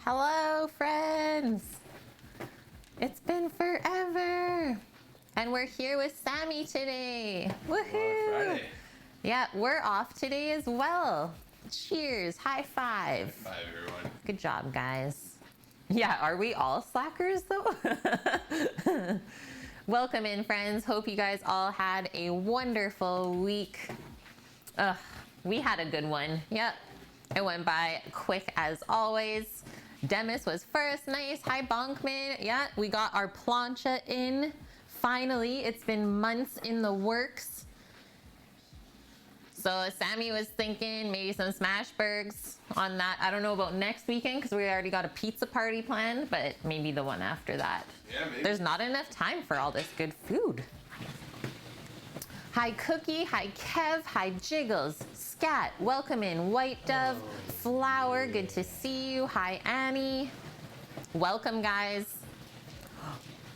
Hello, friends. It's been forever. And we're here with Sammy today. Woohoo! Friday. Yeah, we're off today as well. Cheers. High five. High five, everyone. Good job, guys. Yeah, are we all slackers though? Welcome in, friends. Hope you guys all had a wonderful week. We had a good one. Yep. It went by quick as always. Demis was first. Nice. Hi, Bonkman. Yeah, we got our plancha in. Finally, it's been months in the works. So Sammy was thinking maybe some Smashburgs on that. I don't know about next weekend because we already got a pizza party planned, but maybe the one after that. Yeah, maybe. There's not enough time for all this good food. Hi, Cookie. Hi, Kev. Hi, Jiggles. Scat. Welcome in. White Dove. Flower. Good to see you. Hi, Annie. Welcome, guys.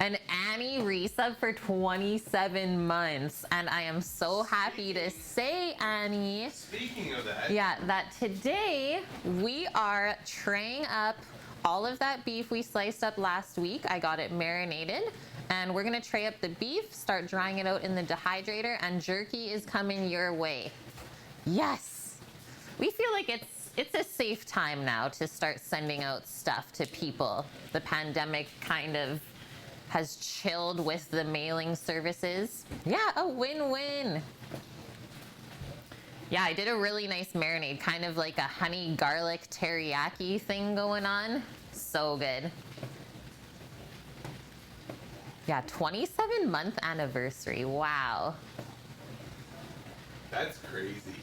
And Annie resub for 27 months. And I am so happy to say, Annie. Speaking of that. Yeah, that today we are traying up all of that beef we sliced up last week. I got it marinated. And we're gonna tray up the beef, start drying it out in the dehydrator, and jerky is coming your way. Yes! We feel like it's a safe time now to start sending out stuff to people. The pandemic kind of has chilled with the mailing services. Yeah, a win-win. Yeah, I did a really nice marinade, kind of like a honey garlic teriyaki thing going on. So good. Yeah, 27-month anniversary. Wow. That's crazy.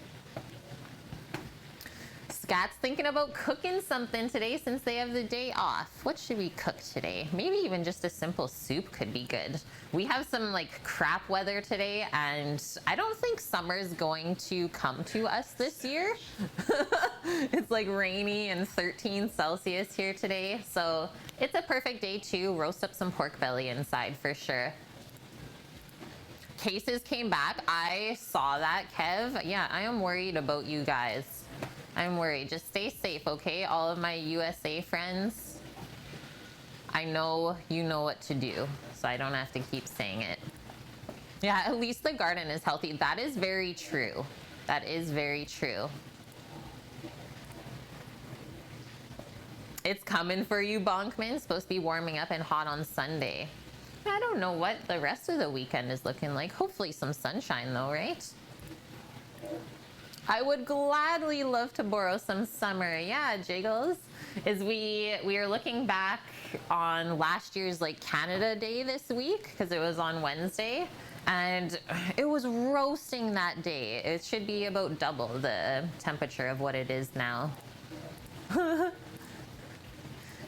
Scat's thinking about cooking something today since they have the day off. What should we cook today? Maybe even just a simple soup could be good. We have some like crap weather today, and I don't think summer's going to come to us this year. It's like rainy and 13 Celsius here today. So it's a perfect day to roast up some pork belly inside for sure. Cases came back. I saw that, Kev. Yeah, I am worried about you guys. I'm worried. Just stay safe, okay? All of my USA friends. I know you know what to do, so I don't have to keep saying it. Yeah, at least the garden is healthy. That is very true. That is very true. It's coming for you, Bonkman. It's supposed to be warming up and hot on Sunday. I don't know what the rest of the weekend is looking like. Hopefully some sunshine though, right? I would gladly love to borrow some summer. Yeah, Jiggles. Is we are looking back on last year's like Canada Day this week because it was on Wednesday. And it was roasting that day. It should be about double the temperature of what it is now.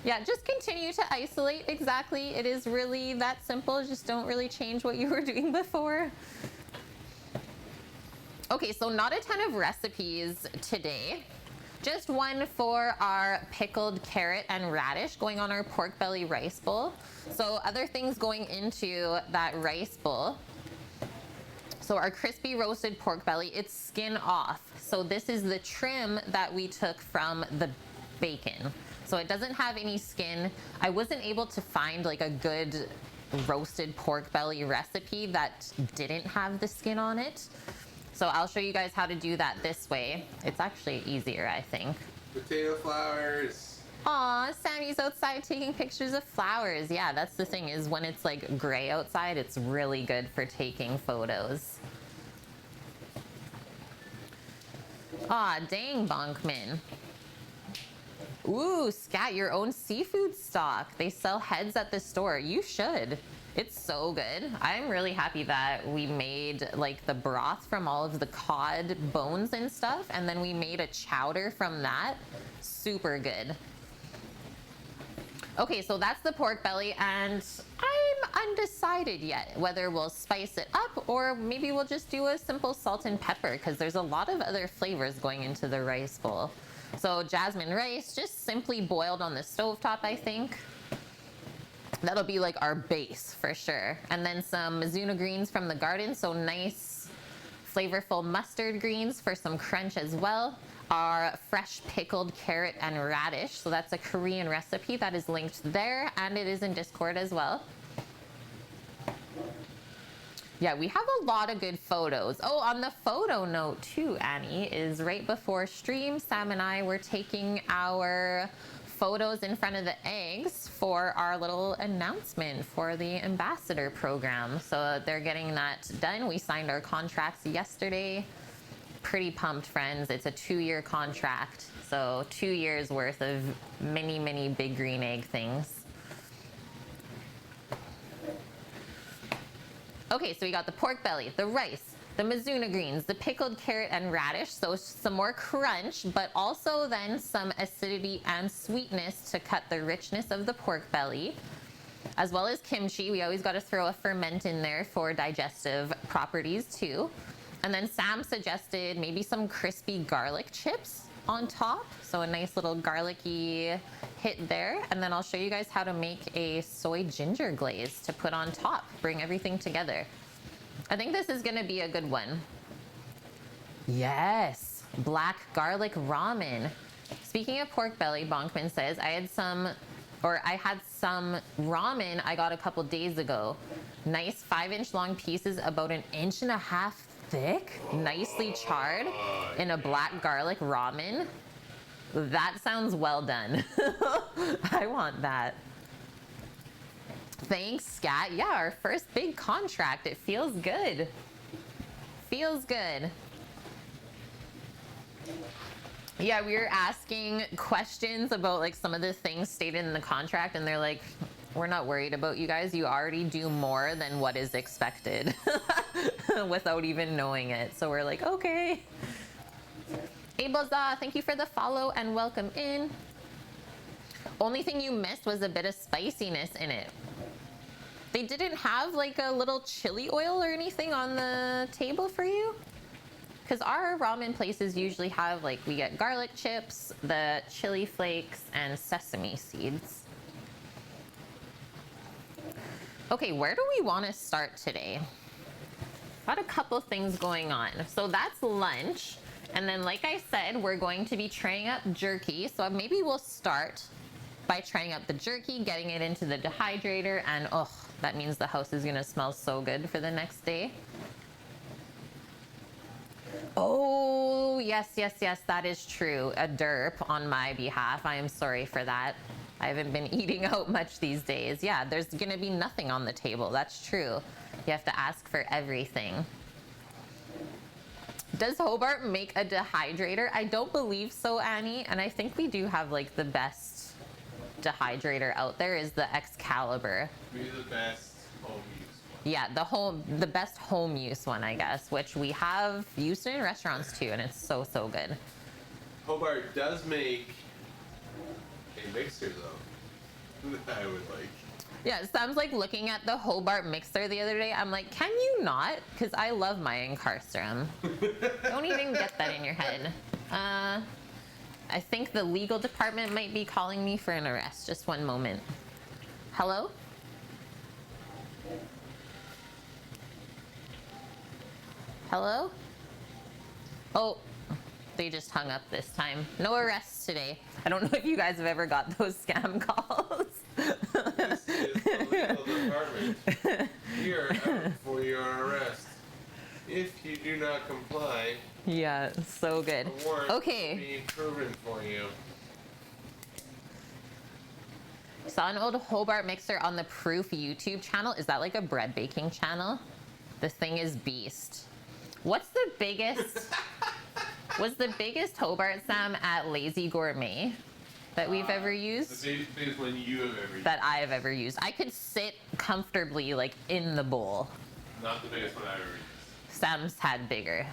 Yeah, just continue to isolate. Exactly. It is really that simple. Just don't really change what you were doing before. Okay, so not a ton of recipes today. Just one for our pickled carrot and radish going on our pork belly rice bowl. So other things going into that rice bowl. So our crispy roasted pork belly, it's skin off. So this is the trim that we took from the bacon. So it doesn't have any skin. I wasn't able to find like a good roasted pork belly recipe that didn't have the skin on it. So I'll show you guys how to do that this way. It's actually easier, I think. Potato flowers. Aw, Sammy's outside taking pictures of flowers. Yeah, that's the thing is when it's like gray outside, it's really good for taking photos. Aw, dang, Bonkman. Ooh, Scat, your own seafood stock. They sell heads at the store. You should. It's so good. I'm really happy that we made like the broth from all of the cod bones and stuff, and then we made a chowder from that. Super good. Okay, so that's the pork belly, and I'm undecided yet whether we'll spice it up or maybe we'll just do a simple salt and pepper because there's a lot of other flavors going into the rice bowl. So jasmine rice, just simply boiled on the stovetop, I think. That'll be like our base for sure. And then some Mizuna greens from the garden, so nice flavorful mustard greens for some crunch as well. Our fresh pickled carrot and radish, so that's a Korean recipe that is linked there, and it is in Discord as well. Yeah, we have a lot of good photos. Oh, on the photo note too, Annie, is right before stream, Sam and I were taking our photos in front of the eggs for our little announcement for the ambassador program. So they're getting that done. We signed our contracts yesterday. Pretty pumped, friends. It's a 2-year contract. So 2 years worth of many, many big green egg things. Okay, so we got the pork belly, the rice, the Mizuna greens, the pickled carrot and radish, so some more crunch, but also then some acidity and sweetness to cut the richness of the pork belly, as well as kimchi. We always got to throw a ferment in there for digestive properties too. And then Sam suggested maybe some crispy garlic chips on top, so a nice little garlicky hit there. And then I'll show you guys how to make a soy ginger glaze to put on top, bring everything together. I think this is gonna be a good one. Yes, black garlic ramen. Speaking of pork belly, Bonkman says, I had some ramen I got a couple days ago. Nice 5-inch long pieces, about 1.5 inches thick, nicely charred in a black garlic ramen. That sounds well done. I want that. Thanks, Scat. Yeah, our first big contract. It feels good. Feels good. Yeah, we were asking questions about like some of the things stated in the contract, and they're like, we're not worried about you guys. You already do more than what is expected without even knowing it. So we're like, okay. Abelza, thank you for the follow and welcome in. Only thing you missed was a bit of spiciness in it. They didn't have like a little chili oil or anything on the table for you? Because our ramen places usually have like, we get garlic chips, the chili flakes, and sesame seeds. Okay, where do we want to start today? Got a couple things going on. So that's lunch. And then like I said, we're going to be traying up jerky. So maybe we'll start by traying up the jerky, getting it into the dehydrator, and oh, that means the house is gonna smell so good for the next day. Oh, yes, yes, yes, that is true. A derp on my behalf. I am sorry for that. I haven't been eating out much these days. Yeah, there's gonna be nothing on the table. That's true. You have to ask for everything. Does Hobart make a dehydrator? I don't believe so, Annie. And I think we do have like the best dehydrator out there is the Excalibur. Be the best home use one. Yeah, the best home use one, I guess, which we have used it in restaurants too, and it's so, so good. Hobart does make a mixer though that I would like. Yeah, Sam's like looking at the Hobart mixer the other day. I'm like, can you not? Because I love my Incarcerum. Don't even get that in your head. I think the legal department might be calling me for an arrest. Just one moment. Hello? Hello? Oh, they just hung up this time. No arrests today. I don't know if you guys have ever got those scam calls. This is the legal department. We are out for your arrest. If you do not comply, Yeah, so good. a warrant will Okay. be proven for you. Saw an old Hobart mixer on the Proof YouTube channel. Is that like a bread baking channel? This thing is beast. What's the biggest? Was the biggest Hobart, Sam, at Lazy Gourmet that we've ever used? The biggest one you have ever used. That I have ever used. I could sit comfortably like in the bowl. Not the biggest one I've ever used. Sam's had bigger.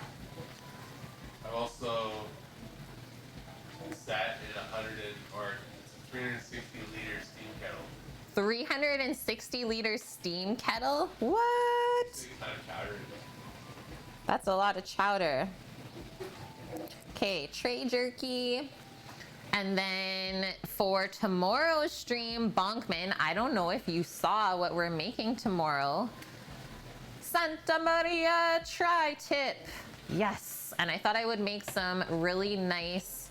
I've also sat in 360 liter steam kettle. 360 liter steam kettle? What? Big kind of chowder in it. That's a lot of chowder. Okay, tray jerky. And then for tomorrow's stream, Bonkman, I don't know if you saw what we're making tomorrow. Santa Maria tri-tip. Yes, and I thought I would make some really nice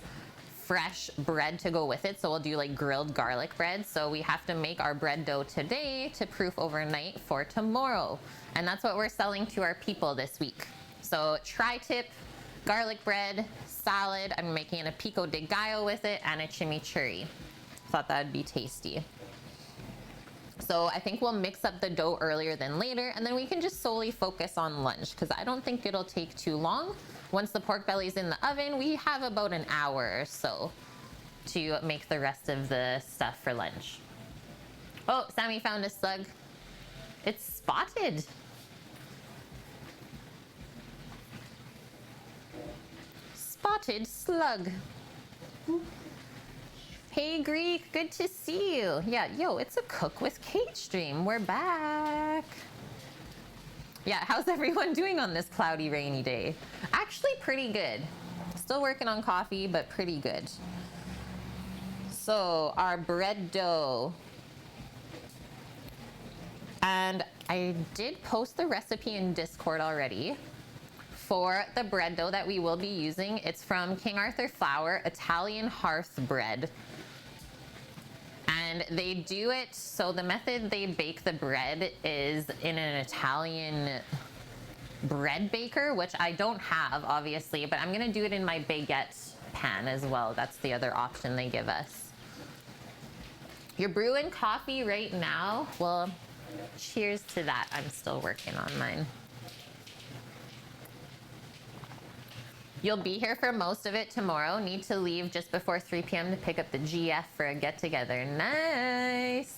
fresh bread to go with it. So we'll do like grilled garlic bread. So we have to make our bread dough today to proof overnight for tomorrow. And that's what we're selling to our people this week. So tri-tip, garlic bread, salad. I'm making a pico de gallo with it and a chimichurri. Thought that'd be tasty. So I think we'll mix up the dough earlier than later, and then we can just solely focus on lunch because I don't think it'll take too long. Once the pork belly's in the oven, we have about an hour or so to make the rest of the stuff for lunch. Oh, Sammy found a slug. It's spotted. Spotted slug. Hey Greek, good to see you. Yeah, yo, it's a Cook with Kate stream. We're back. Yeah, how's everyone doing on this cloudy, rainy day? Actually pretty good. Still working on coffee, but pretty good. So our bread dough. And I did post the recipe in Discord already. For the bread dough that we will be using, it's from King Arthur Flour Italian Hearth Bread. And they do it, so the method they bake the bread is in an Italian bread baker, which I don't have, obviously, but I'm gonna do it in my baguette pan as well. That's the other option they give us. You're brewing coffee right now? Well, cheers to that. I'm still working on mine. You'll be here for most of it tomorrow. Need to leave just before 3 p.m. to pick up the GF for a get-together. Nice.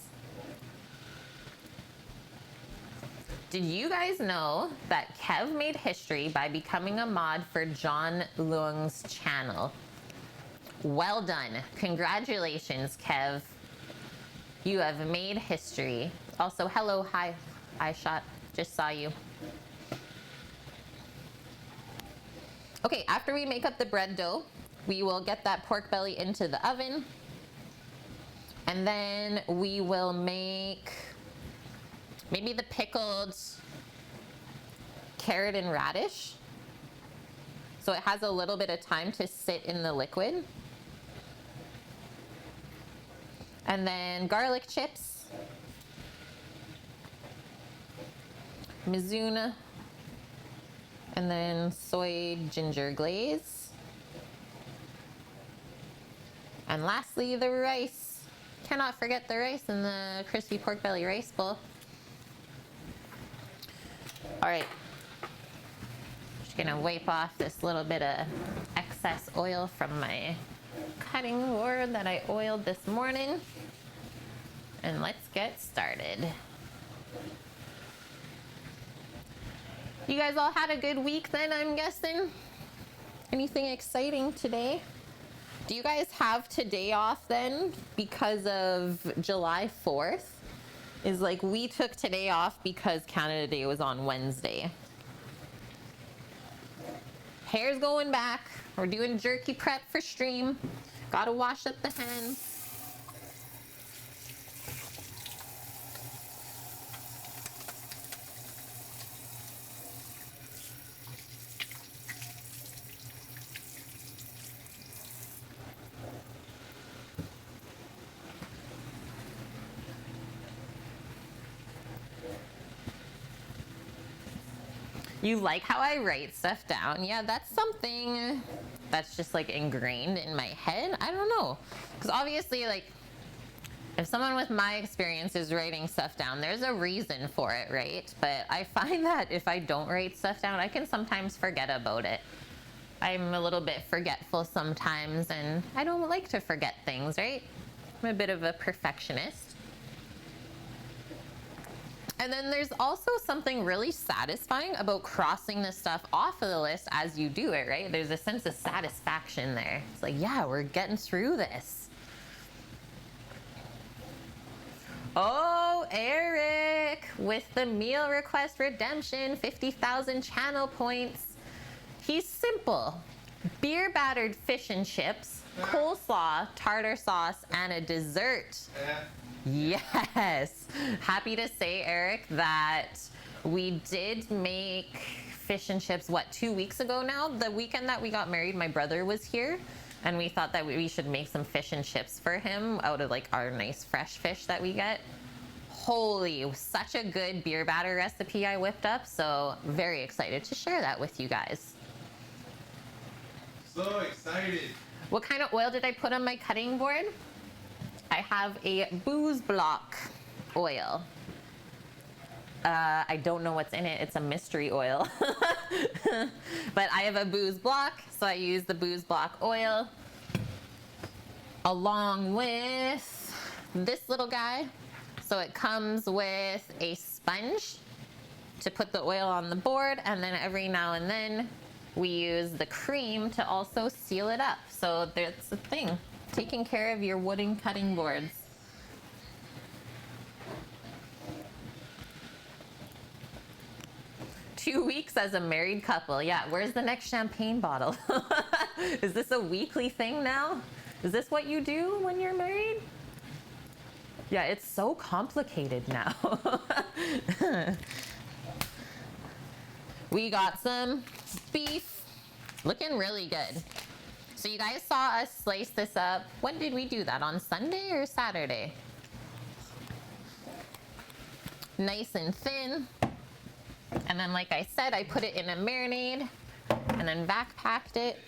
Did you guys know that Kev made history by becoming a mod for John Leung's channel? Well done. Congratulations, Kev. You have made history. Also, hello, hi, iShot. Just saw you. Okay, after we make up the bread dough, we will get that pork belly into the oven. And then we will make maybe the pickled carrot and radish. So it has a little bit of time to sit in the liquid. And then garlic chips, Mizuna, and then soy ginger glaze. And lastly, the rice. Cannot forget the rice in the crispy pork belly rice bowl. All right. Just gonna wipe off this little bit of excess oil from my cutting board that I oiled this morning. And let's get started. You guys all had a good week then, I'm guessing? Anything exciting today? Do you guys have today off then because of July 4th? Is like we took today off because Canada Day was on Wednesday. Hair's going back. We're doing jerky prep for stream. Gotta wash up the hands. You like how I write stuff down? Yeah, that's something that's just like ingrained in my head. I don't know. Because obviously, like, if someone with my experience is writing stuff down, there's a reason for it, right? But I find that if I don't write stuff down, I can sometimes forget about it. I'm a little bit forgetful sometimes, and I don't like to forget things, right? I'm a bit of a perfectionist. And then there's also something really satisfying about crossing this stuff off of the list as you do it, right? There's a sense of satisfaction there. It's like, yeah, we're getting through this. Oh, Eric with the meal request redemption, 50,000 channel points. He's simple. Beer battered fish and chips, coleslaw, tartar sauce, and a dessert. Yes. Happy to say, Eric, that we did make fish and chips, 2 weeks ago now? The weekend that we got married, my brother was here, and we thought that we should make some fish and chips for him out of like our nice fresh fish that we get. Holy, such a good beer batter recipe I whipped up, so very excited to share that with you guys. So excited. What kind of oil did I put on my cutting board? I have a booze block oil. I don't know what's in it. It's a mystery oil. But I have a booze block, so I use the booze block oil along with this little guy. So it comes with a sponge to put the oil on the board, and then every now and then we use the cream to also seal it up. So that's the thing. Taking care of your wooden cutting boards. Two weeks as a married couple. Yeah, where's the next champagne bottle? Is this a weekly thing now? Is this what you do when you're married? Yeah, it's so complicated now. We got some beef. Looking really good. So you guys saw us slice this up. When did we do that? On Sunday or Saturday? Nice and thin. And then, like I said, I put it in a marinade and then backpacked it.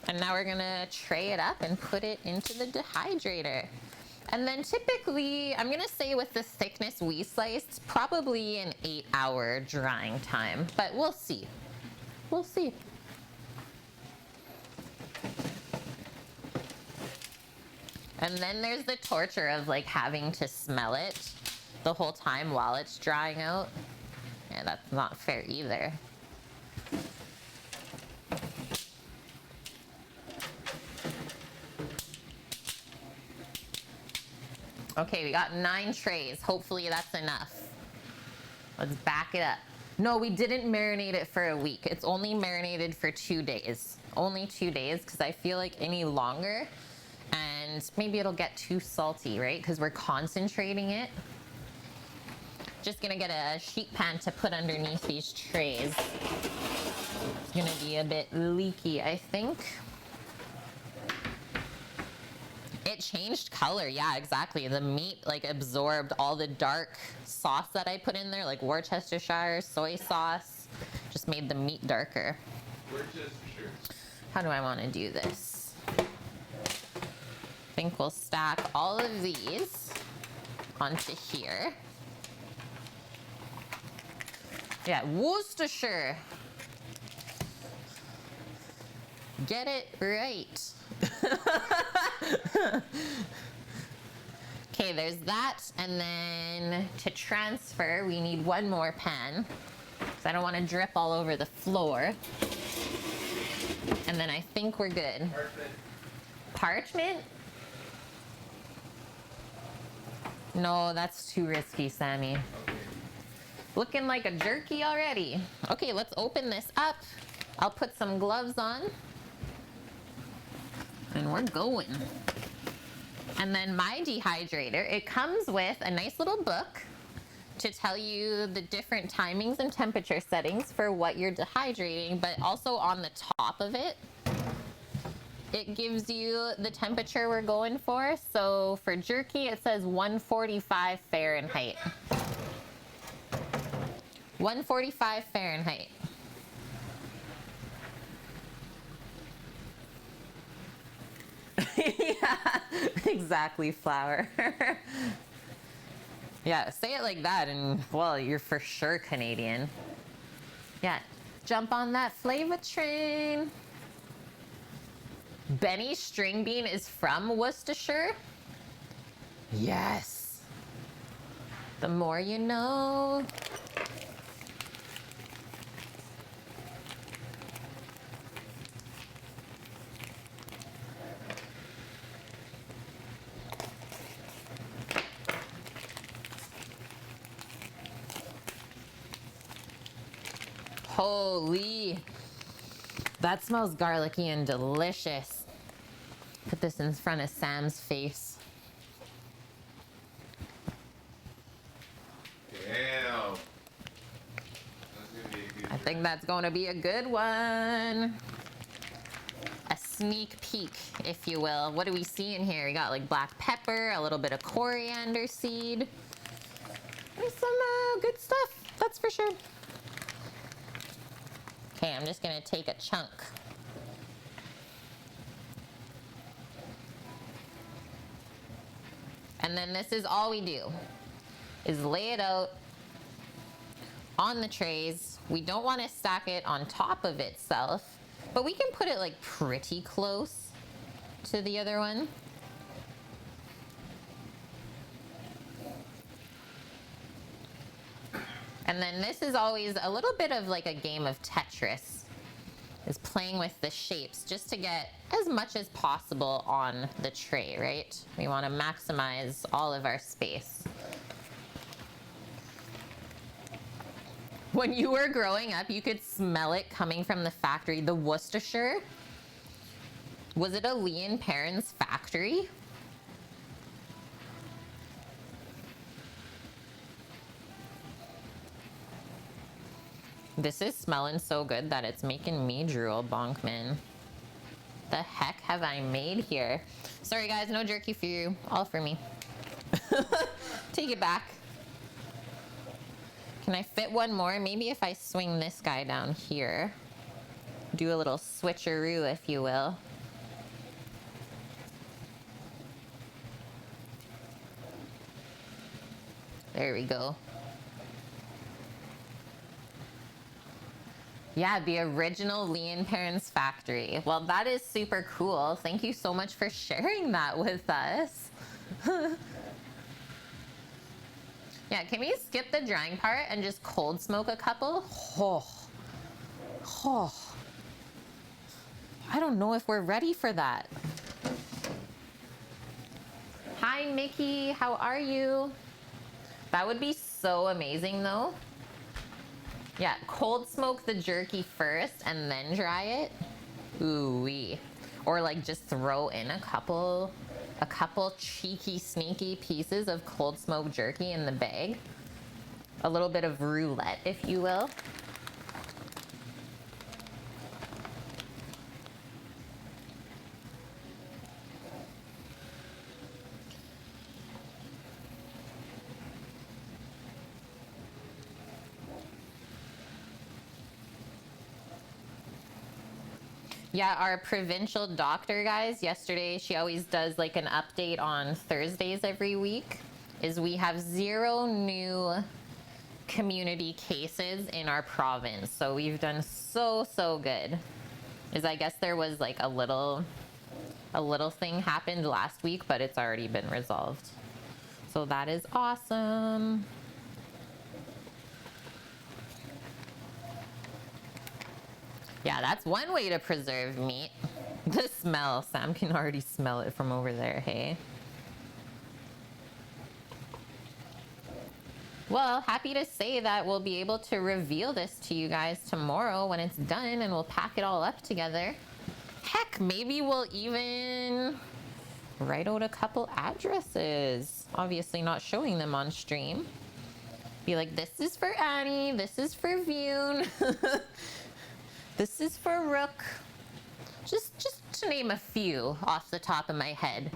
And now we're gonna tray it up and put it into the dehydrator. And then typically, I'm gonna say with the thickness we sliced, probably an 8-hour drying time, but we'll see. We'll see. And then there's the torture of like having to smell it the whole time while it's drying out. Yeah, that's not fair either. Okay, we got 9 trays. Hopefully that's enough. Let's back it up. No, we didn't marinate it for a week. It's only marinated for 2 days. Only 2 days, because I feel like any longer, and maybe it'll get too salty, right? Because we're concentrating it. Just gonna get a sheet pan to put underneath these trays. It's gonna be a bit leaky, I think. It changed color, yeah, exactly. The meat like absorbed all the dark sauce that I put in there, like Worcestershire, soy sauce, just made the meat darker. Worcestershire. How do I want to do this? I think we'll stack all of these onto here. Yeah, Worcestershire. Get it right. Okay, there's that. And then to transfer, we need one more pan, because I don't want to drip all over the floor. And then I think we're good. Parchment? No, that's too risky, Sammy. Looking like a jerky already. Okay, let's open this up. I'll put some gloves on. And we're going. And then my dehydrator, it comes with a nice little book to tell you the different timings and temperature settings for what you're dehydrating, but also on the top of it, it gives you the temperature we're going for. So for jerky, it says 145 Fahrenheit. 145 Fahrenheit. Yeah, exactly, flour. Yeah, say it like that and, well, you're for sure Canadian. Yeah, jump on that flavor train. Benny string bean is from Worcestershire? Yes. The more you know. Holy, that smells garlicky and delicious. Put this in front of Sam's face. Damn. I think that's going to be a good one. A sneak peek, if you will. What do we see in here? We got like black pepper, a little bit of coriander seed. There's some good stuff, that's for sure. Okay, I'm just gonna take a chunk. And then this is all we do, is lay it out on the trays. We don't want to stack it on top of itself, but we can put it like pretty close to the other one. And then this is always a little bit of like a game of Tetris, is playing with the shapes just to get as much as possible on the tray, right? We want to maximize all of our space. When you were growing up, you could smell it coming from the factory. The Worcestershire, was it a Lee and Perrins factory? This is smelling so good that it's making me drool, Bonkman. The heck have I made here? Sorry guys, no jerky for you, all for me. Take it back. Can I fit one more? Maybe if I swing this guy down here. Do a little switcheroo, if you will. There we go. Yeah, the original Lee and Perrins factory. Well, that is super cool. Thank you so much for sharing that with us. Yeah, can we skip the drying part and just cold smoke a couple? Oh. Oh. I don't know if we're ready for that. Hi, Mickey. How are you? That would be so amazing, though. Yeah, cold smoke the jerky first and then dry it. Ooh-wee. Or like just throw in a couple cheeky, sneaky pieces of cold smoked jerky in the bag. A little bit of roulette, if you will. Yeah, our provincial doctor, guys, yesterday, she always does like an update on Thursdays every week, is we have 0 new community cases in our province. So we've done so good. is I guess there was like a little thing happened last week, but it's already been resolved. So that is awesome. Yeah, that's one way to preserve meat. The smell, Sam can already smell it from over there, hey? Well, happy to say that we'll be able to reveal this to you guys tomorrow when it's done, and we'll pack it all up together. Heck, maybe we'll even write out a couple addresses. Obviously not showing them on stream. Be like, this is for Annie, this is for Vune, this is for Rook. Just to name a few off the top of my head.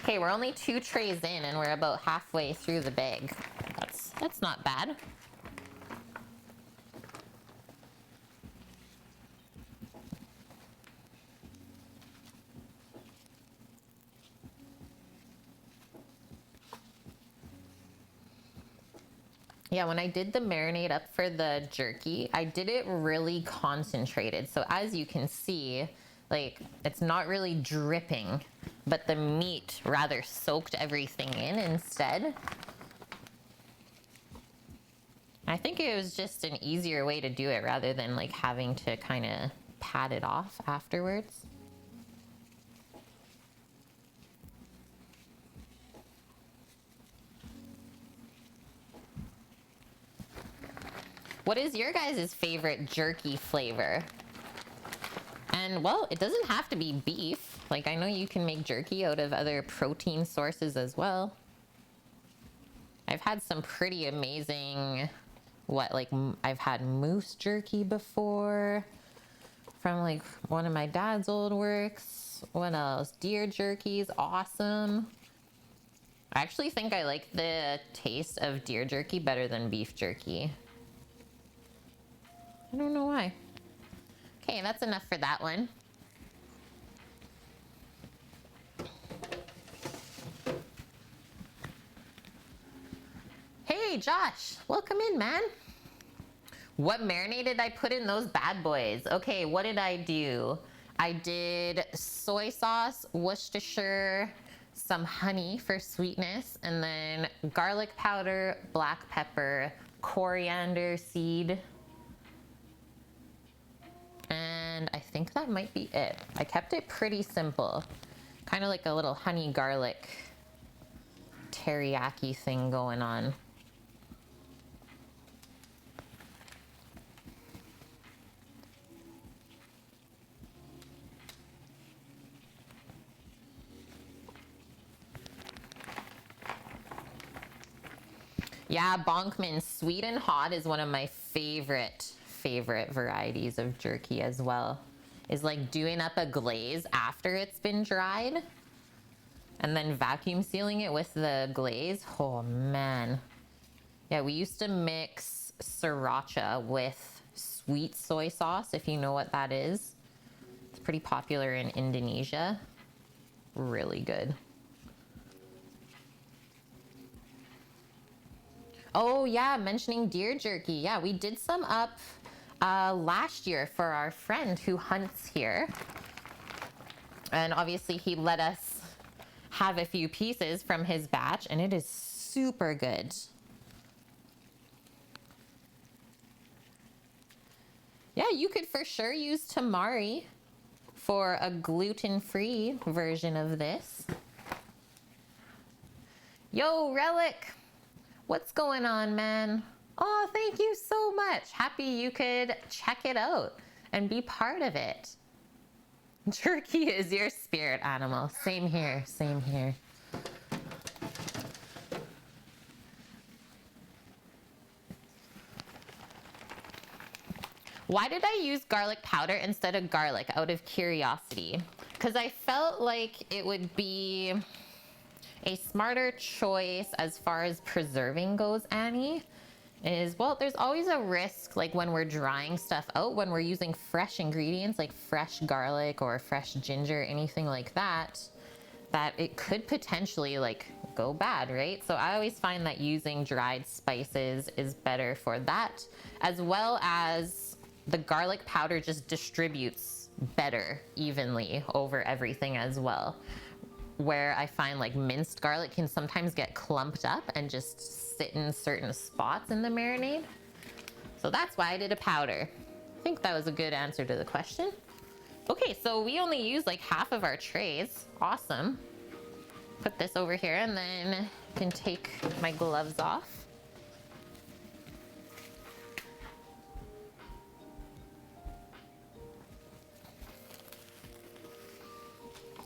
Okay, we're only 2 trays in and we're about halfway through the bag. That's not bad. Yeah, when I did the marinade up for the jerky, I did it really concentrated. So as you can see, like, it's not really dripping, but the meat rather soaked everything in instead. I think it was just an easier way to do it rather than like having to kind of pat it off afterwards. What is your guys' favorite jerky flavor? And well, it doesn't have to be beef. Like, I know you can make jerky out of other protein sources as well. I've had some pretty amazing, I've had moose jerky before from like one of my dad's old works. What else? Deer jerky is awesome. I actually think I like the taste of deer jerky better than beef jerky. I don't know why. Okay, that's enough for that one. Hey, Josh, welcome in, man. What marinade did I put in those bad boys? Okay, what did I do? I did soy sauce, Worcestershire, some honey for sweetness, and then garlic powder, black pepper, coriander seed. And I think that might be it. I kept it pretty simple. Kind of like a little honey garlic teriyaki thing going on. Yeah, Bonkman sweet and hot is one of my favorite varieties of jerky as well. Is like doing up a glaze after it's been dried and then vacuum sealing it with the glaze. Oh man. Yeah, we used to mix sriracha with sweet soy sauce, if you know what that is. It's pretty popular in Indonesia. Really good. Oh yeah, mentioning deer jerky. Yeah, we did some up last year for our friend who hunts here. And obviously he let us have a few pieces from his batch, and it is super good. Yeah, you could for sure use tamari for a gluten-free version of this. Yo, Relic, what's going on, man? Oh, thank you so much. Happy you could check it out and be part of it. Jerky is your spirit animal. Same here, same here. Why did I use garlic powder instead of garlic out of curiosity? Because I felt like it would be a smarter choice as far as preserving goes, Annie. Is, well, there's always a risk, like when we're drying stuff out, when we're using fresh ingredients like fresh garlic or fresh ginger, anything like that, that it could potentially like go bad, right? So I always find that using dried spices is better for that, as well as the garlic powder just distributes better evenly over everything as well. Where I find like minced garlic can sometimes get clumped up and just sit in certain spots in the marinade. So that's why I did a powder. I think that was a good answer to the question. Okay, so we only use like half of our trays. Awesome. Put this over here and then I can take my gloves off.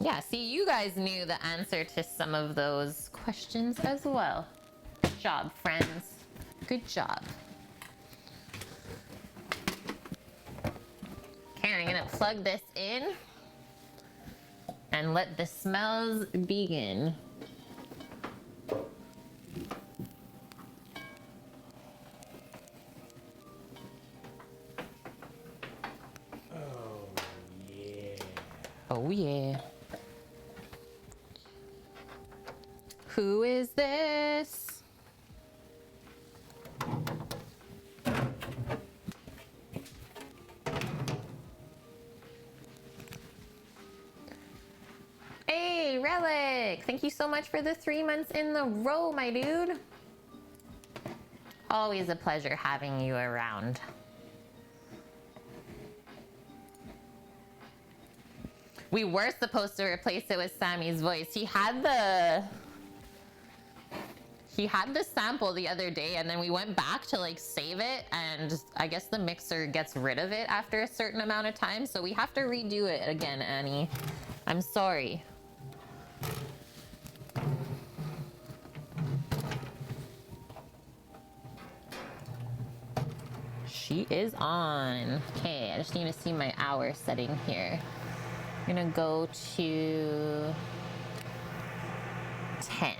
Yeah, see, you guys knew the answer to some of those questions as well. Good job, friends. Good job. Okay, I'm gonna plug this in and let the smells begin. Oh, yeah. Oh yeah. Who is this? Hey, Relic! Thank you so much for the 3 months in the row, my dude. Always a pleasure having you around. We were supposed to replace it with Sammy's voice. He had the sample the other day, and then we went back to like save it, and I guess the mixer gets rid of it after a certain amount of time, so we have to redo it again, Annie. I'm sorry. She is on. Okay, I just need to see my hour setting here. I'm gonna go to 10.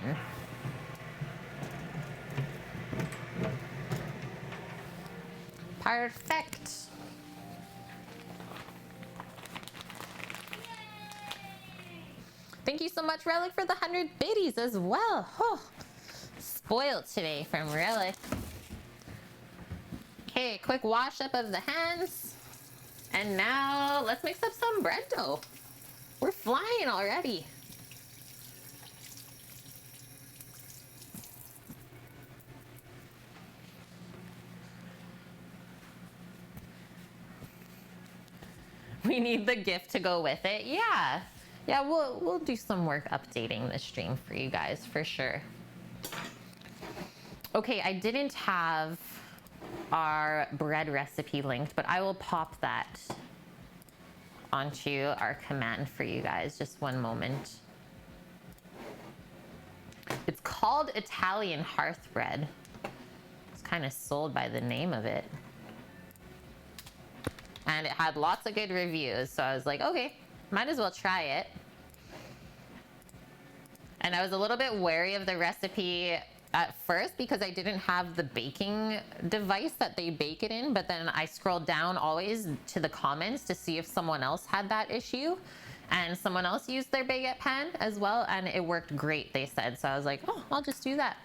Perfect. Thank you so much, Relic, for the 100 biddies as well. Oh, spoiled today from Relic. Okay, quick wash up of the hands. And now let's mix up some bread dough. We're flying already. We need the gift to go with it. Yeah. Yeah, we'll do some work updating the stream for you guys for sure. Okay, I didn't have our bread recipe linked, but I will pop that onto our command for you guys. Just one moment. It's called Italian hearth bread. It's kind of sold by the name of it. And it had lots of good reviews, so I was like, okay, might as well try it. And I was a little bit wary of the recipe at first because I didn't have the baking device that they bake it in, but then I scrolled down always to the comments to see if someone else had that issue, and someone else used their baguette pan as well, and it worked great, they said. So I was like, oh, I'll just do that.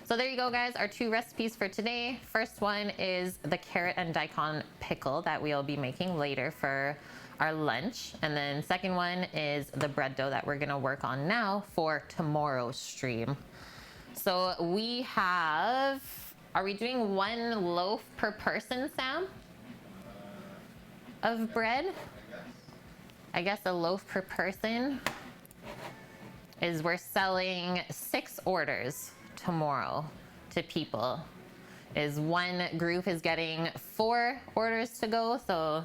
So there you go, guys, our 2 recipes for today. First one is the carrot and daikon pickle that we'll be making later for our lunch. And then second one is the bread dough that we're gonna work on now for tomorrow's stream. So we have, are we doing 1 loaf per person, Sam? Of bread? I guess a loaf per person is we're selling 6 orders tomorrow to people. Is one group is getting 4 orders to go, so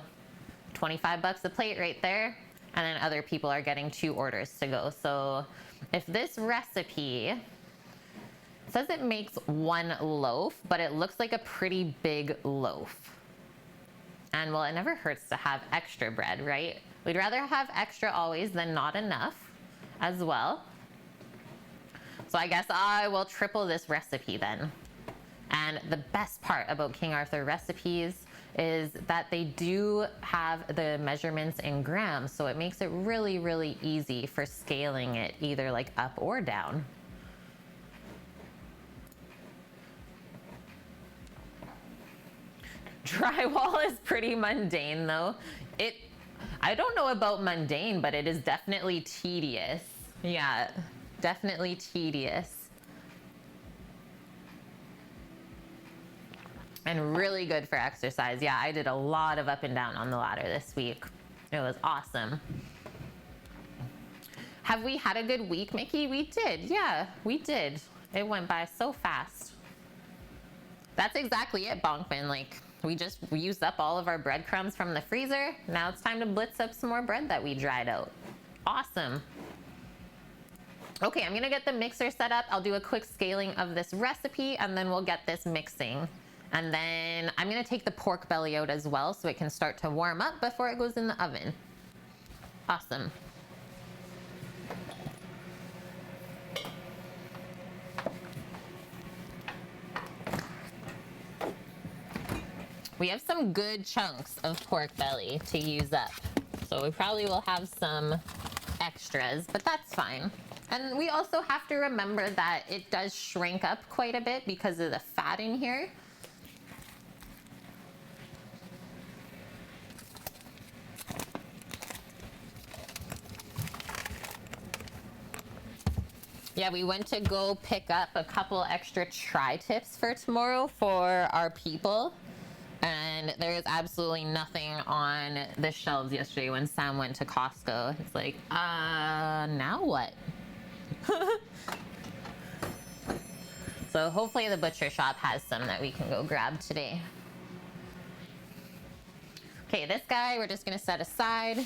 25 bucks a plate right there, and then other people are getting 2 orders to go. So if this recipe says it makes 1 loaf, but it looks like a pretty big loaf. And well, it never hurts to have extra bread, right? We'd rather have extra always than not enough as well. So I guess I will triple this recipe then. And the best part about King Arthur recipes is that they do have the measurements in grams, so it makes it really, really easy for scaling it either like up or down. Drywall is pretty mundane though. I don't know about mundane, but it is definitely tedious. Yeah, definitely tedious. And really good for exercise. Yeah, I did a lot of up and down on the ladder this week. It was awesome. Have we had a good week, Mickey? We did. Yeah, we did. It went by so fast. That's exactly it, Bonkman. Like, we used up all of our breadcrumbs from the freezer. Now it's time to blitz up some more bread that we dried out. Awesome. Okay, I'm gonna get the mixer set up. I'll do a quick scaling of this recipe and then we'll get this mixing. And then I'm gonna take the pork belly out as well so it can start to warm up before it goes in the oven. Awesome. We have some good chunks of pork belly to use up. So we probably will have some extras, but that's fine. And we also have to remember that it does shrink up quite a bit because of the fat in here. Yeah, we went to go pick up a couple extra tri-tips for tomorrow for our people. And there is absolutely nothing on the shelves yesterday when Sam went to Costco. It's like, now what? So hopefully the butcher shop has some that we can go grab today. Okay, this guy we're just gonna set aside.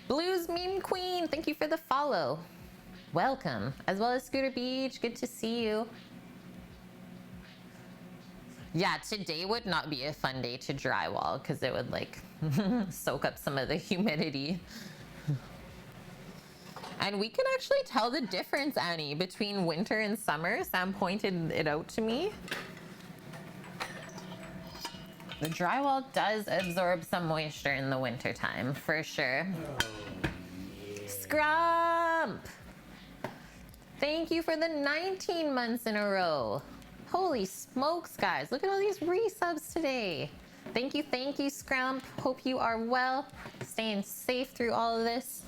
Blues Meme Queen, thank you for the follow. Welcome. As well as Scooter Beach, good to see you. Yeah, today would not be a fun day to drywall because it would like soak up some of the humidity. And we can actually tell the difference, Annie, between winter and summer. Sam pointed it out to me. The drywall does absorb some moisture in the winter time, for sure. Oh, yeah. Scrump! Thank you for the 19 months in a row. Holy smokes, guys. Look at all these resubs today. Thank you, Scrump. Hope you are well, staying safe through all of this.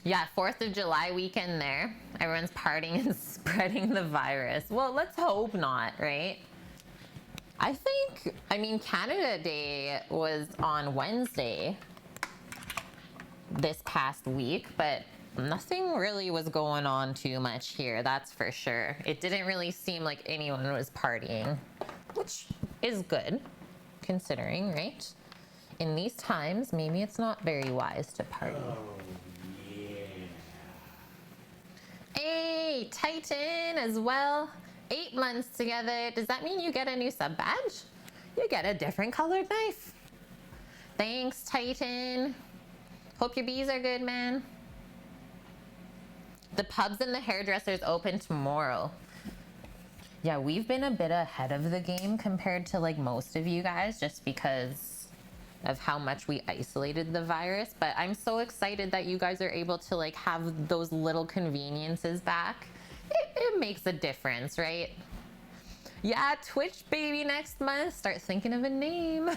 Yeah, 4th of July weekend there. Everyone's partying and spreading the virus. Well, let's hope not, right? I mean, Canada Day was on Wednesday this past week, but nothing really was going on too much here, that's for sure. It didn't really seem like anyone was partying, which is good, considering, right? In these times, maybe it's not very wise to party. Hey, Titan as well. 8 months together. Does that mean you get a new sub badge? You get a different colored knife. Thanks, Titan. Hope your bees are good, man. The pubs and the hairdressers open tomorrow. Yeah, we've been a bit ahead of the game compared to like most of you guys just because of how much we isolated the virus, but I'm so excited that you guys are able to like have those little conveniences back. It makes a difference, right? Yeah, Twitch baby next month. Start thinking of a name.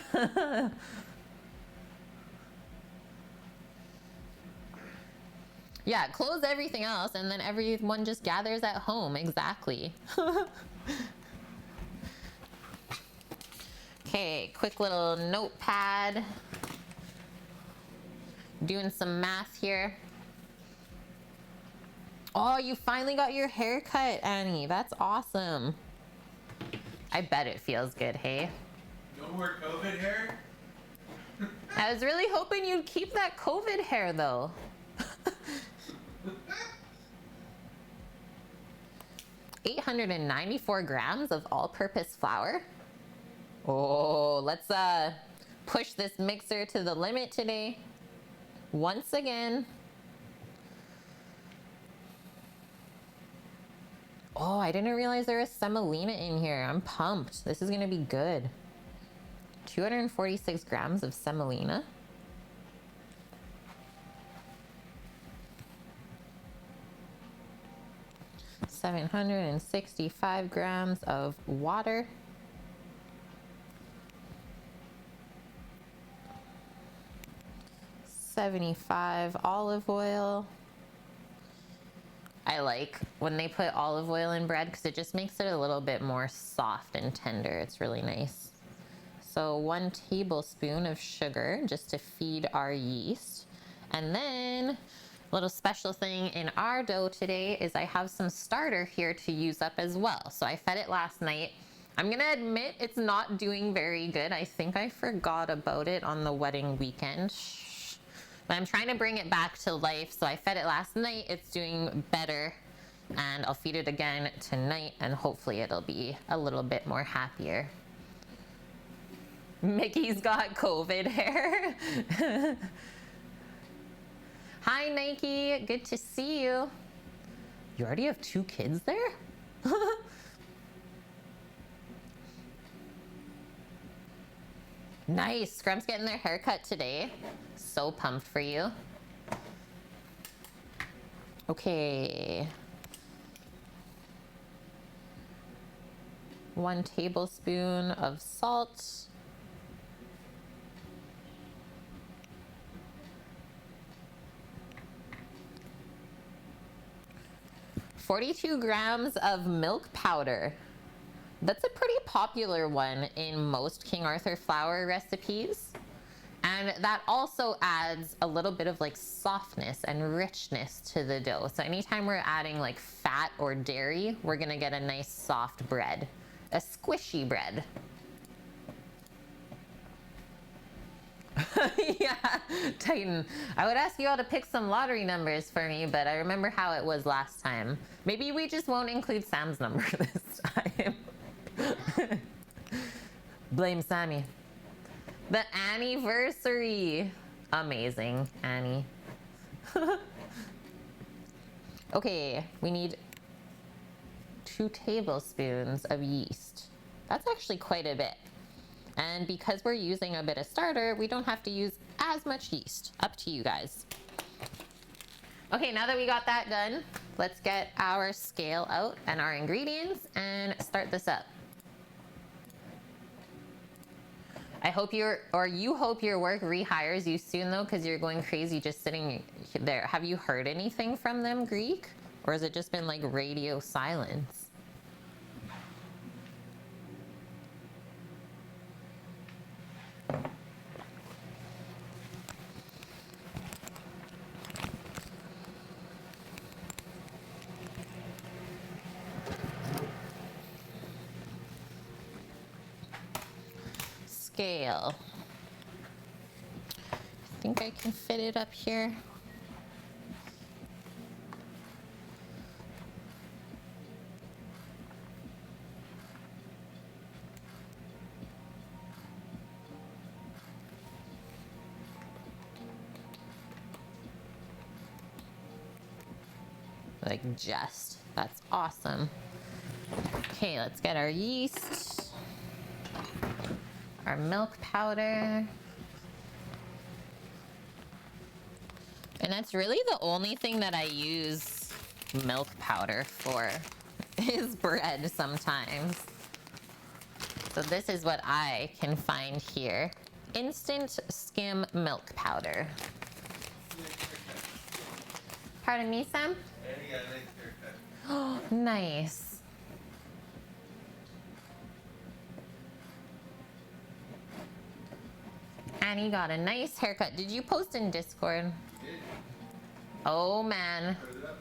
Yeah, close everything else and then everyone just gathers at home. Exactly. Okay, quick little notepad. Doing some math here. Oh, you finally got your hair cut, Annie. That's awesome. I bet it feels good, hey? No more COVID hair? I was really hoping you'd keep that COVID hair, though. 894 grams of all-purpose flour. Oh, let's push this mixer to the limit today. Once again. Oh, I didn't realize there was semolina in here. I'm pumped. This is gonna be good. 246 grams of semolina. $765 grams of water. $75 olive oil. I like when they put olive oil in bread because it just makes it a little bit more soft and tender. It's really nice. So 1 tablespoon of sugar just to feed our yeast. And then a little special thing in our dough today is I have some starter here to use up as well. So I fed it last night. I'm gonna admit it's not doing very good. I think I forgot about it on the wedding weekend. But I'm trying to bring it back to life. So I fed it last night. It's doing better. And I'll feed it again tonight and hopefully it'll be a little bit more happier. Mickey's got COVID hair. Hi, Nike. Good to see you. You already have 2 kids there? Nice. Scrum's getting their haircut today. So pumped for you. Okay. 1 tablespoon of salt. 42 grams of milk powder. That's a pretty popular one in most King Arthur flour recipes. And that also adds a little bit of like softness and richness to the dough. So anytime we're adding like fat or dairy, we're gonna get a nice soft bread, a squishy bread. Yeah, Titan. I would ask you all to pick some lottery numbers for me, but I remember how it was last time. Maybe we just won't include Sam's number this time. Blame Sammy. The anniversary. Amazing, Annie. Okay, we need 2 tablespoons of yeast. That's actually quite a bit. And because we're using a bit of starter, we don't have to use as much yeast. Up to you guys. Okay, now that we got that done, let's get our scale out and our ingredients and start this up. You hope your work rehires you soon though, because you're going crazy just sitting there. Have you heard anything from them, Greek? Or has it just been like radio silence? Scale. I think I can fit it up here. Like just, that's awesome. Okay, let's get our yeast, our milk powder. And that's really the only thing that I use milk powder for is bread sometimes. So this is what I can find here. Instant skim milk powder. Pardon me, Sam? Annie got a nice haircut. Oh, nice. Annie got a nice haircut. Did you post in Discord? Yeah. Oh, man. Put it up.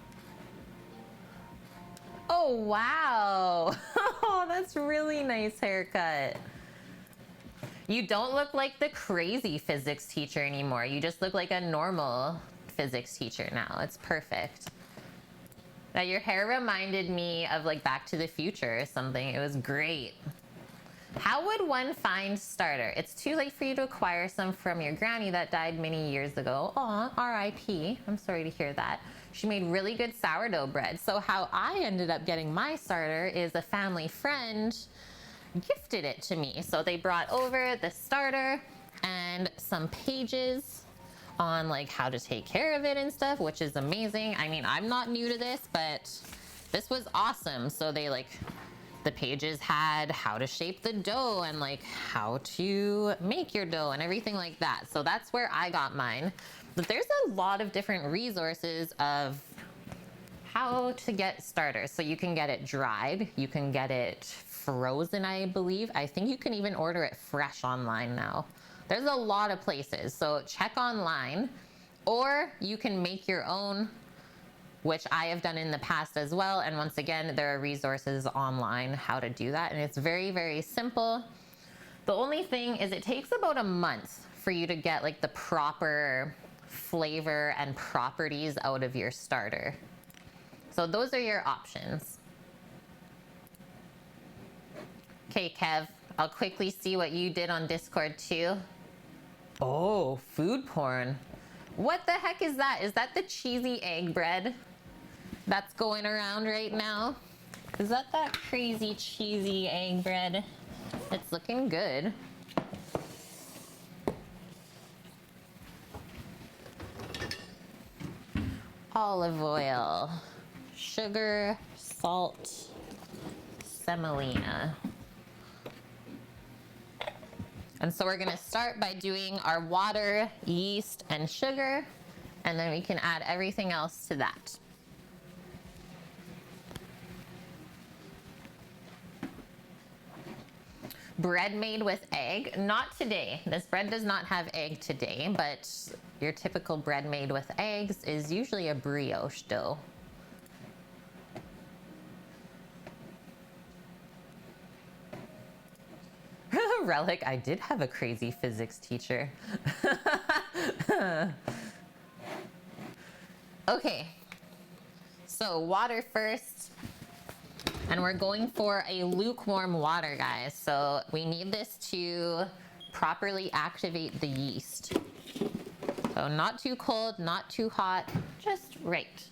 Oh, wow. Oh, that's really nice haircut. You don't look like the crazy physics teacher anymore. You just look like a normal physics teacher now. It's perfect. Now your hair reminded me of like Back to the Future or something. It was great. How would one find starter? It's too late for you to acquire some from your granny that died many years ago. Aw, R.I.P. I'm sorry to hear that. She made really good sourdough bread. So how I ended up getting my starter is a family friend gifted it to me. So they brought over the starter and some pages on like how to take care of it and stuff, which is amazing. I mean, I'm not new to this, but this was awesome. So they like, the pages had how to shape the dough and like how to make your dough and everything like that. So that's where I got mine. But there's a lot of different resources of how to get starters. So you can get it dried, you can get it frozen, I believe. I think you can even order it fresh online now. There's a lot of places. So check online, or you can make your own, which I have done in the past as well. And once again, there are resources online how to do that. And it's very, very simple. The only thing is it takes about a month for you to get like the proper flavor and properties out of your starter. So those are your options. Okay, Kev, I'll quickly see what you did on Discord too. Oh, food porn. What the heck is that? Is that the cheesy egg bread that's going around right now? Is that crazy cheesy egg bread? It's looking good. Olive oil, sugar, salt, semolina. And so we're gonna start by doing our water, yeast, and sugar, and then we can add everything else to that. Bread made with egg, not today. This bread does not have egg today, but your typical bread made with eggs is usually a brioche dough. Relic, I did have a crazy physics teacher. Okay, so water first. And we're going for a lukewarm water, guys. So we need this to properly activate the yeast. So not too cold, not too hot, just right.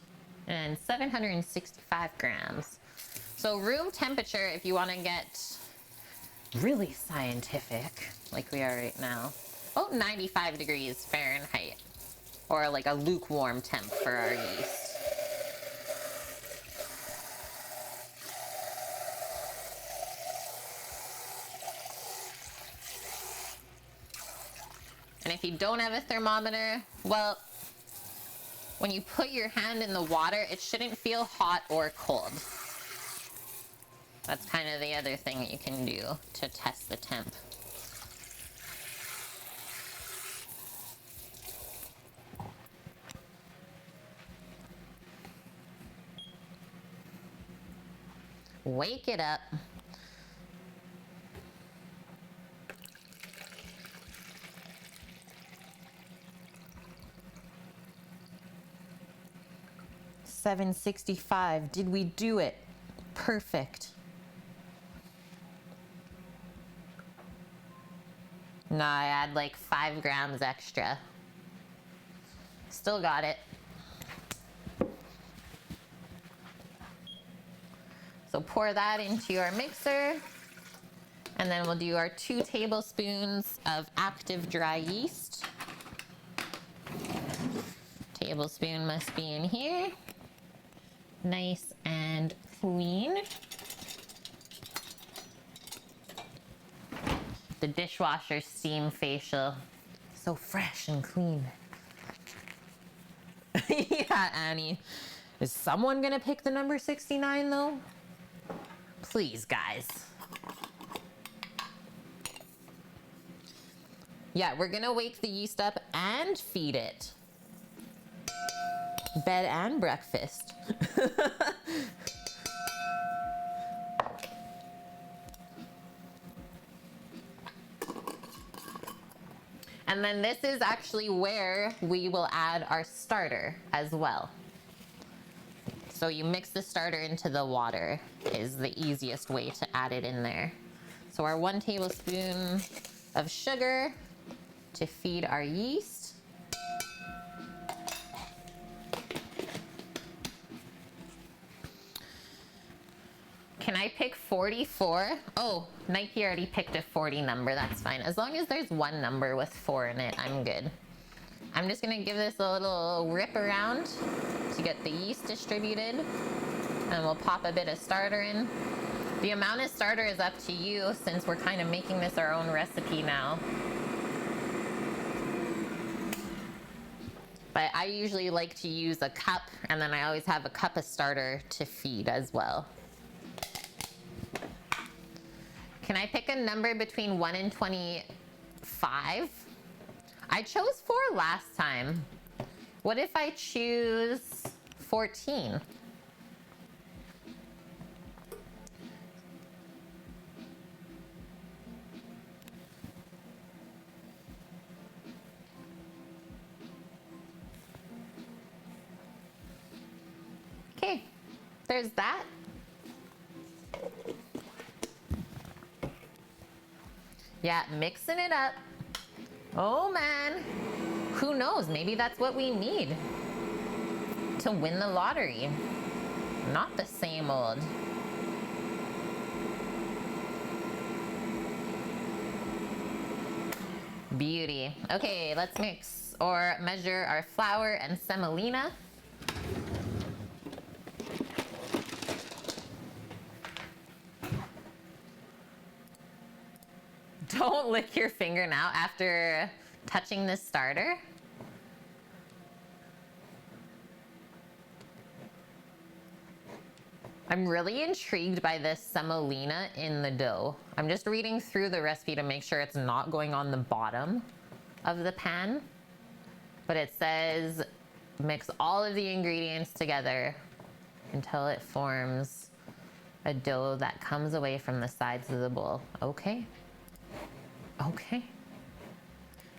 And 765 grams. So room temperature, if you want to get really scientific, like we are right now, about 95 degrees Fahrenheit, or like a lukewarm temp for our yeast. And if you don't have a thermometer, well, when you put your hand in the water, it shouldn't feel hot or cold. That's kind of the other thing that you can do to test the temp. Wake it up. $765. Did we do it? Perfect. No, I add like 5 grams extra. Still got it. So pour that into your mixer, and then we'll do our 2 tablespoons of active dry yeast. Tablespoon must be in here. Nice and clean. The dishwasher steam facial. So fresh and clean. Yeah, Annie. Is someone gonna pick the number 69 though? Please, guys. Yeah, we're gonna wake the yeast up and feed it. Bed and breakfast. And then this is actually where we will add our starter as well. So you mix the starter into the water is the easiest way to add it in there. So our 1 tablespoon of sugar to feed our yeast. Can I pick 44? Oh, Nike already picked a 40 number. That's fine. As long as there's one number with 4 in it, I'm good. I'm just gonna give this a little rip around to get the yeast distributed. And we'll pop a bit of starter in. The amount of starter is up to you since we're kind of making this our own recipe now. But I usually like to use a cup, and then I always have a cup of starter to feed as well. Can I pick a number between 1 and 25? I chose 4 last time. What if I choose 14? Okay, there's that. Yeah, mixing it up. Oh man, who knows? Maybe that's what we need to win the lottery. Not the same old. Beauty. Okay, let's mix or measure our flour and semolina. Don't lick your finger now after touching this starter. I'm really intrigued by this semolina in the dough. I'm just reading through the recipe to make sure it's not going on the bottom of the pan. But it says mix all of the ingredients together until it forms a dough that comes away from the sides of the bowl. Okay. Okay.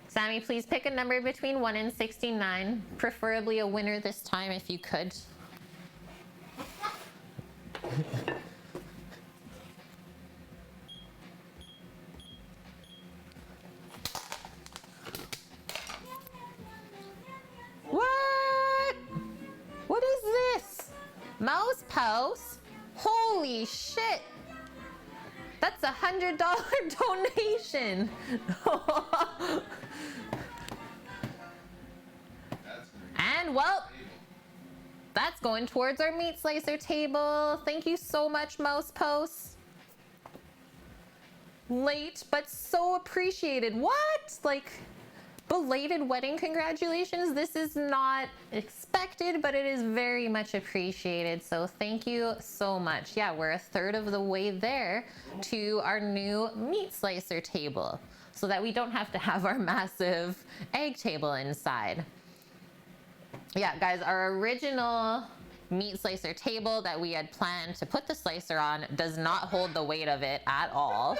Sammy, please pick a number between 1 and 69. Preferably a winner this time if you could. What? What is this? Mouse Pouse? Holy shit! That's $100 donation. And well, that's going towards our meat slicer table. Thank you so much, Mouse Post. Late, but so appreciated. What? Like, belated wedding congratulations. This is not expected, but it is very much appreciated. So thank you so much. Yeah, we're a third of the way there to our new meat slicer table so that we don't have to have our massive egg table inside. Yeah, guys, our original meat slicer table that we had planned to put the slicer on does not hold the weight of it at all.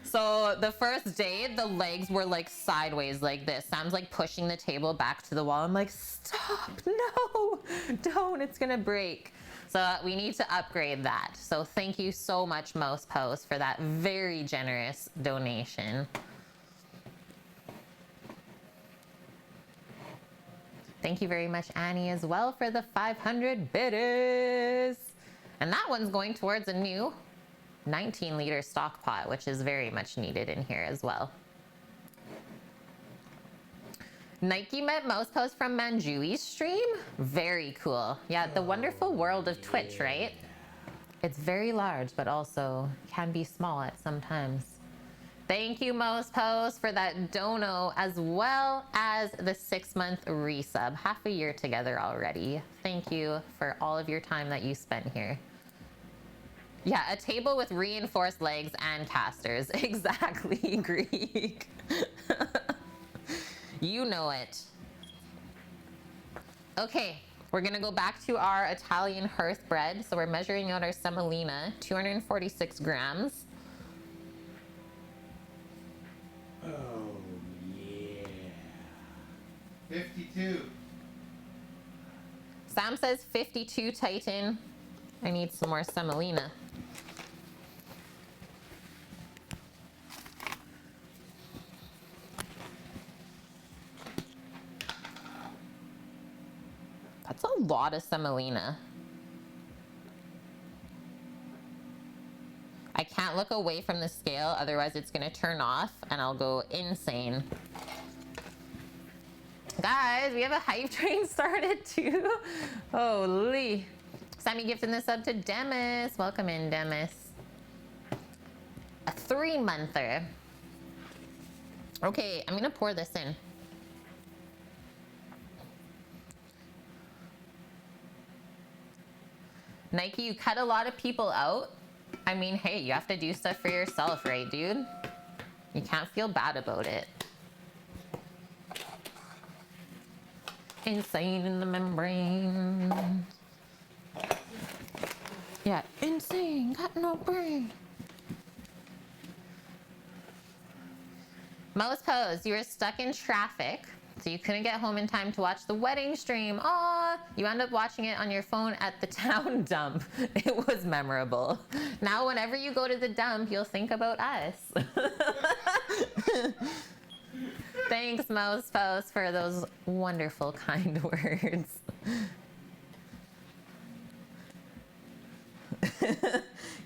So the first day, the legs were like sideways like this. Sam's like pushing the table back to the wall. I'm like, stop, no, don't, it's gonna break. So we need to upgrade that. So thank you so much, Mouse Post, for that very generous donation. Thank you very much, Annie, as well, for the 500 biddies. And that one's going towards a new 19-liter stock pot, which is very much needed in here as well. Nike met Mouse Post from Manjui's stream. Very cool. Yeah, the wonderful world of Twitch, right? It's very large, but also can be small at some times. Thank you, Mouse Post, for that dono, as well as the 6-month resub. Half a year together already. Thank you for all of your time that you spent here. Yeah, a table with reinforced legs and casters. Exactly, Greek. You know it. Okay, we're gonna go back to our Italian hearth bread. So we're measuring out our semolina, 246 grams. Oh, yeah. 52. Sam says 52, Titan. I need some more semolina. That's a lot of semolina. can't look away from the scale, otherwise it's gonna turn off and I'll go insane. Guys, we have a hype train started too. Holy. Sammy gifting this up to Demis. Welcome in, Demis. A 3-monther. Okay, I'm gonna pour this in. Nike, you cut a lot of people out. I mean, hey, you have to do stuff for yourself, right, dude? You can't feel bad about it. Insane in the membrane. Yeah, insane, got no brain. Mouse Pose, you were stuck in traffic, so you couldn't get home in time to watch the wedding stream. Aw, you end up watching it on your phone at the town dump. It was memorable. Now, whenever you go to the dump, you'll think about us. Thanks, Mouse Pose, for those wonderful, kind words.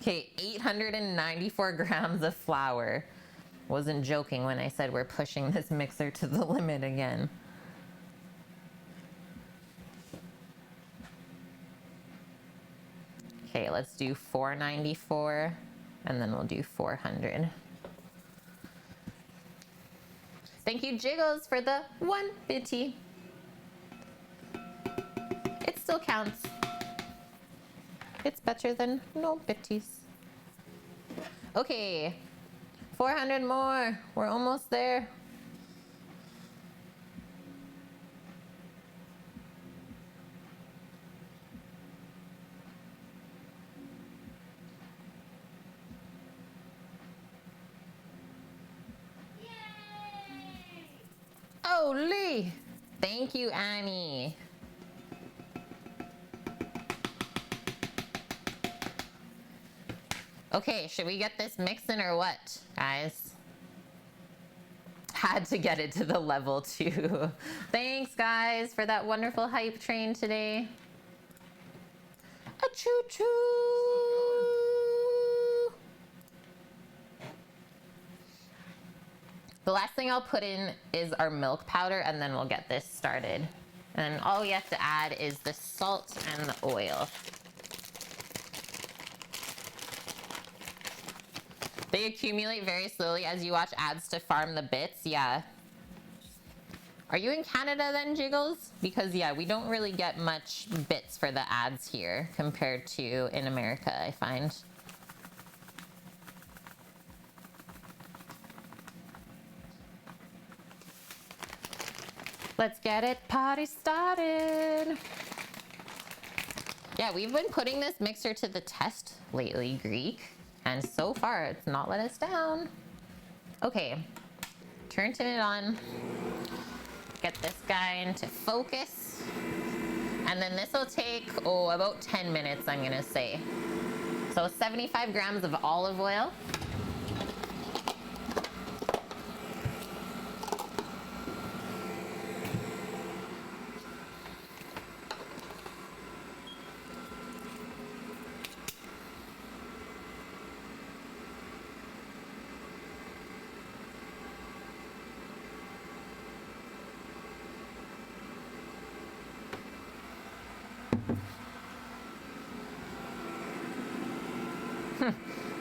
Okay, 894 grams of flour. Wasn't joking when I said we're pushing this mixer to the limit again. Okay, let's do 494 and then we'll do 400. Thank you, Jiggles, for the 1 bitty. It still counts. It's better than no bitties. Okay, 400 more. We're almost there. Holy! Thank you, Annie. Okay, should we get this mixing or what, guys? Had to get it to the level 2. Thanks, guys, for that wonderful hype train today. A choo-choo! The last thing I'll put in is our milk powder, and then we'll get this started. And all we have to add is the salt and the oil. They accumulate very slowly as you watch ads to farm the bits. Yeah. Are you in Canada then, Jiggles? Because yeah, we don't really get much bits for the ads here compared to in America, I find. Let's get it party started. Yeah, we've been putting this mixer to the test lately, Greek. And so far, it's not let us down. Okay, turning it on. Get this guy into focus. And then this will take, about 10 minutes, I'm gonna say. So 75 grams of olive oil.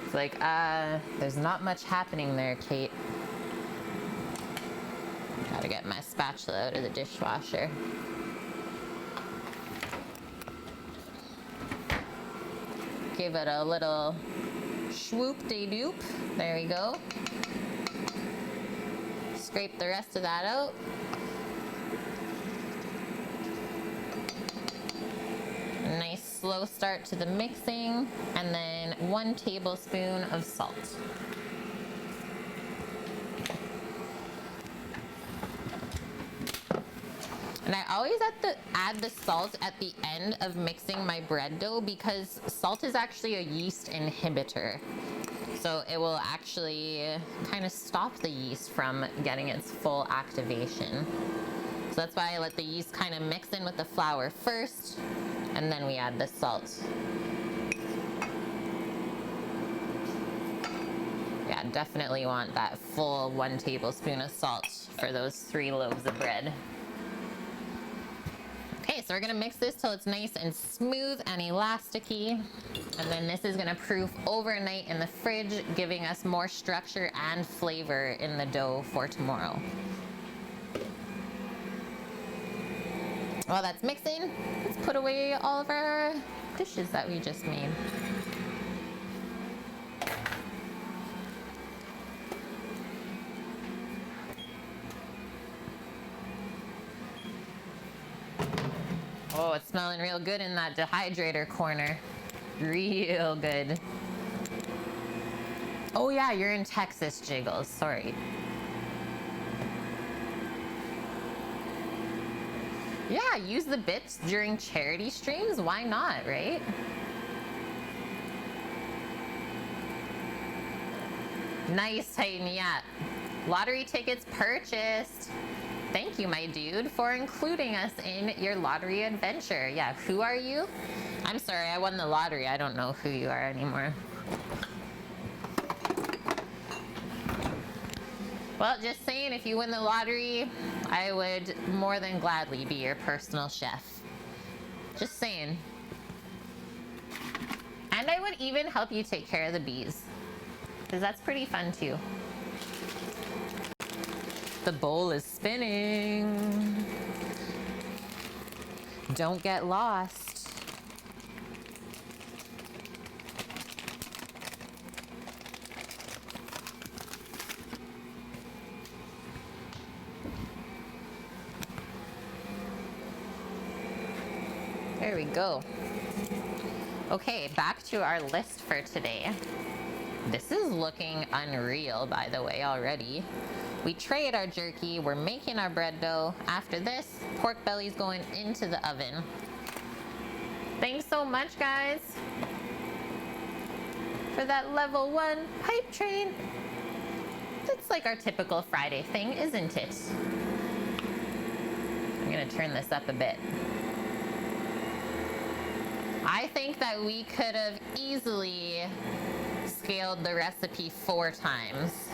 It's like, there's not much happening there, Kate. Gotta get my spatula out of the dishwasher. Give it a little swoop-de-doop. There we go. Scrape the rest of that out. Nice slow start to the mixing, and then 1 tablespoon of salt. And I always have to add the salt at the end of mixing my bread dough because salt is actually a yeast inhibitor. So it will actually kind of stop the yeast from getting its full activation. So that's why I let the yeast kind of mix in with the flour first, and then we add the salt. definitely want that full 1 tablespoon of salt for those 3 loaves of bread. Okay, so we're gonna mix this till it's nice and smooth and elasticy. And then this is gonna proof overnight in the fridge, giving us more structure and flavor in the dough for tomorrow. While that's mixing, let's put away all of our dishes that we just made. Oh, it's smelling real good in that dehydrator corner. Real good. Oh yeah, you're in Texas, Jiggles. Sorry. Yeah, use the bits during charity streams. Why not, right? Nice, Titan. Yeah. Lottery tickets purchased. Thank you, my dude, for including us in your lottery adventure. Yeah, who are you? I'm sorry, I won the lottery. I don't know who you are anymore. Well, just saying, if you win the lottery, I would more than gladly be your personal chef. Just saying. And I would even help you take care of the bees, because that's pretty fun too. The bowl is spinning. Don't get lost. There we go. Okay, back to our list for today. This is looking unreal, by the way, already. We trayed our jerky, we're making our bread dough. After this, pork belly's going into the oven. Thanks so much, guys, for that level 1 hype train. It's like our typical Friday thing, isn't it? I'm gonna turn this up a bit. I think that we could have easily scaled the recipe 4 times.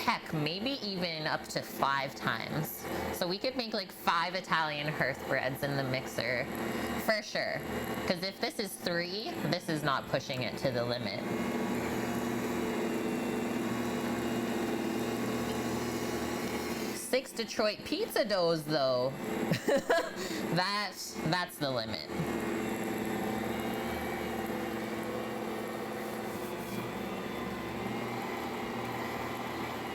Heck, maybe even up to 5 times. So we could make like 5 Italian hearth breads in the mixer, for sure. Because if this is 3, this is not pushing it to the limit. Six Detroit pizza doughs, though. That's the limit.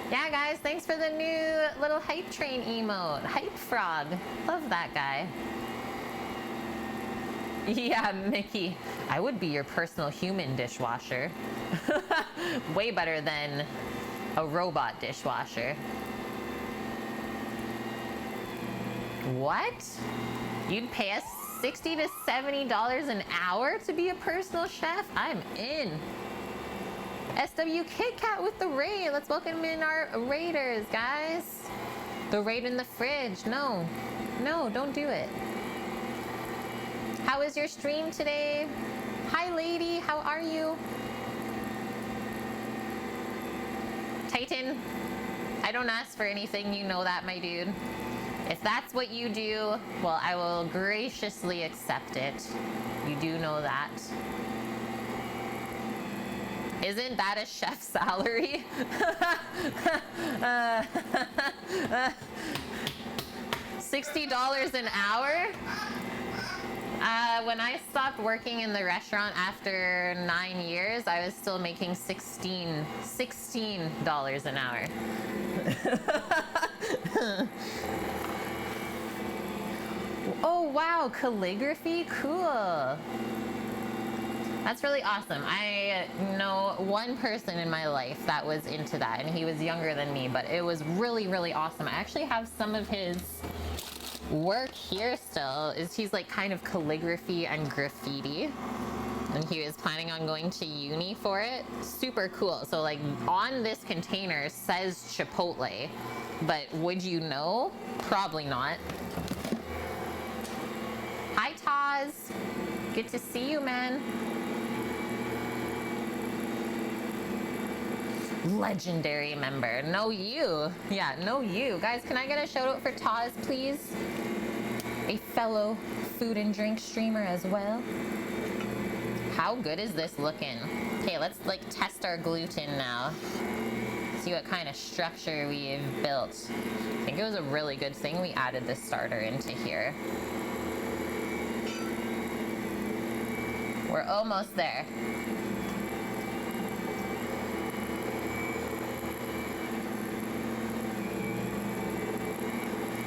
Yeah, guys, thanks for the new little hype train emote. Hype frog. Love that guy. Yeah, Mickey. I would be your personal human dishwasher. Way better than a robot dishwasher. What? You'd pay us $60 to $70 an hour to be a personal chef? I'm in. SW Kit Kat with the raid. Let's welcome in our raiders, guys. The raid in the fridge. No, don't do it. How is your stream today? Hi, lady. How are you? Titan, I don't ask for anything. You know that, my dude. If that's what you do, well, I will graciously accept it. You do know that. Isn't that a chef's salary? $60 an hour? When I stopped working in the restaurant after 9 years, I was still making $16 an hour. Oh, wow, calligraphy? Cool. That's really awesome. I know one person in my life that was into that, and he was younger than me, but it was really, really awesome. I actually have some of his work here still. He's like kind of calligraphy and graffiti, and he was planning on going to uni for it. Super cool. So like on this container says Chipotle, but would you know? Probably not. Hi, Taz. Good to see you, man. legendary member. No you. Yeah, no you. Guys, can I get a shout out for Taz, please? A fellow food and drink streamer as well. How good is this looking? Okay, let's like test our gluten now. See what kind of structure we've built. I think it was a really good thing we added this starter into here. We're almost there.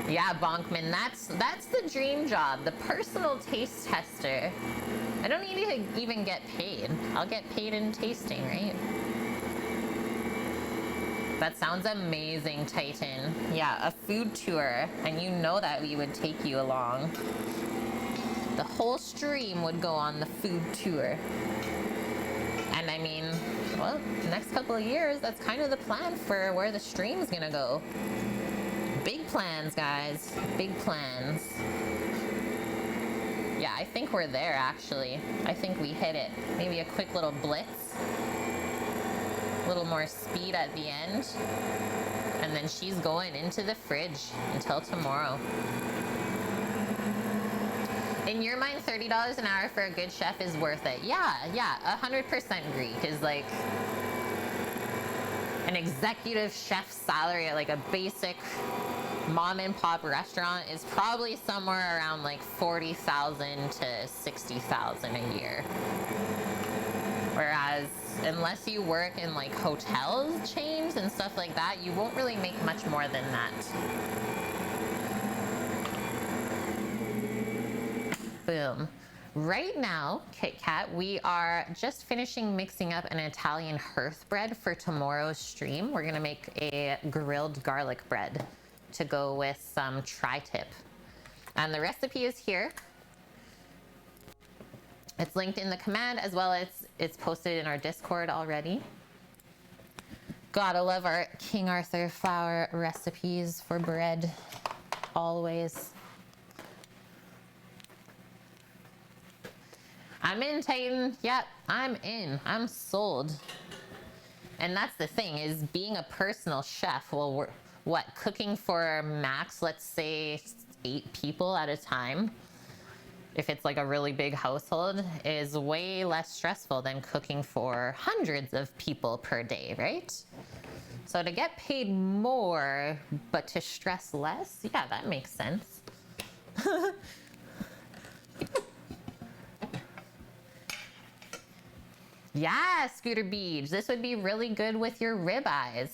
Yeah, Bonkman, that's the dream job, the personal taste tester. I don't need to even get paid. I'll get paid in tasting, right? That sounds amazing, Titan. Yeah, a food tour, and you know that we would take you along. The whole stream would go on the food tour. And I mean, well, the next couple of years, that's kind of the plan for where the stream's gonna go. Big plans, guys. Big plans. Yeah, I think we're there, actually. I think we hit it. Maybe a quick little blitz. A little more speed at the end. And then she's going into the fridge until tomorrow. In your mind, $30 an hour for a good chef is worth it. Yeah, 100% agree. Because, like, an executive chef salary at, like, a basic mom and pop restaurant is probably somewhere around, like, $40,000 to $60,000 a year. Whereas, unless you work in, like, hotels chains and stuff like that, you won't really make much more than that. Boom. Right now, Kit Kat, we are just finishing mixing up an Italian hearth bread for tomorrow's stream. We're gonna make a grilled garlic bread to go with some tri-tip. And the recipe is here. It's linked in the command, as well as it's posted in our Discord already. Gotta love our King Arthur flour recipes for bread, always. I'm in, Titan. Yep, I'm in. I'm sold. And that's the thing, is being a personal chef, well, we're, what, cooking for max, let's say 8 people at a time, if it's like a really big household, is way less stressful than cooking for hundreds of people per day, right? So to get paid more, but to stress less, yeah, that makes sense. Yeah, Scooter Beach. This would be really good with your ribeyes.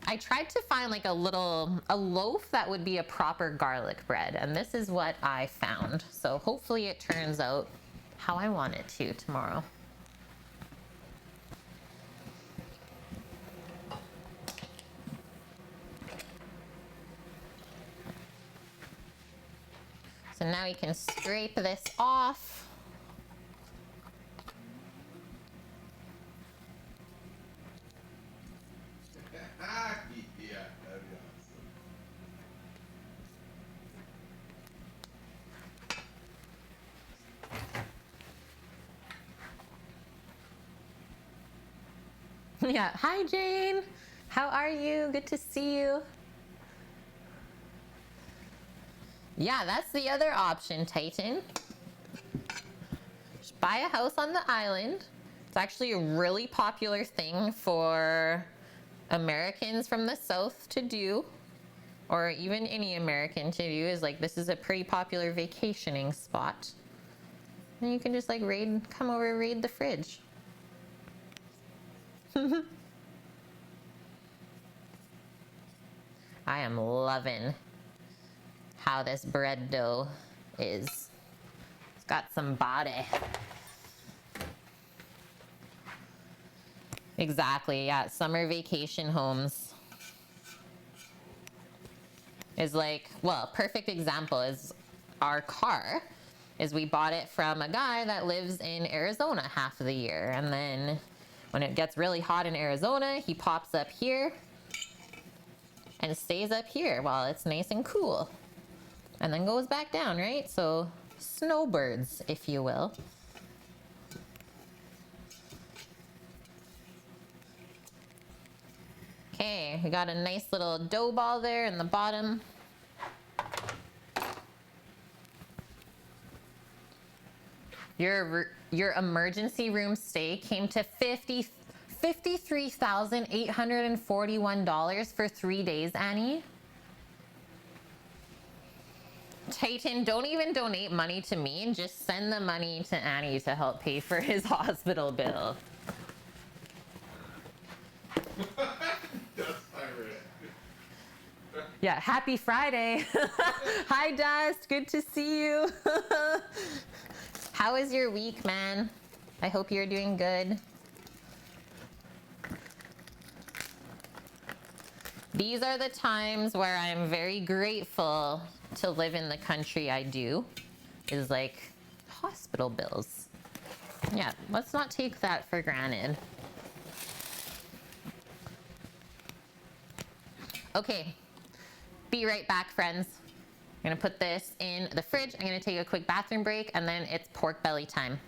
I tried to find like a loaf that would be a proper garlic bread, and this is what I found. So hopefully it turns out how I want it to tomorrow. So now you can scrape this off. Yeah, that'd be awesome. Yeah, hi Jane. How are you? Good to see you. Yeah, that's the other option, Titan. Just buy a house on the island. It's actually a really popular thing for Americans from the South to do, or even any American to do, is like, this is a pretty popular vacationing spot. And you can just like come over, raid the fridge. I am loving how this bread dough is. It's got some body. Exactly, yeah, summer vacation homes is like, well, perfect example is our car, is we bought it from a guy that lives in Arizona half of the year, and then when it gets really hot in Arizona, he pops up here and stays up here while it's nice and cool, and then goes back down, right? So snowbirds, if you will. Okay, we got a nice little dough ball there in the bottom. Your emergency room stay came to $53,841 for 3 days, Annie. Titan, don't even donate money to me. Just send the money to Annie to help pay for his hospital bill. Yeah, happy Friday. Hi, Dust. Good to see you. How was your week, man? I hope you're doing good. These are the times where I'm very grateful to live in the country I do, is like hospital bills. Yeah, let's not take that for granted. Okay, be right back, friends. I'm gonna put this in the fridge. I'm gonna take a quick bathroom break, and then it's pork belly time.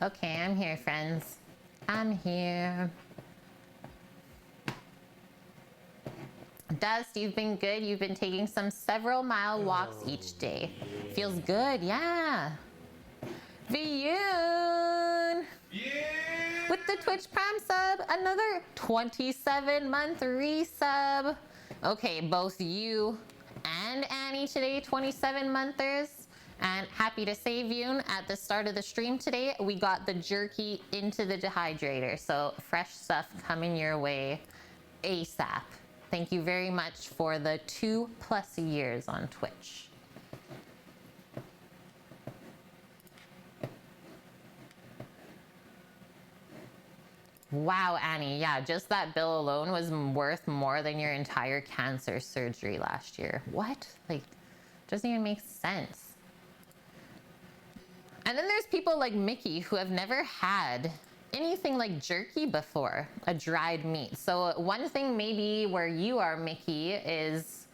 Okay, I'm here, friends. I'm here. Dust, you've been good. You've been taking some several-mile walks each day. Feels good, yeah. Viyun! Yeah! With the Twitch Prime sub, another 27-month resub. Okay, both you and Annie today, 27-monthers. And happy to say, Viyun, at the start of the stream today, we got the jerky into the dehydrator. So fresh stuff coming your way ASAP. Thank you very much for the 2+ years on Twitch. Wow, Annie, yeah, just that bill alone was worth more than your entire cancer surgery last year. What? Like, doesn't even make sense. And then there's people like Mickey who have never had anything like jerky before, a dried meat. So one thing maybe where you are, Mickey, is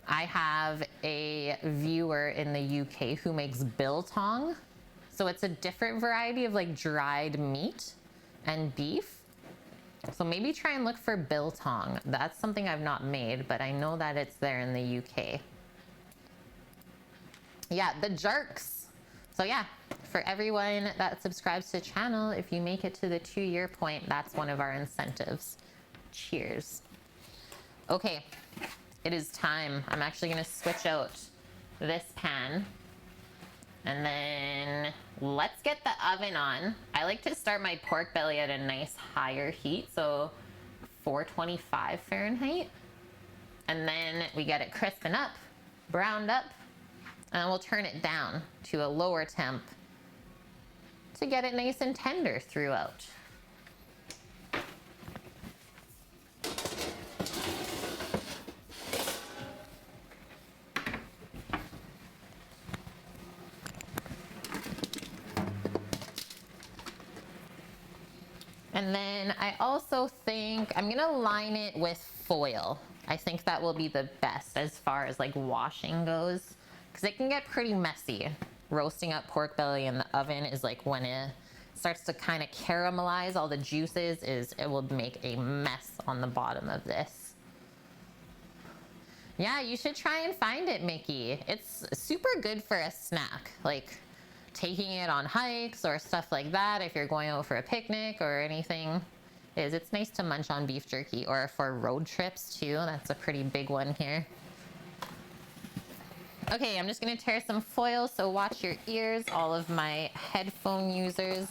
I have a viewer in the UK who makes biltong. So it's a different variety of like dried meat and beef. So maybe try and look for biltong. That's something I've not made, but I know that it's there in the UK. Yeah, the jerks. So yeah, for everyone that subscribes to the channel, if you make it to the 2-year point, that's one of our incentives. Cheers. Okay, it is time. I'm actually gonna switch out this pan. And then let's get the oven on. I like to start my pork belly at a nice higher heat, so 425 Fahrenheit. And then we get it crisping up, browned up, and we'll turn it down to a lower temp to get it nice and tender throughout. And then I also think I'm gonna line it with foil. I think that will be the best as far as like washing goes, because it can get pretty messy. Roasting up pork belly in the oven is like when it starts to kind of caramelize all the juices, it will make a mess on the bottom of this. Yeah, you should try and find it, Mickey. It's super good for a snack, like taking it on hikes or stuff like that. If you're going out for a picnic or anything, it's nice to munch on beef jerky, or for road trips too. That's a pretty big one here. Okay, I'm just gonna tear some foil, so watch your ears, all of my headphone users.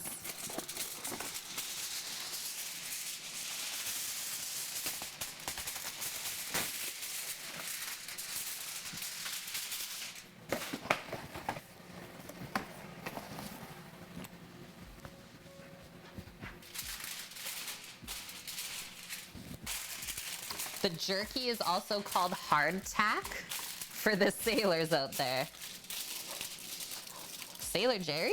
The jerky is also called hardtack for the sailors out there. Sailor Jerry?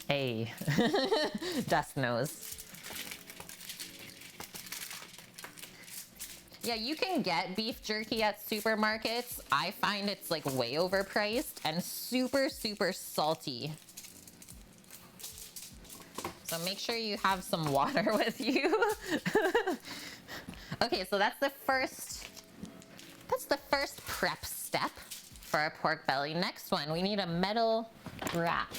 Hey, Dust knows. Yeah, you can get beef jerky at supermarkets. I find it's like way overpriced and super, super salty. So make sure you have some water with you. Okay, so that's the first prep step for our pork belly. Next one, we need a metal wrap.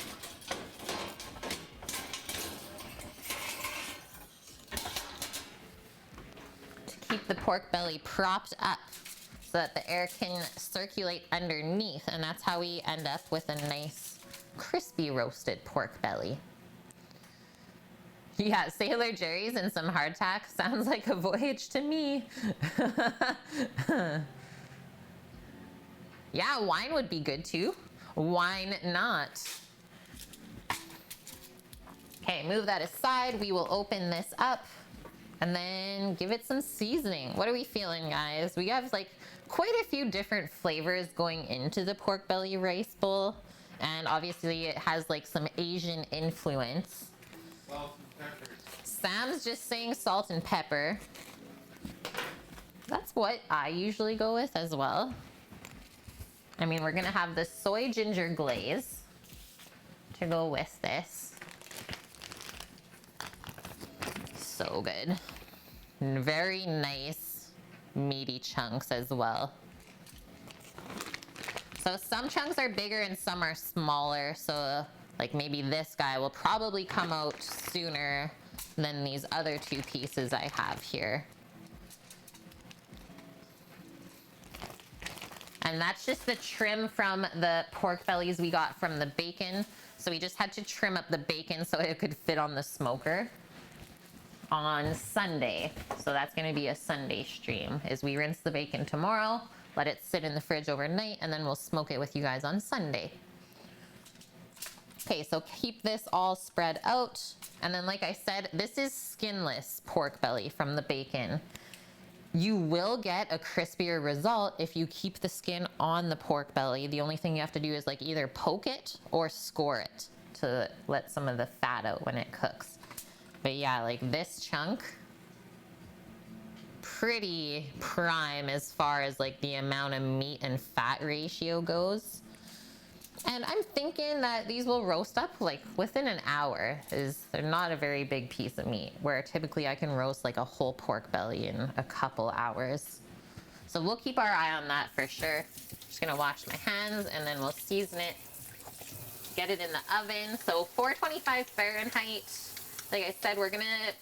Keep the pork belly propped up so that the air can circulate underneath, and that's how we end up with a nice crispy roasted pork belly. Yeah, Sailor Jerry's and some hardtack sounds like a voyage to me. Yeah, wine would be good too. Why not? Okay, move that aside. We will open this up and then give it some seasoning. What are we feeling, guys? We have like quite a few different flavors going into the pork belly rice bowl. And obviously it has like some Asian influence. Salt and pepper. Sam's just saying salt and pepper. That's what I usually go with as well. I mean, we're gonna have the soy ginger glaze to go with this. So good. And very nice meaty chunks as well. So some chunks are bigger and some are smaller. So like maybe this guy will probably come out sooner than these other two pieces I have here. And that's just the trim from the pork bellies we got from the bacon. So we just had to trim up the bacon so it could fit on the smoker on Sunday. So that's gonna be a Sunday stream, is we rinse the bacon tomorrow, let it sit in the fridge overnight, and then we'll smoke it with you guys on Sunday. Okay, so keep this all spread out. And then like I said, this is skinless pork belly from the bacon. You will get a crispier result if you keep the skin on the pork belly. The only thing you have to do is like either poke it or score it to let some of the fat out when it cooks. But yeah, like this chunk, pretty prime as far as like the amount of meat and fat ratio goes. And I'm thinking that these will roast up like within an hour. They're not a very big piece of meat, where typically I can roast like a whole pork belly in a couple hours. So we'll keep our eye on that for sure. Just gonna wash my hands and then we'll season it, get it in the oven. So 425 Fahrenheit. Like I said, we're gonna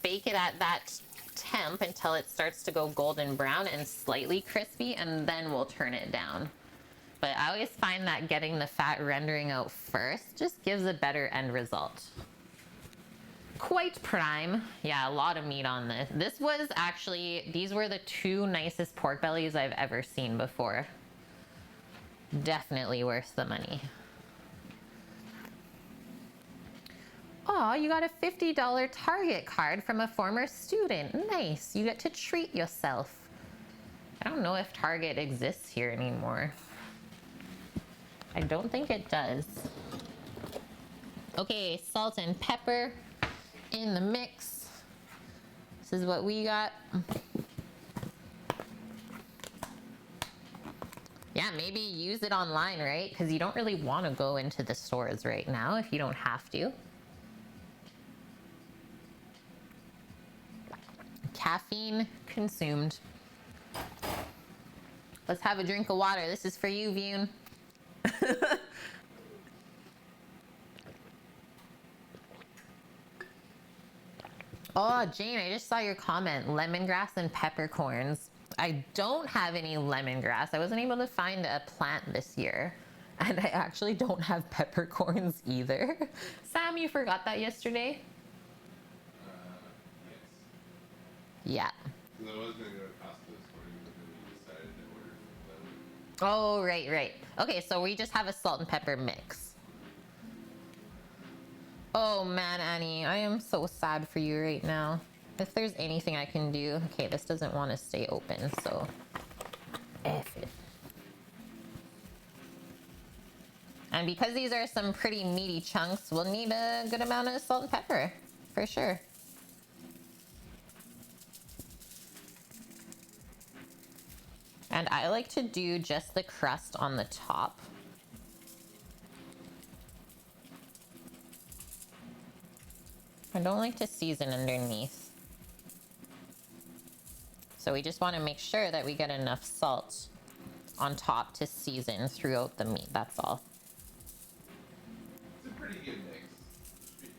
bake it at that temp until it starts to go golden brown and slightly crispy, and then we'll turn it down. But I always find that getting the fat rendering out first just gives a better end result. Quite prime. Yeah, a lot of meat on this. This was actually, these were the two nicest pork bellies I've ever seen before. Definitely worth the money. Oh, you got a $50 Target card from a former student. Nice. You get to treat yourself. I don't know if Target exists here anymore. I don't think it does. Okay, salt and pepper in the mix. This is what we got. Yeah, maybe use it online, right? Because you don't really want to go into the stores right now if you don't have to. Caffeine consumed. Let's have a drink of water. This is for you, Vune. Oh, Jane, I just saw your comment. Lemongrass and peppercorns. I don't have any lemongrass. I wasn't able to find a plant this year. And I actually don't have peppercorns either. Sam, you forgot that yesterday? Yes. Yeah. Because I was going to go to Costco this morning, but then we decided to order from them. Oh, right. Okay, so we just have a salt and pepper mix. Oh man, Annie, I am so sad for you right now. If there's anything I can do. Okay, this doesn't want to stay open, so F it. And because these are some pretty meaty chunks, we'll need a good amount of salt and pepper, for sure. And I like to do just the crust on the top. I don't like to season underneath. So we just want to make sure that we get enough salt on top to season throughout the meat, that's all. It's a pretty good mix.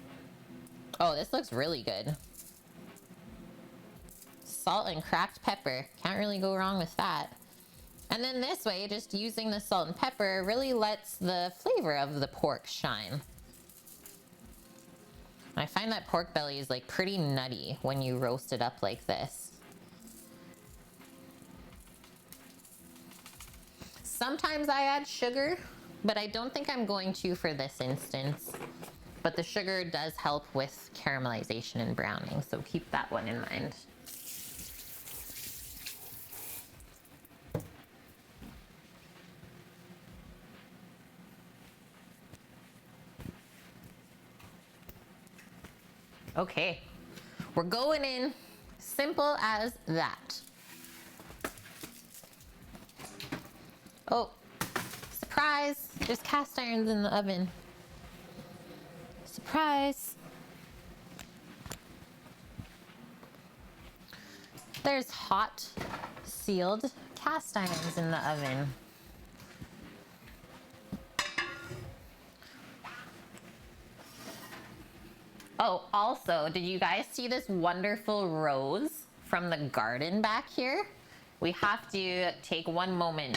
Oh, this looks really good. Salt and cracked pepper. Can't really go wrong with that. And then this way, just using the salt and pepper really lets the flavor of the pork shine. I find that pork belly is like pretty nutty when you roast it up like this. Sometimes I add sugar, but I don't think I'm going to for this instance. But the sugar does help with caramelization and browning, so keep that one in mind. Okay, we're going in simple as that. Oh, surprise, there's cast irons in the oven. Surprise. There's hot, sealed cast irons in the oven. Oh, also, did you guys see this wonderful rose from the garden back here? We have to take one moment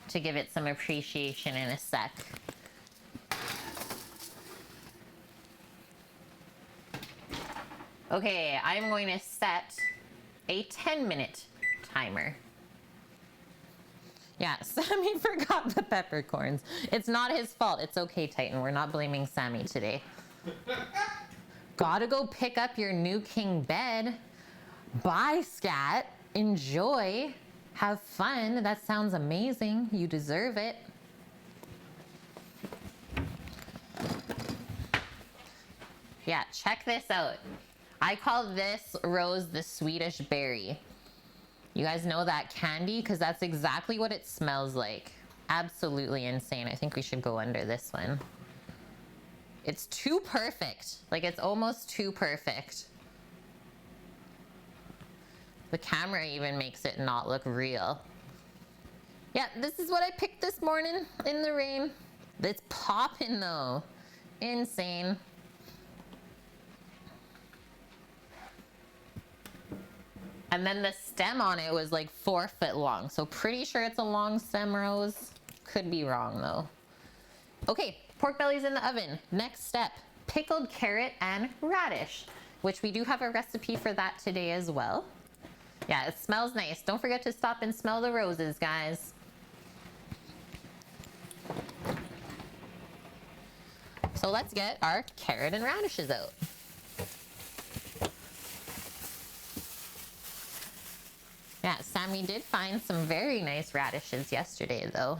to give it some appreciation in a sec. Okay, I'm going to set a 10-minute timer. Yeah, Sammy forgot the peppercorns. It's not his fault. It's okay, Titan. We're not blaming Sammy today. Gotta go pick up your new king bed. Bye, Scat. Enjoy. Have fun. That sounds amazing. You deserve it. Yeah, check this out. I call this rose the Swedish berry. You guys know that candy? Because that's exactly what it smells like. Absolutely insane. I think we should go under this one. It's too perfect. Like, it's almost too perfect. The camera even makes it not look real. Yeah, this is what I picked this morning in the rain. It's popping though. Insane. And then the stem on it was like 4 foot long. So pretty sure it's a long stem rose. Could be wrong though. Okay, pork belly's in the oven. Next step, pickled carrot and radish, which we do have a recipe for that today as well. Yeah, it smells nice. Don't forget to stop and smell the roses, guys. So let's get our carrot and radishes out. Yeah, Sammy did find some very nice radishes yesterday, though.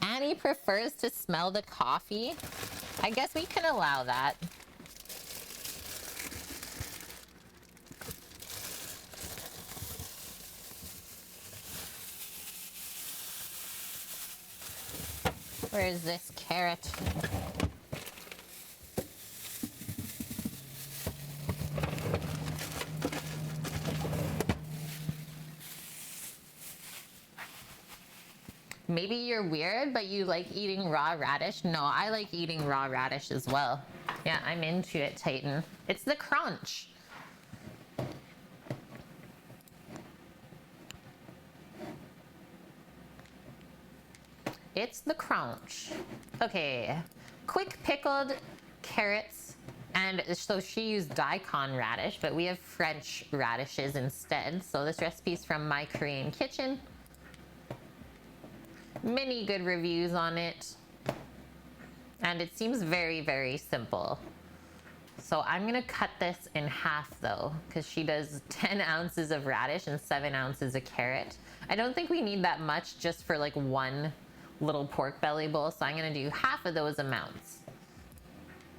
Annie prefers to smell the coffee. I guess we can allow that. Where is this carrot? Maybe you're weird, but you like eating raw radish. No, I like eating raw radish as well. Yeah, I'm into it, Titan. It's the crunch. It's the crunch. Okay, quick pickled carrots. And so she used daikon radish, but we have French radishes instead. So this recipe's from My Korean Kitchen. Many good reviews on it. And it seems very, very simple. So I'm gonna cut this in half though, because she does 10 ounces of radish and 7 ounces of carrot. I don't think we need that much just for like one little pork belly bowl. So I'm gonna do half of those amounts.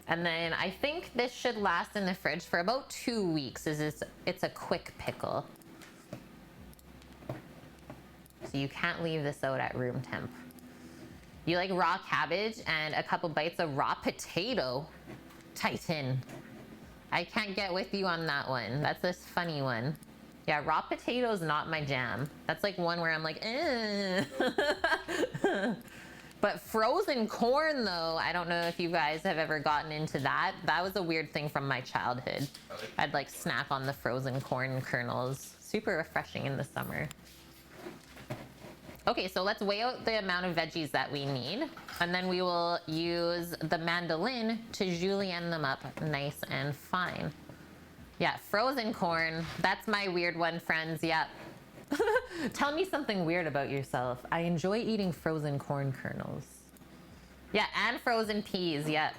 And then I think this should last in the fridge for about 2 weeks. It's a quick pickle. So you can't leave this out at room temp. You like raw cabbage and a couple bites of raw potato. Titan. I can't get with you on that one. That's this funny one. Yeah, raw potato is not my jam. That's like one where I'm like, eh. But frozen corn though, I don't know if you guys have ever gotten into that. That was a weird thing from my childhood. I'd like snack on the frozen corn kernels. Super refreshing in the summer. Okay, so let's weigh out the amount of veggies that we need, and then we will use the mandolin to julienne them up nice and fine. Yeah, frozen corn, that's my weird one, friends, yep. Tell me something weird about yourself. I enjoy eating frozen corn kernels. Yeah, and frozen peas, yep.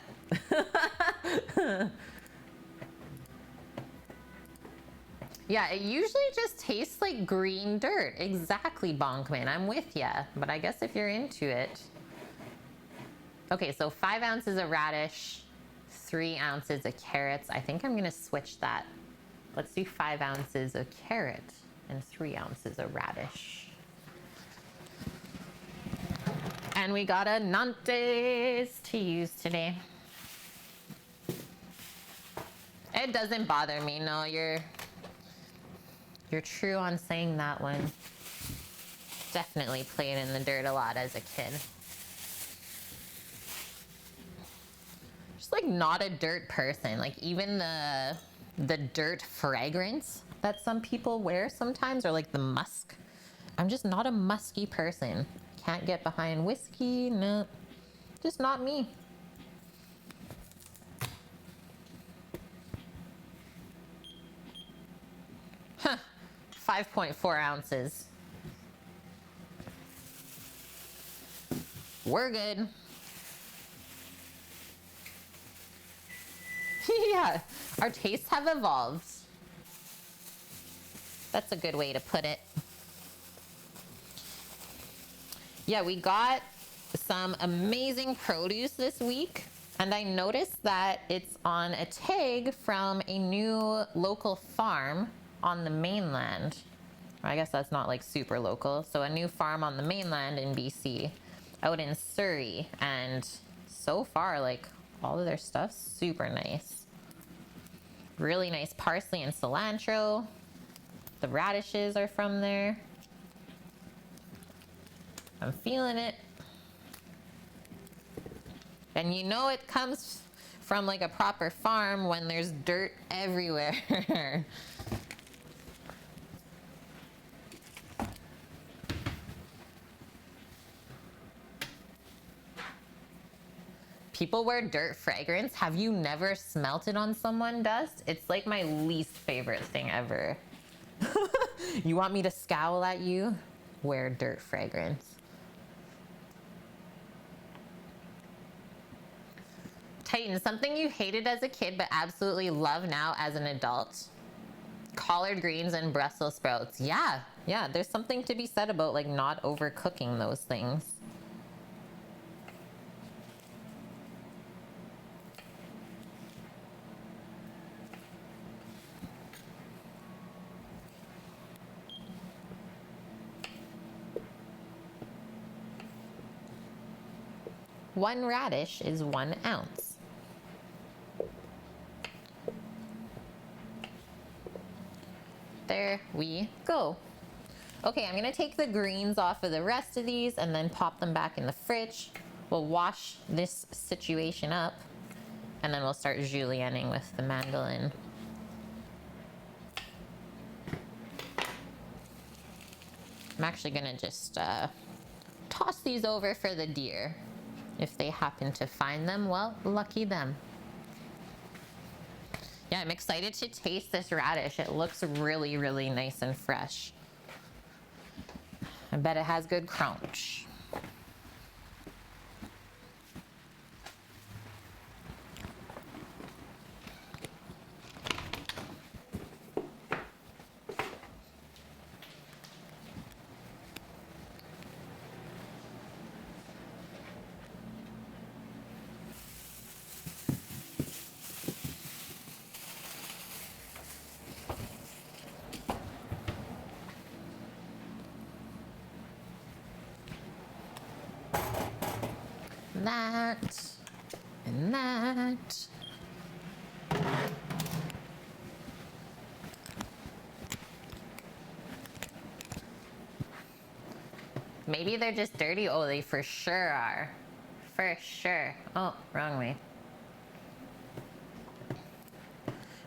Yeah, it usually just tastes like green dirt. Exactly, Bonkman. I'm with ya. But I guess if you're into it. Okay, so 5 ounces of radish, 3 ounces of carrots. I think I'm going to switch that. Let's do 5 ounces of carrot and 3 ounces of radish. And we got a Nantes to use today. It doesn't bother me. No, you're true on saying that one. Definitely played in the dirt a lot as a kid. Just like not a dirt person. Like even the dirt fragrance that some people wear sometimes, or like the musk. I'm just not a musky person. Can't get behind whiskey. No, just not me. 5.4 ounces. We're good. Yeah, our tastes have evolved. That's a good way to put it. Yeah, we got some amazing produce this week, and I noticed that it's on a tag from a new local farm on the mainland. I guess that's not like super local. So a new farm on the mainland in BC, out in Surrey. And so far, like all of their stuff's super nice. Really nice parsley and cilantro. The radishes are from there. I'm feeling it. And you know it comes from like a proper farm when there's dirt everywhere. People wear dirt fragrance. Have you never smelt it on someone, Dust? It's like my least favorite thing ever. You want me to scowl at you? Wear dirt fragrance. Titan, something you hated as a kid but absolutely love now as an adult. Collard greens and Brussels sprouts. Yeah, Yeah, there's something to be said about like not overcooking those things. One radish is 1 ounce. There we go. Okay, I'm gonna take the greens off of the rest of these and then pop them back in the fridge. We'll wash this situation up and then we'll start julienning with the mandolin. I'm actually gonna just toss these over for the deer. If they happen to find them, well, lucky them. Yeah, I'm excited to taste this radish. It looks really, really nice and fresh. I bet it has good crunch. That and that. Maybe they're just dirty. Oh, they for sure are. For sure. Oh, wrong way.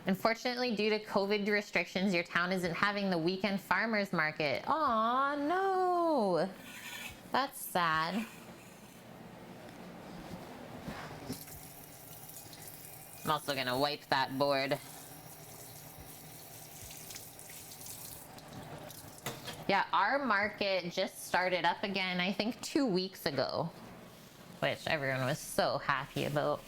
Unfortunately, due to COVID restrictions, your town isn't having the weekend farmers market. Aw, no. That's sad. I'm also gonna wipe that board. Yeah, our market just started up again, I think 2 weeks ago, which everyone was so happy about.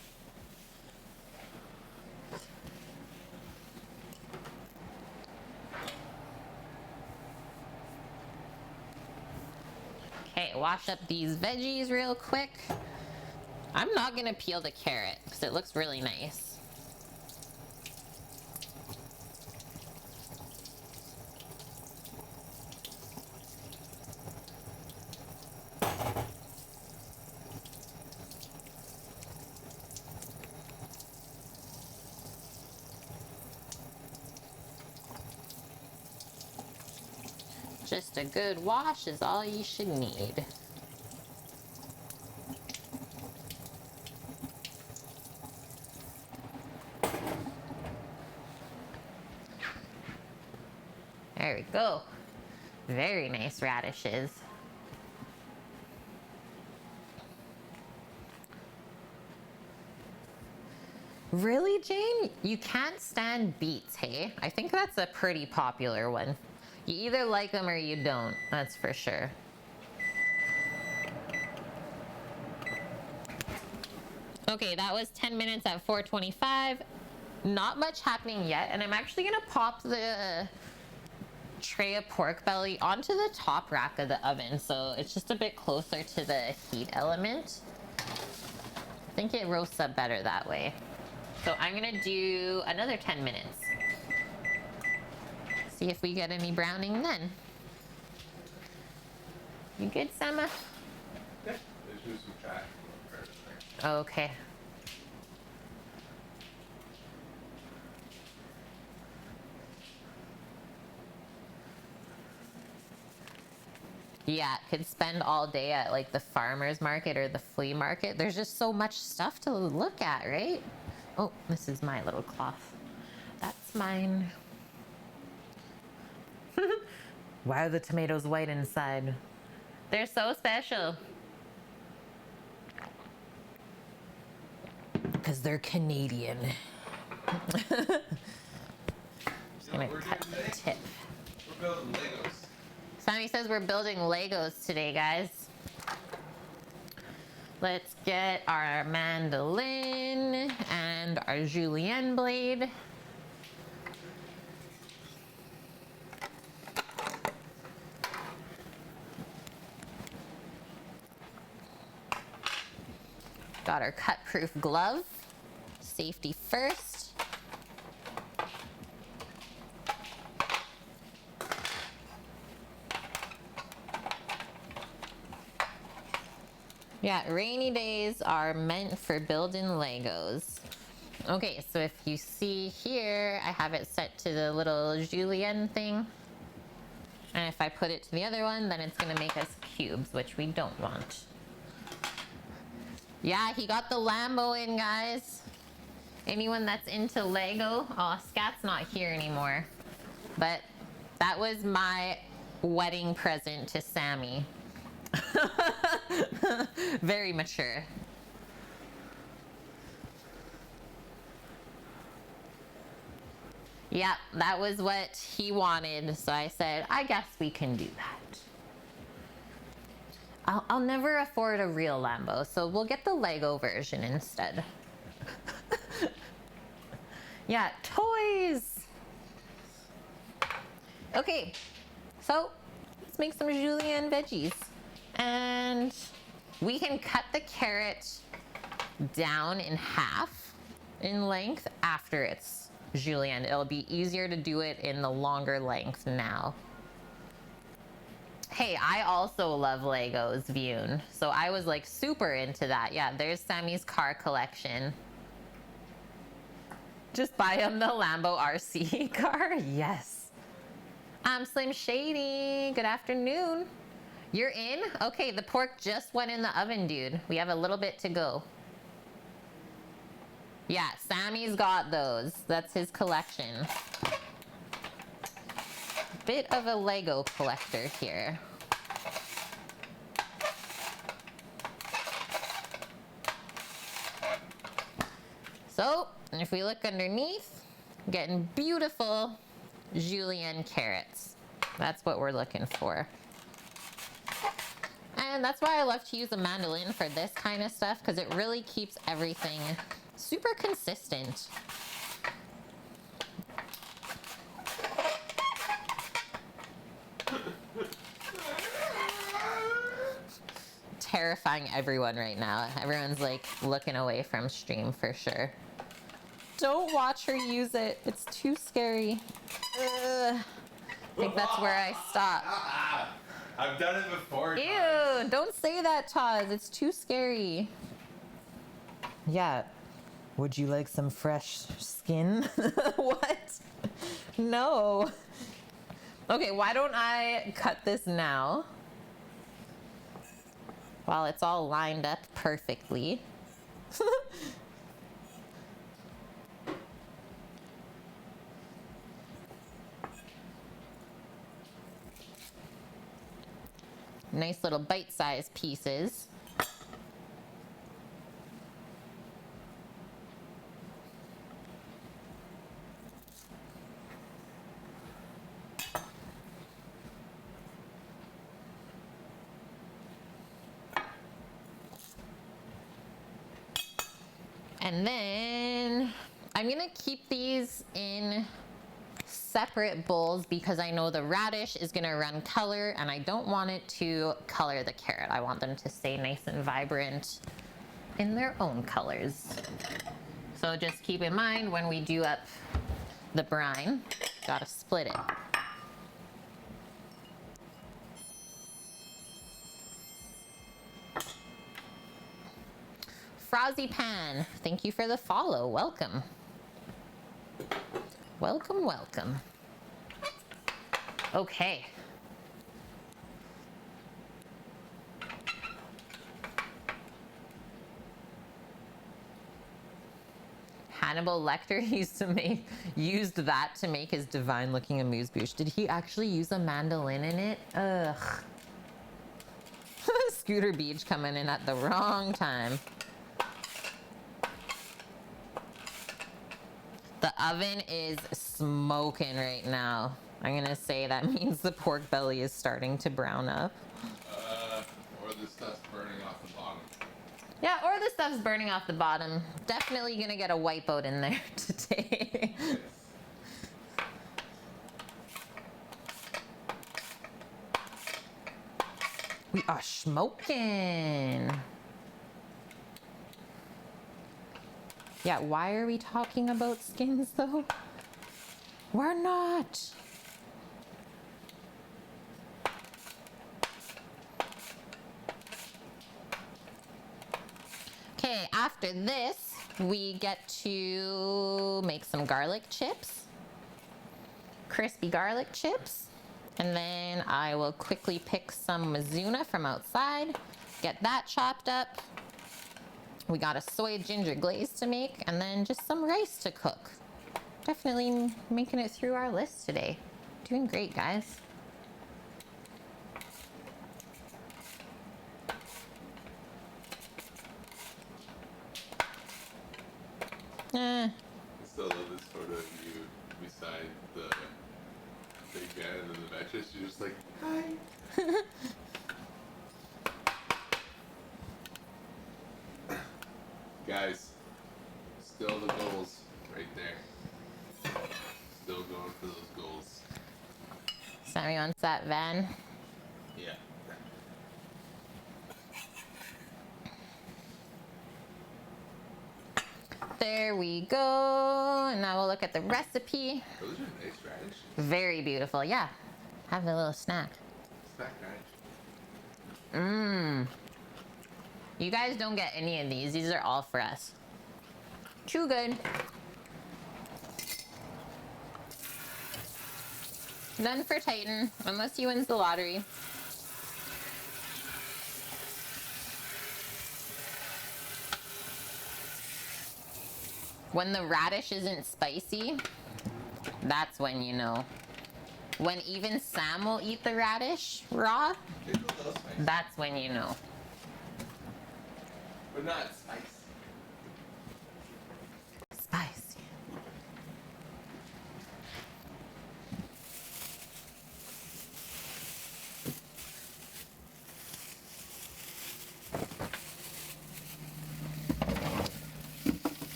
Okay, wash up these veggies real quick. I'm not gonna peel the carrot because it looks really nice. Just a good wash is all you should need. There we go. Very nice radishes. Really, Jane? You can't stand beets, hey? I think that's a pretty popular one. You either like them or you don't, that's for sure. Okay, that was 10 minutes at 425. Not much happening yet, and I'm actually gonna pop the tray of pork belly onto the top rack of the oven, so it's just a bit closer to the heat element. I think it roasts up better that way. So I'm gonna do another 10 minutes. See if we get any browning then. You good, Sama? Yeah, there's just some fat. Okay. Yeah, could spend all day at like the farmer's market or the flea market. There's just so much stuff to look at, right? Oh, this is my little cloth. That's mine. Why are the tomatoes white inside? They're so special. Because they're Canadian. Just gonna cut the tip. We're building Legos. Sammy says we're building Legos today, guys. Let's get our mandolin and our julienne blade. Got our cut-proof glove. Safety first. Yeah, rainy days are meant for building Legos. Okay, so if you see here, I have it set to the little julienne thing. And if I put it to the other one, then it's gonna make us cubes, which we don't want. Yeah, he got the Lambo in, guys. Anyone that's into Lego, oh, Scat's not here anymore. But that was my wedding present to Sammy. Very mature. Yeah, that was what he wanted. So I said, I guess we can do that. I'll never afford a real Lambo, so we'll get the Lego version instead. Yeah, toys. Okay, so let's make some julienne veggies. And we can cut the carrot down in half in length after it's julienne. It'll be easier to do it in the longer length now. Hey, I also love Legos, Vune. So I was like super into that. Yeah, there's Sammy's car collection. Just buy him the Lambo RC car. Yes. Slim Shady, good afternoon. You're in? Okay, the pork just went in the oven, dude. We have a little bit to go. Yeah, Sammy's got those. That's his collection. Bit of a Lego collector here. So, if we look underneath, getting beautiful julienne carrots. That's what we're looking for. And that's why I love to use a mandolin for this kind of stuff, because it really keeps everything super consistent. Terrifying everyone right now. Everyone's like looking away from stream for sure. Don't watch her use it. It's too scary. Ugh. I think that's where I stop. I've done it before. Ew, don't say that, Taz. It's too scary. Yeah. Would you like some fresh skin? What? No. Okay, why don't I cut this now? While it's all lined up perfectly. Nice little bite-sized pieces. And then I'm gonna keep these in separate bowls because I know the radish is gonna run color and I don't want it to color the carrot. I want them to stay nice and vibrant in their own colors. So just keep in mind when we do up the brine, gotta split it. Frozzy Pan, thank you for the follow. Welcome. Welcome, welcome. Okay. Hannibal Lecter used that to make his divine looking amuse-bouche. Did he actually use a mandolin in it? Ugh. Scooter Beach coming in at the wrong time. The oven is smoking right now. I'm gonna say that means the pork belly is starting to brown up. Or the stuff's burning off the bottom. Yeah, or the stuff's burning off the bottom. Definitely gonna get a wipeout in there today. Yes. We are smoking. Yeah, why are we talking about skins though? We're not. Okay, after this, we get to make some garlic chips. Crispy garlic chips. And then I will quickly pick some Mizuna from outside, get that chopped up. We got a soy ginger glaze to make, and then just some rice to cook. Definitely making it through our list today. Doing great, guys. I still love this photo of you beside the big man and then the mattress. You're just like, hi. Guys, still the goals right there. Still going for those goals. Sammy wants that van. Yeah. There we go. And now we'll look at the recipe. Those are nice radishes. Very beautiful. Yeah. Have a little snack. Snack radish. You guys don't get any of these. These are all for us. Too good. None for Titan, unless he wins the lottery. When the radish isn't spicy, that's when you know. When even Sam will eat the radish raw, It's a little spicy, that's when you know. but not spicy. Spicy.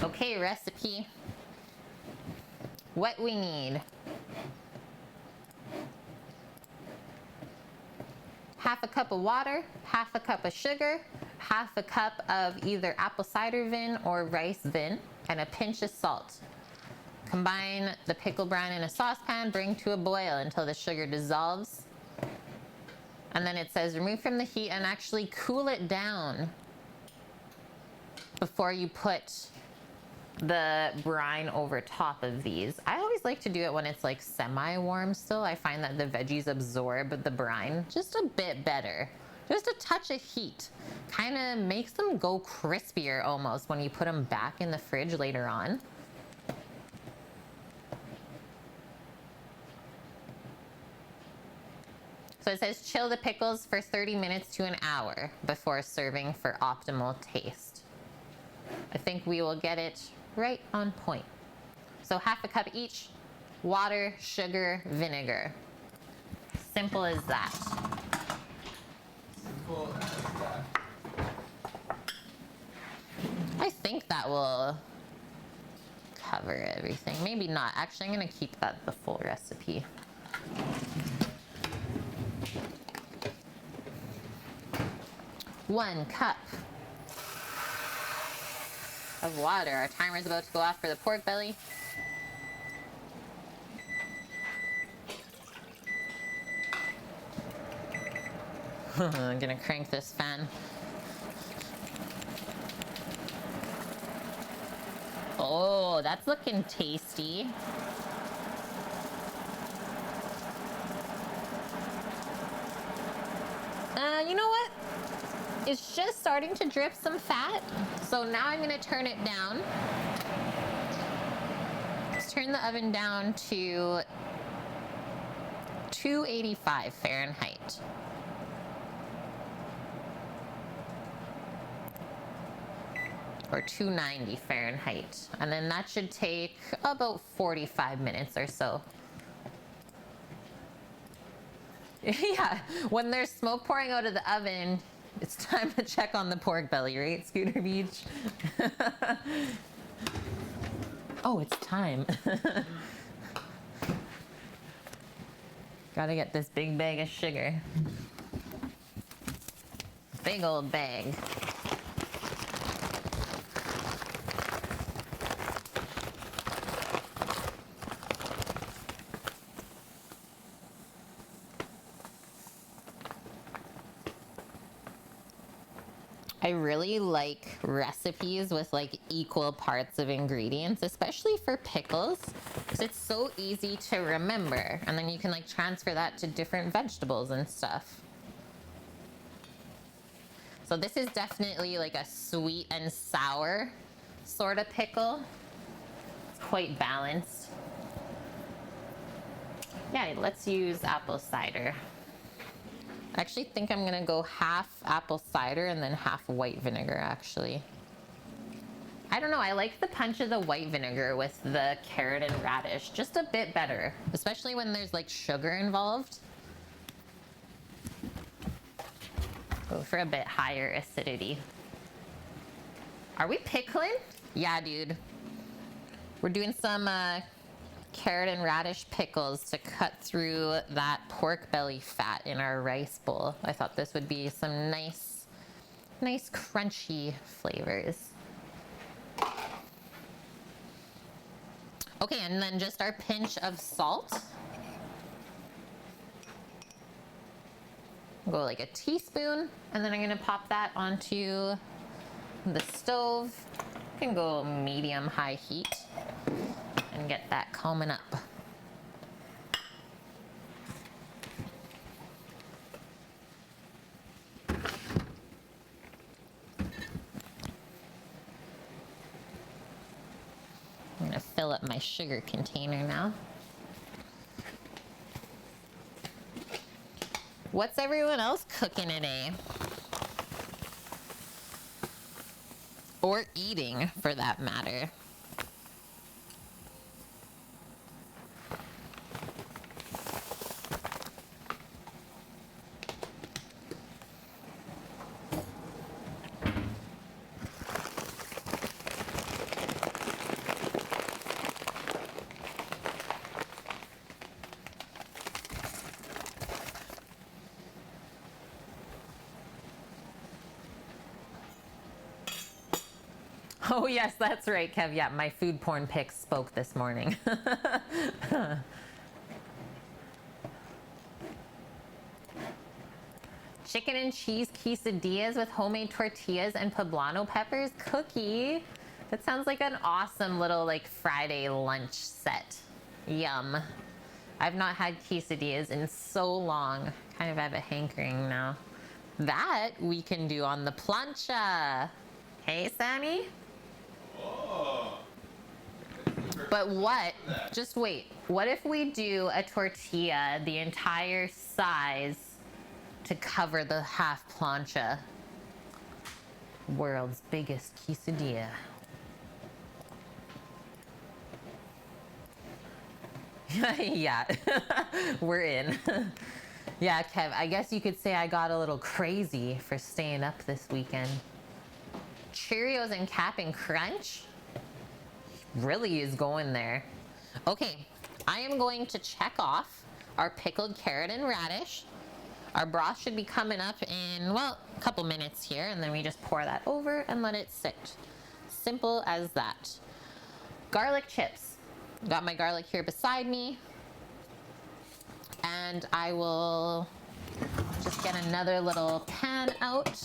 Okay, recipe. What we need. Half a cup of water, half a cup of sugar, half a cup of either apple cider vin or rice vin, and a pinch of salt. Combine the pickle brine in a saucepan, bring to a boil until the sugar dissolves. And then it says remove from the heat and actually cool it down before you put the brine over top of these. I always like to do it when it's like semi-warm still. I find that the veggies absorb the brine just a bit better. Just a touch of heat. Kind of makes them go crispier almost when you put them back in the fridge later on. So it says chill the pickles for 30 minutes to an hour before serving for optimal taste. I think we will get it right on point. So half a cup each, water, sugar, vinegar. Simple as that. Simple as that. I think that will cover everything. Maybe not. Actually, I'm gonna keep that the full recipe. One cup of water. Our timer's about to go off for the pork belly. I'm gonna crank this fan. Oh, that's looking tasty. You know what? It's just starting to drip some fat. So now I'm gonna turn it down. Let's turn the oven down to 285 Fahrenheit. Or 290 Fahrenheit. And then that should take about 45 minutes or so. Yeah, when there's smoke pouring out of the oven, it's time to check on the pork belly, right, Scooter Beach? Oh, it's time. Gotta get this big bag of sugar. big old bag. I really like recipes with like equal parts of ingredients, especially for pickles, because it's so easy to remember. And then you can like transfer that to different vegetables and stuff. So this is definitely like a sweet and sour sort of pickle. It's quite balanced. Yeah, let's use apple cider. I actually think I'm gonna go half apple cider and then half white vinegar actually. I don't know, I like the punch of the white vinegar with the carrot and radish just a bit better, especially when there's like sugar involved. Go for a bit higher acidity. Are we pickling? Yeah, dude. We're doing some carrot and radish pickles to cut through that pork belly fat in our rice bowl. I thought this would be some nice crunchy flavors. Okay, and then just our pinch of salt. Go like a teaspoon, and then I'm gonna pop that onto the stove. You can go medium-high heat and get that coming up. I'm gonna fill up my sugar container now. What's everyone else cooking today? Or eating, for that matter. Oh yes, that's right, Kev. Yeah, my food porn pics spoke this morning. Chicken and cheese quesadillas with homemade tortillas and poblano peppers. Cookie. That sounds like an awesome little like Friday lunch set. Yum. I've not had quesadillas in so long. Kind of have a hankering now. That we can do on the plancha. Hey, Sammy? Oh. But what, just wait, what if we do a tortilla the entire size to cover the half plancha? World's biggest quesadilla. Yeah, we're in. Yeah, Kev, I guess you could say I got a little crazy for staying up this weekend. Cheerios and Cap'n Crunch really is going there. Okay, I am going to check off our pickled carrot and radish. Our broth should be coming up in, well, a couple minutes here, and then we just pour that over and let it sit. Simple as that. Garlic chips. Got my garlic here beside me. And I will just get another little pan out.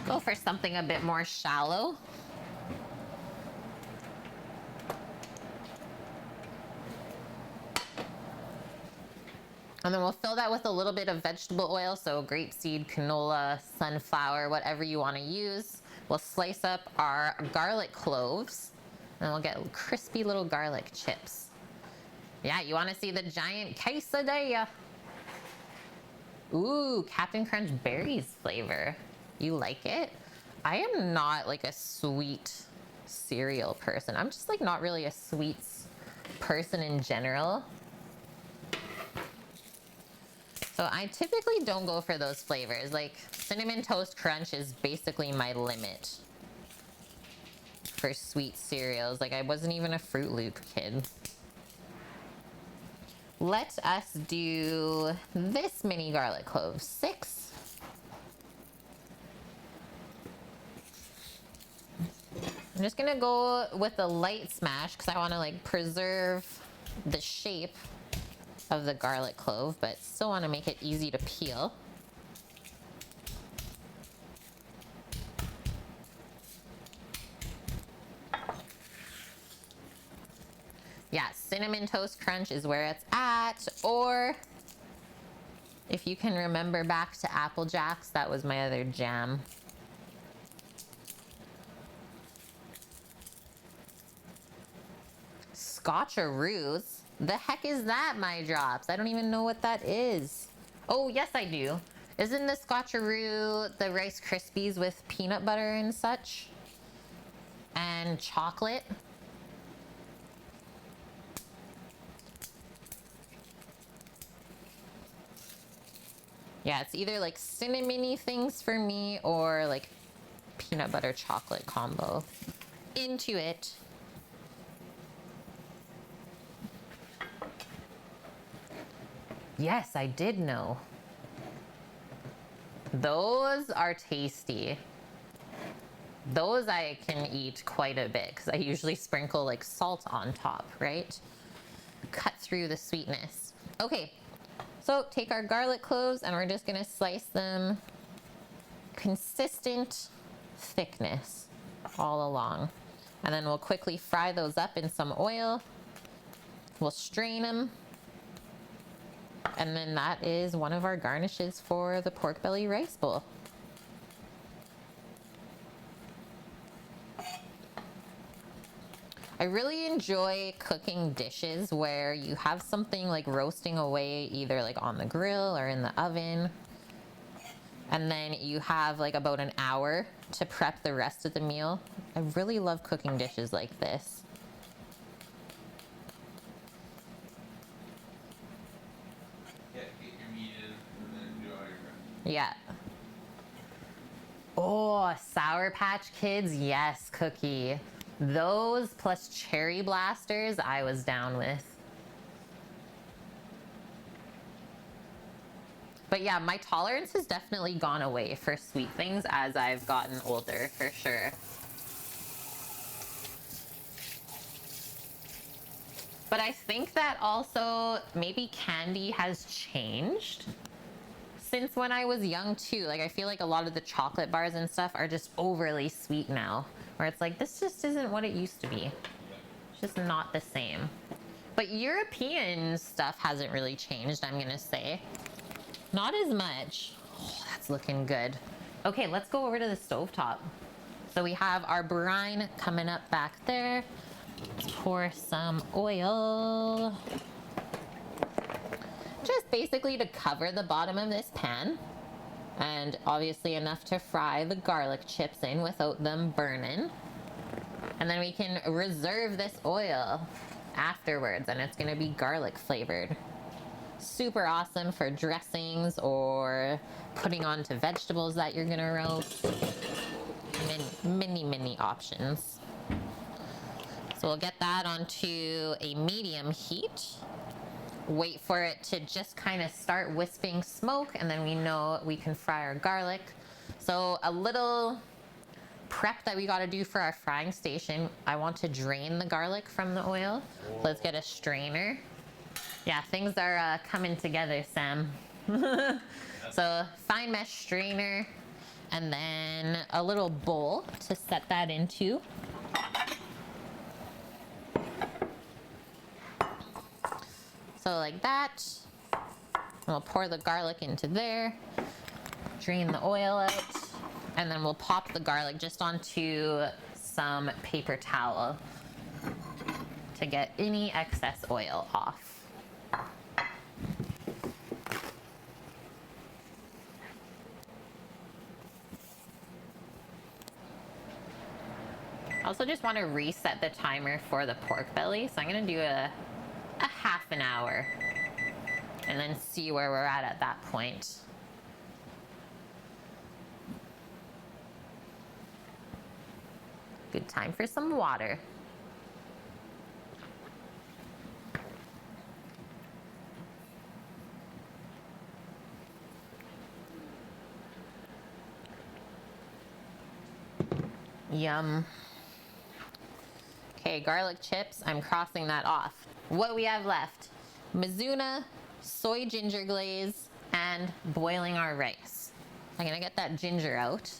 Go for something a bit more shallow. And then we'll fill that with a little bit of vegetable oil, so grapeseed, canola, sunflower, whatever you want to use. We'll slice up our garlic cloves, and we'll get crispy little garlic chips. Yeah, you want to see the giant quesadilla. Ooh, Cap'n Crunch berries flavor. You like it? I am not like a sweet cereal person. I'm just like not really a sweets person in general. So I typically don't go for those flavors. Like Cinnamon Toast Crunch is basically my limit for sweet cereals. Like I wasn't even a Fruit Loop kid. Let us do this mini garlic clove. 6. I'm just gonna go with a light smash because I want to like preserve the shape of the garlic clove, but still want to make it easy to peel. Yeah, Cinnamon Toast Crunch is where it's at. Or if you can remember back to Apple Jacks, that was my other jam. Scotcheroos? The heck is that, my drops? I don't even know what that is. Oh, yes, I do. Isn't the Scotcheroo the Rice Krispies with peanut butter and such? And chocolate? Yeah, it's either like cinnamony things for me or like peanut butter chocolate combo. Into it. Yes, I did know. Those are tasty. Those I can eat quite a bit because I usually sprinkle like salt on top, right? Cut through the sweetness. Okay, so take our garlic cloves and we're just gonna slice them consistent thickness all along. And then we'll quickly fry those up in some oil. We'll strain them. And then that is one of our garnishes for the pork belly rice bowl. I really enjoy cooking dishes where you have something like roasting away either like on the grill or in the oven. And then you have like about an hour to prep the rest of the meal. I really love cooking dishes like this. Yeah, get your meat in and then enjoy your rest. Yeah. Oh, Sour Patch Kids, yes, Cookie. Those plus Cherry Blasters, I was down with. But yeah, my tolerance has definitely gone away for sweet things as I've gotten older, for sure. But I think that also maybe candy has changed since when I was young too. Like I feel like a lot of the chocolate bars and stuff are just overly sweet now, where it's like, this just isn't what it used to be. It's just not the same. But European stuff hasn't really changed, I'm gonna say. Not as much. Oh, that's looking good. Okay, let's go over to the stovetop. So we have our brine coming up back there. Let's pour some oil. Just basically to cover the bottom of this pan. And obviously enough to fry the garlic chips in without them burning. And then we can reserve this oil afterwards, and it's gonna be garlic flavored. Super awesome for dressings or putting onto vegetables that you're gonna roast. Many options. So we'll get that onto a medium heat. Wait for it to just kind of start wisping smoke, and then we know we can fry our garlic. So a little prep that we got to do for our frying station. I want to drain the garlic from the oil. Let's get a strainer. Yeah, things are coming together, Sam. So fine mesh strainer, and then a little bowl to set that into. So like that. We'll pour the garlic into there, drain the oil out, and then we'll pop the garlic just onto some paper towel to get any excess oil off. I also just want to reset the timer for the pork belly, so I'm going to do a half an hour and then see where we're at that point. Good time for some water. Yum. Okay, garlic chips, I'm crossing that off. What we have left? Mizuna, soy ginger glaze, and boiling our rice. I'm gonna get that ginger out.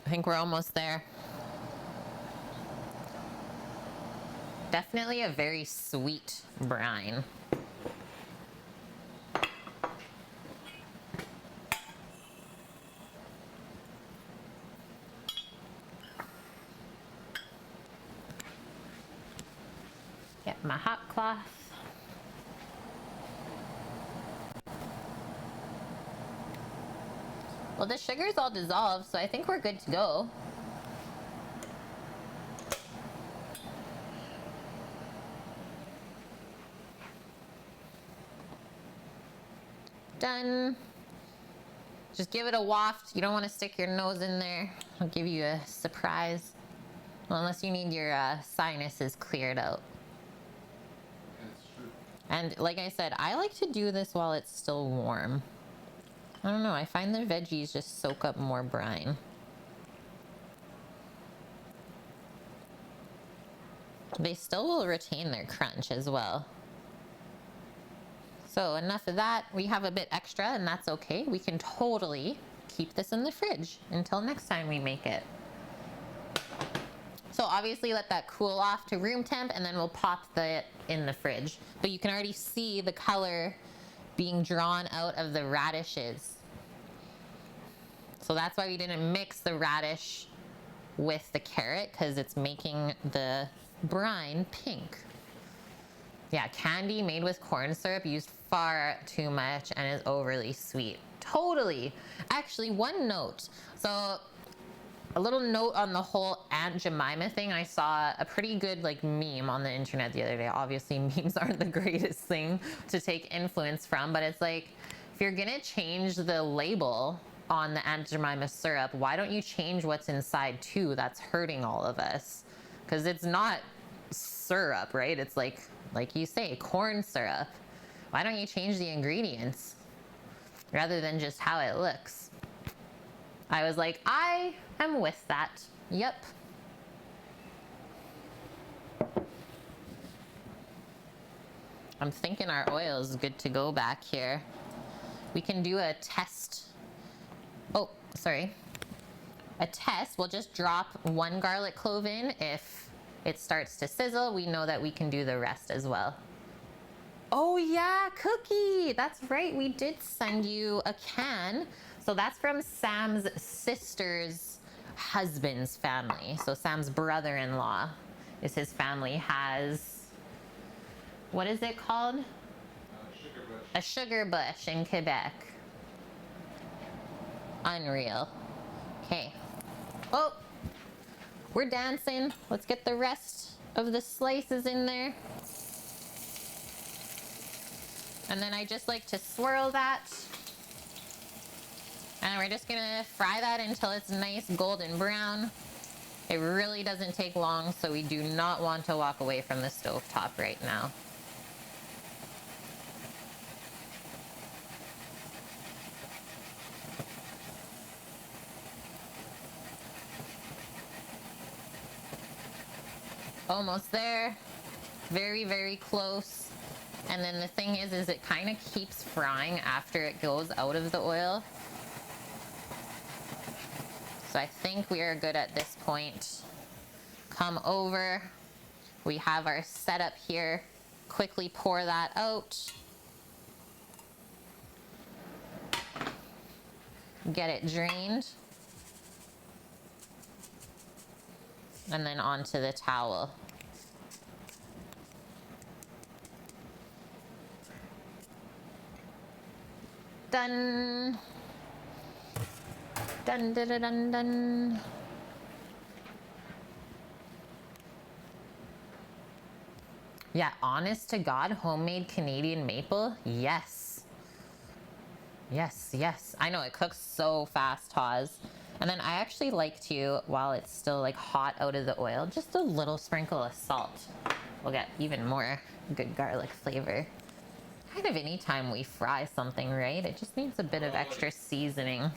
I think we're almost there. Definitely a very sweet brine. Get my hot cloth. Well, the sugar's all dissolved, so I think we're good to go. Done. Just give it a waft. You don't want to stick your nose in there. I'll give you a surprise. Well, unless you need your sinuses cleared out. That's true. And like I said, I like to do this while it's still warm. I don't know, I find the veggies just soak up more brine. They still will retain their crunch as well. So enough of that. We have a bit extra and that's okay. We can totally keep this in the fridge until next time we make it. So obviously let that cool off to room temp and then we'll pop it in the fridge. But you can already see the color being drawn out of the radishes. So that's why we didn't mix the radish with the carrot, because it's making the brine pink. Yeah, candy made with corn syrup used far too much and is overly sweet. Totally. Actually, one note. So a little note on the whole Aunt Jemima thing. I saw a pretty good meme on the internet the other day. Obviously memes aren't the greatest thing to take influence from, but it's like, if you're gonna change the label on the Aunt Jemima syrup, why don't you change what's inside too? That's hurting all of us. Because it's not syrup, right? It's like you say, corn syrup. Why don't you change the ingredients rather than just how it looks? I was like, I am with that. Yep. I'm thinking our oil is good to go back here. We can do a test. Oh, sorry. A test. We'll just drop one garlic clove in. If it starts to sizzle, we know that we can do the rest as well. Oh yeah, Cookie. That's right. We did send you a can. So that's from Sam's sister's husband's family. So Sam's brother-in-law is his family has, what is it called? Sugar bush. A sugar bush in Quebec. Unreal. Okay. Oh, we're dancing. Let's get the rest of the slices in there. And then I just like to swirl that. And we're just gonna fry that until it's nice golden brown. It really doesn't take long, so we do not want to walk away from the stovetop right now. Almost there. Very, very close. And then the thing is it kind of keeps frying after it goes out of the oil. So I think we are good at this point. Come over. We have our setup here. Quickly pour that out. Get it drained. And then onto the towel. done. Dun, dun, dun, dun, dun. Yeah, honest to God, homemade Canadian maple? Yes. Yes, yes. I know it cooks so fast, Haz. And then I actually like to, while it's still like hot out of the oil, just a little sprinkle of salt. We'll get even more good garlic flavor. Kind of anytime we fry something, right? It just needs a bit of extra seasoning.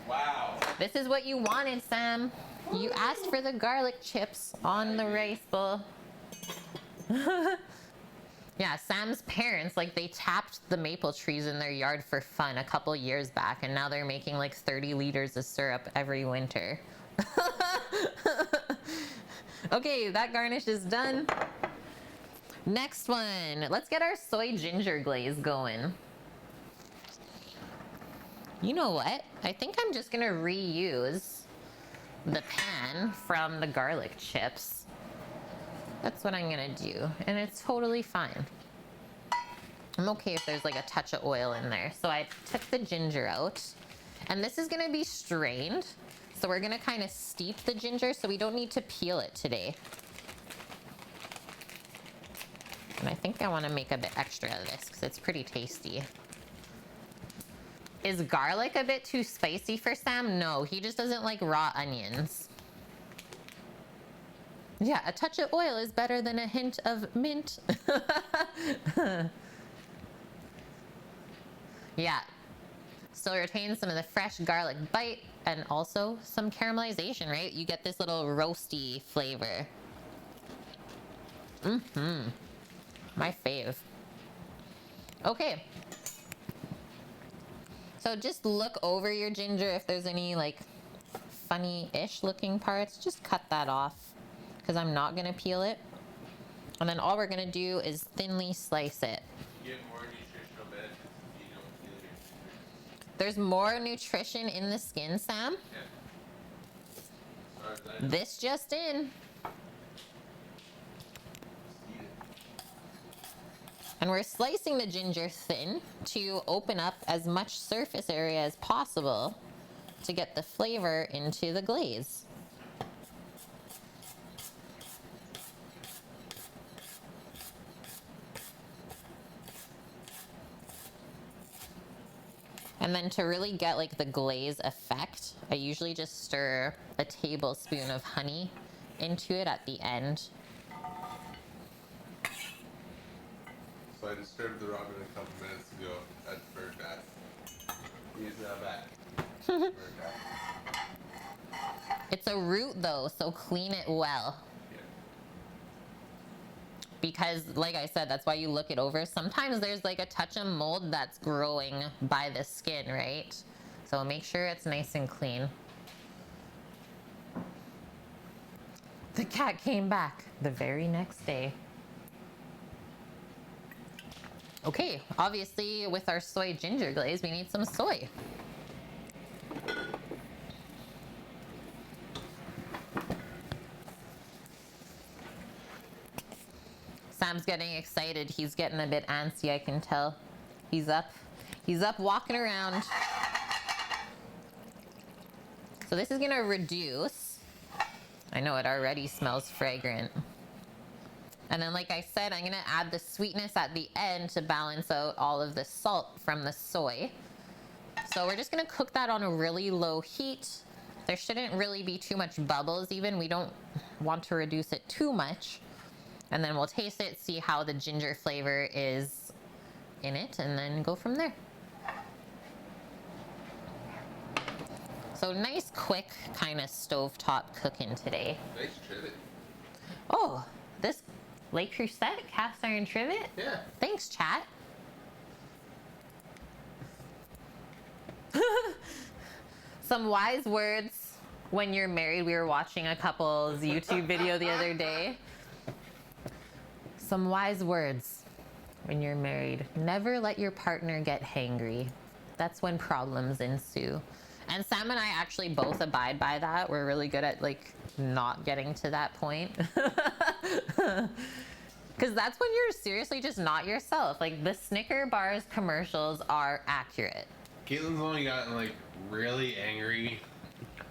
Wow. This is what you wanted, Sam. You asked for the garlic chips on the rice bowl. Yeah, Sam's parents, like, they tapped the maple trees in their yard for fun a couple years back, and now they're making like 30 liters of syrup every winter. Okay, that garnish is done. Next one. Let's get our soy ginger glaze going. You know what? I think I'm just gonna reuse the pan from the garlic chips. That's what I'm gonna do, and it's totally fine. I'm okay if there's like a touch of oil in there. So I took the ginger out, and this is gonna be strained. So we're gonna kind of steep the ginger, so we don't need to peel it today. And I think I wanna make a bit extra of this because it's pretty tasty. Is garlic a bit too spicy for Sam? No, he just doesn't like raw onions. Yeah, a touch of oil is better than a hint of mint. Yeah, still retains some of the fresh garlic bite and also some caramelization, right? You get this little roasty flavor. My fave. Okay. So just look over your ginger if there's any like funny-ish looking parts. Just cut that off because I'm not gonna peel it. And then all we're gonna do is thinly slice it. You get more nutritional benefits if you don't peel your ginger. There's more nutrition in the skin, Sam. Yeah. As far as I know. This just in. Just eat it. And we're slicing the ginger thin to open up as much surface area as possible to get the flavor into the glaze. And then to really get like the glaze effect, I usually just stir a tablespoon of honey into it at the end. So I disturbed the ramen a couple minutes ago. That's bird bath. He's now back. Bird bath. It's a root though, so clean it well. Yeah. Because like I said, that's why you look it over. Sometimes there's like a touch of mold that's growing by the skin, right? So make sure it's nice and clean. The cat came back the very next day. Okay, obviously with our soy ginger glaze, we need some soy. Sam's getting excited. He's getting a bit antsy, I can tell. He's up walking around. So this is gonna reduce. I know it already smells fragrant. And then like I said, I'm gonna add the sweetness at the end to balance out all of the salt from the soy. So we're just gonna cook that on a really low heat. There shouldn't really be too much bubbles even. We don't want to reduce it too much. And then we'll taste it, see how the ginger flavor is in it, and then go from there. So nice, quick kind of stovetop cooking today. Nice trivet. Oh, this Le Creuset cast iron trivet? Yeah. Thanks, chat. Some wise words when you're married. We were watching a couple's YouTube video the other day. Some wise words when you're married. Never let your partner get hangry. That's when problems ensue. And Sam and I actually both abide by that. We're really good at like not getting to that point. Because that's when you're seriously just not yourself. Like the Snicker bars commercials are accurate. Caitlin's only gotten like really angry.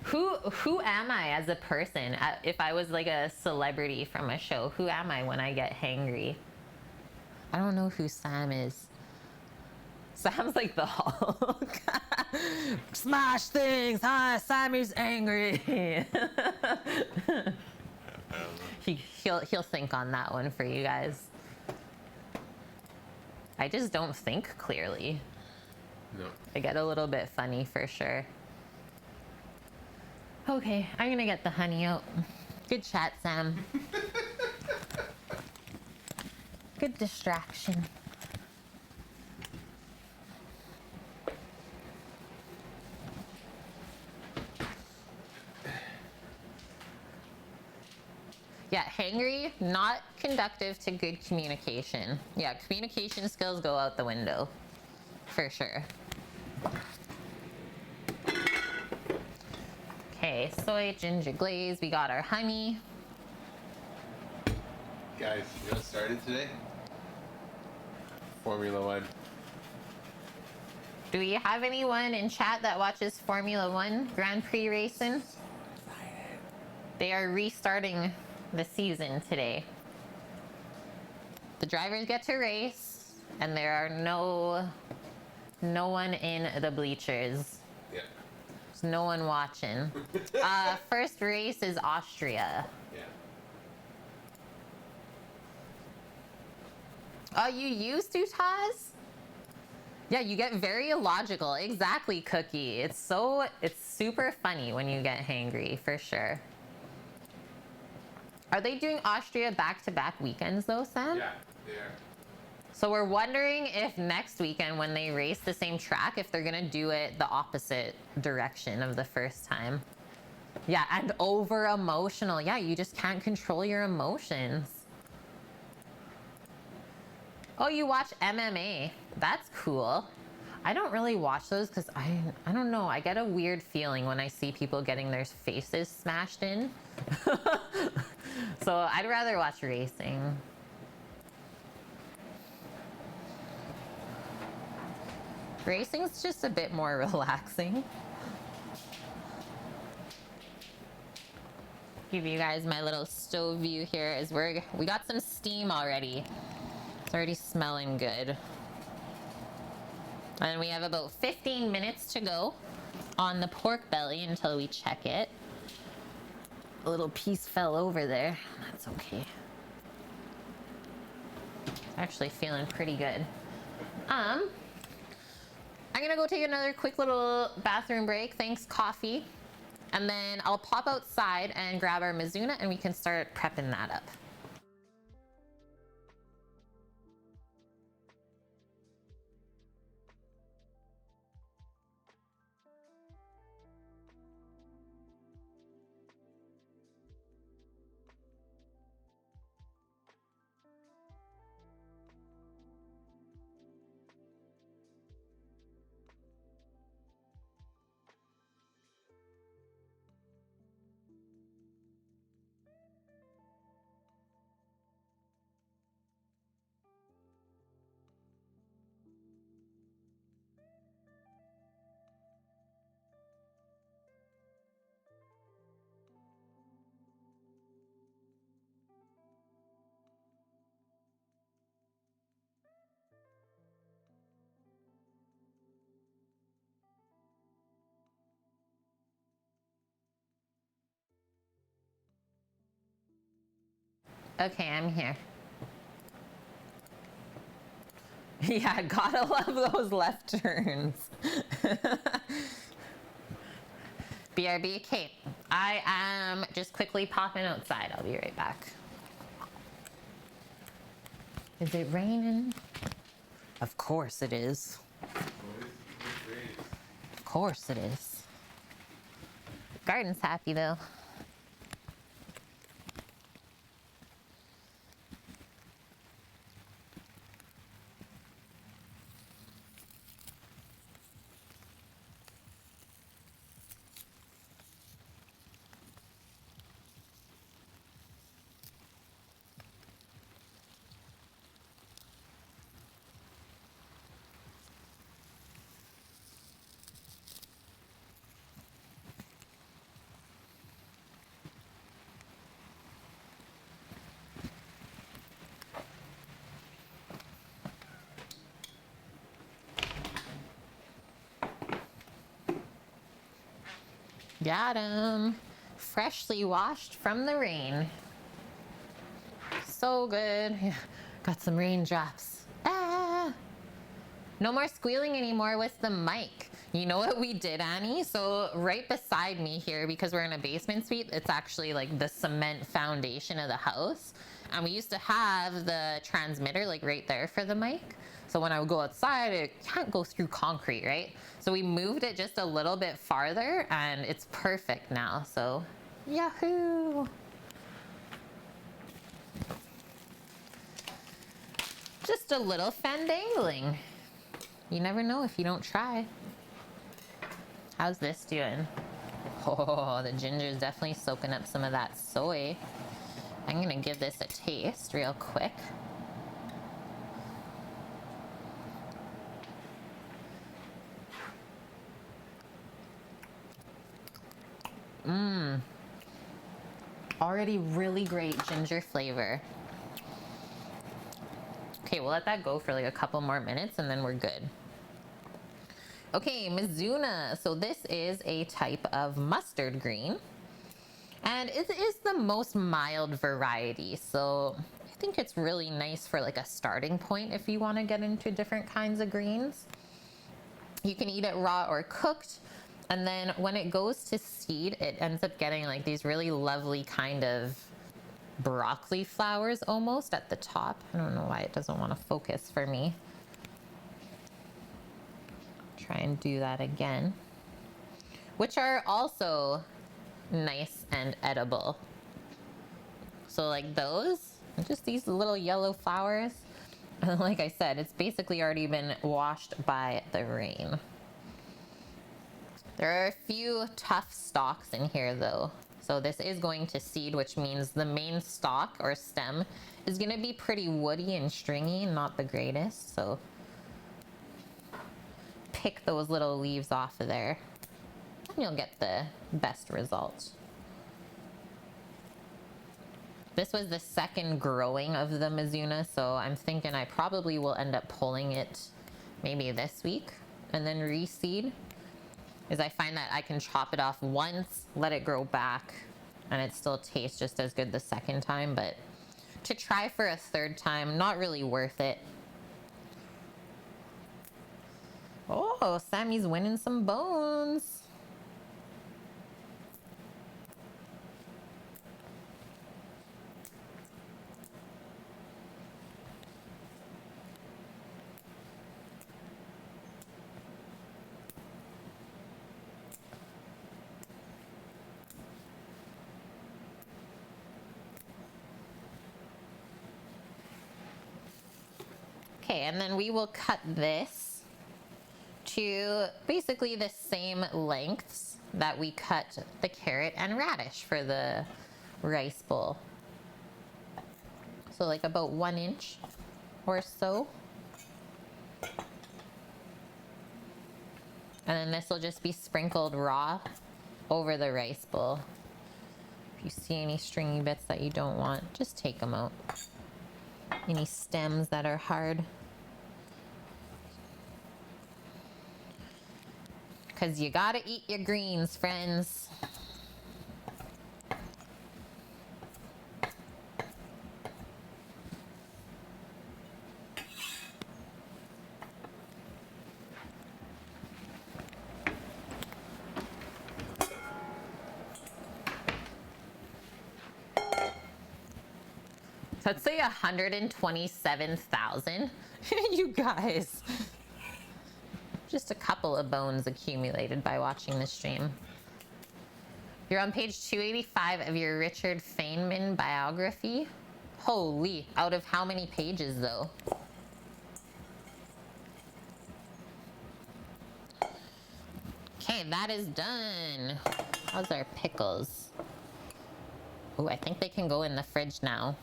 Who am I as a person? If I was like a celebrity from a show, who am I when I get hangry? I don't know who Sam is. Sam's like the Hulk. Smash things, huh? Sammy's angry. He'll think on that one for you guys. I just don't think clearly. No. I get a little bit funny for sure. Okay, I'm gonna get the honey out. Good chat, Sam. Good distraction. Yeah, hangry, not conductive to good communication. Yeah, communication skills go out the window, for sure. Okay, soy, ginger glaze, we got our honey. Guys, you know what started today? Formula One. Do we have anyone in chat that watches Formula One Grand Prix racing? They are restarting the season today. The drivers get to race, and there are no one in the bleachers. Yeah. There's no one watching. First race is Austria. Yeah. Oh, you used to, Taz? Yeah, you get very illogical. Exactly, Cookie. It's super funny when you get hangry, for sure. Are they doing Austria back-to-back weekends though, Sam? Yeah, they are. So we're wondering if next weekend when they race the same track, if they're gonna do it the opposite direction of the first time. Yeah, and over emotional. Yeah, you just can't control your emotions. Oh, you watch MMA. That's cool. I don't really watch those because I don't know. I get a weird feeling when I see people getting their faces smashed in. So I'd rather watch racing. Racing's just a bit more relaxing. Give you guys my little stove view here as we got some steam already. It's already smelling good. And we have about 15 minutes to go on the pork belly until we check it. A little piece fell over there. That's okay. It's actually feeling pretty good. I'm gonna go take another quick little bathroom break. Thanks, coffee. And then I'll pop outside and grab our Mizuna and we can start prepping that up. Okay, I'm here. Yeah, gotta love those left turns. BRB, okay. I am just quickly popping outside. I'll be right back. Is it raining? Of course it is. Of course it is. Garden's happy though. Got 'em. Freshly washed from the rain. So good. Yeah, got some raindrops. Ah! No more squealing anymore with the mic. You know what we did, Annie? So right beside me here, because we're in a basement suite, it's actually like the cement foundation of the house. And we used to have the transmitter like right there for the mic. So when I would go outside, it can't go through concrete, right? So we moved it just a little bit farther and it's perfect now. So yahoo! Just a little fandangling. You never know if you don't try. How's this doing? Oh, the ginger is definitely soaking up some of that soy. I'm gonna give this a taste real quick. Already really great ginger flavor. Okay, we'll let that go for like a couple more minutes and then we're good. Okay, Mizuna. So this is a type of mustard green. And it is the most mild variety. So I think it's really nice for like a starting point if you want to get into different kinds of greens. You can eat it raw or cooked. And then when it goes to seed, it ends up getting like these really lovely kind of broccoli flowers almost at the top. I don't know why it doesn't want to focus for me. Try and do that again. Which are also nice and edible. So like those, just these little yellow flowers. And like I said, it's basically already been washed by the rain. There are a few tough stalks in here though. So this is going to seed, which means the main stalk or stem is gonna be pretty woody and stringy, not the greatest. So pick those little leaves off of there and you'll get the best results. This was the second growing of the Mizuna, so I'm thinking I probably will end up pulling it maybe this week and then reseed. Is I find that I can chop it off once, let it grow back, and it still tastes just as good the second time, but to try for a third time, not really worth it. Oh, Sammy's winning some bones. Okay, and then we will cut this to basically the same lengths that we cut the carrot and radish for the rice bowl. So like about 1 inch or so. And then this will just be sprinkled raw over the rice bowl. If you see any stringy bits that you don't want, just take them out. Any stems that are hard. Because you gotta eat your greens, friends. So I'd say 127,000. You guys. Just a couple of bones accumulated by watching the stream. You're on page 285 of your Richard Feynman biography. Holy, out of how many pages though? Okay, that is done. How's our pickles? Oh, I think they can go in the fridge now.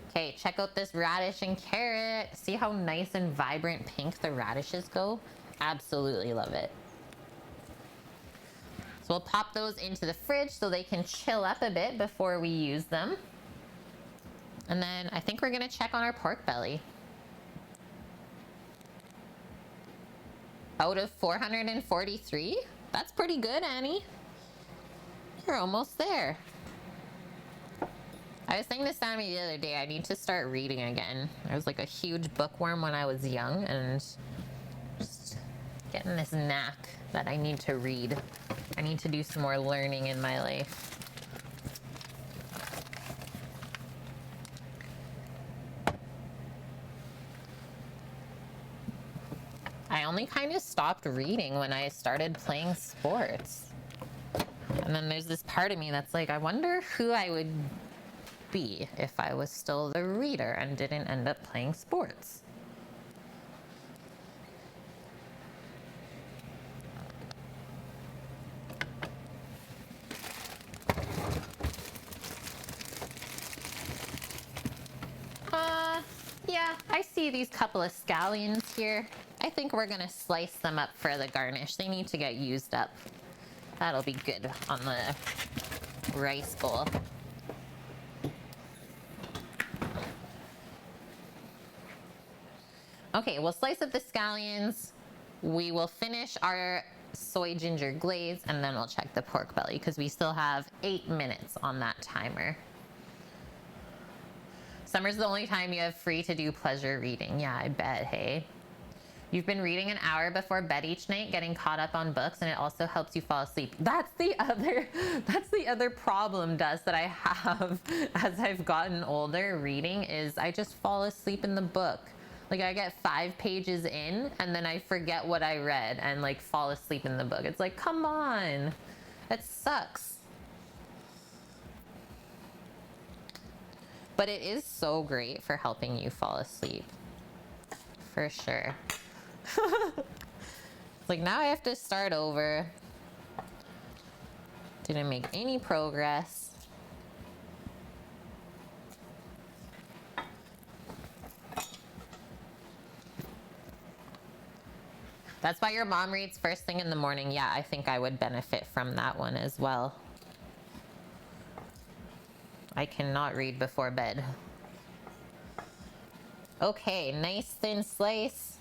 Okay, check out this radish and carrot. See how nice and vibrant pink the radishes go? Absolutely love it. So we'll pop those into the fridge so they can chill up a bit before we use them. And then I think we're gonna check on our pork belly. Out of 443? That's pretty good, Annie. We're almost there. I was saying to Sammy the other day, I need to start reading again. I was like a huge bookworm when I was young, and just getting this knack that I need to read. I need to do some more learning in my life. I only kind of stopped reading when I started playing sports. And then there's this part of me that's like, I wonder who I would be if I was still the reader and didn't end up playing sports. Yeah, I see these couple of scallions here. I think we're gonna slice them up for the garnish. They need to get used up. That'll be good on the rice bowl. Okay, we'll slice up the scallions. We will finish our soy ginger glaze, and then we'll check the pork belly because we still have 8 minutes on that timer. Summer's the only time you have free to do pleasure reading. Yeah, I bet, hey? You've been reading an hour before bed each night, getting caught up on books, and it also helps you fall asleep. That's the other problem, Dust, that I have as I've gotten older reading is I just fall asleep in the book. Like I get 5 pages in and then I forget what I read and like fall asleep in the book. It's like, come on, that sucks. But it is so great for helping you fall asleep. For sure. Like now I have to start over. Didn't make any progress. That's why your mom reads first thing in the morning. Yeah, I think I would benefit from that one as well. I cannot read before bed. Okay, nice thin slice.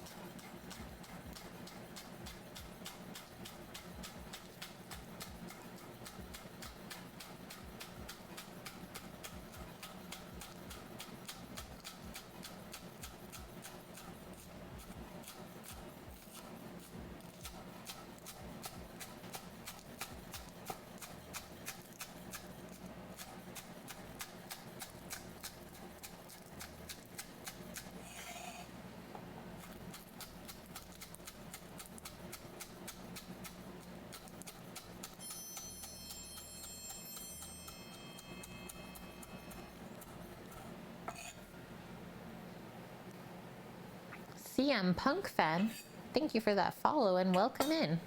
CM Punk fan, thank you for that follow and welcome in.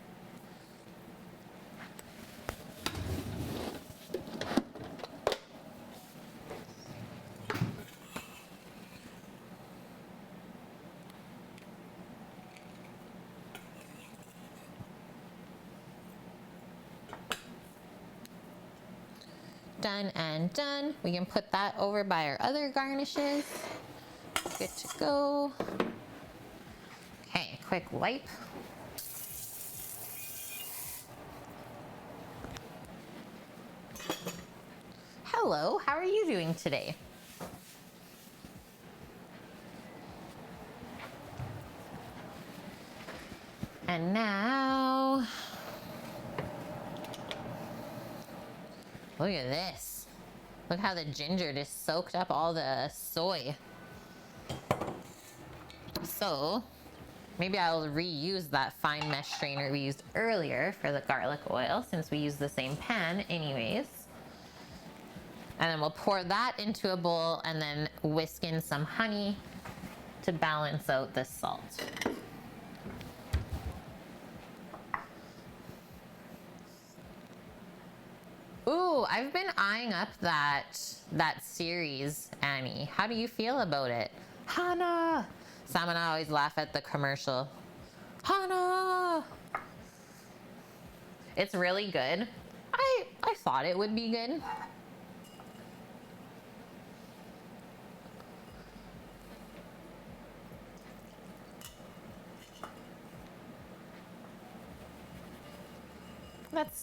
Done and done. We can put that over by our other garnishes. Good to go. Okay, quick wipe. Hello, how are you doing today? And now, look at this. Look how the ginger just soaked up all the soy. So, maybe I'll reuse that fine mesh strainer we used earlier for the garlic oil since we use the same pan anyways. And then we'll pour that into a bowl and then whisk in some honey to balance out the salt. Ooh, I've been eyeing up that series, Annie. How do you feel about it? Hana! Sam and I always laugh at the commercial. Hana! It's really good. I thought it would be good.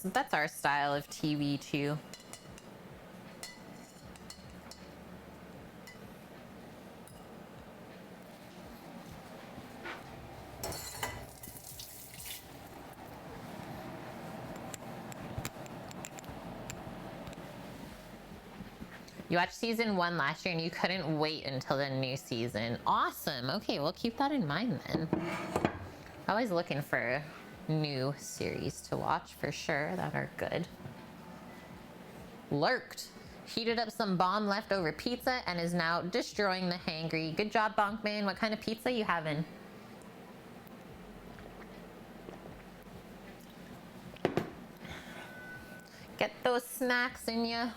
That's our style of TV too. You watched season 1 last year and you couldn't wait until the new season. Awesome. Okay, we'll keep that in mind then. Always looking for new series to watch for sure that are good. Lurked. Heated up some bomb leftover pizza and is now destroying the hangry. Good job, Bonkman. What kind of pizza you having? Get those snacks in ya.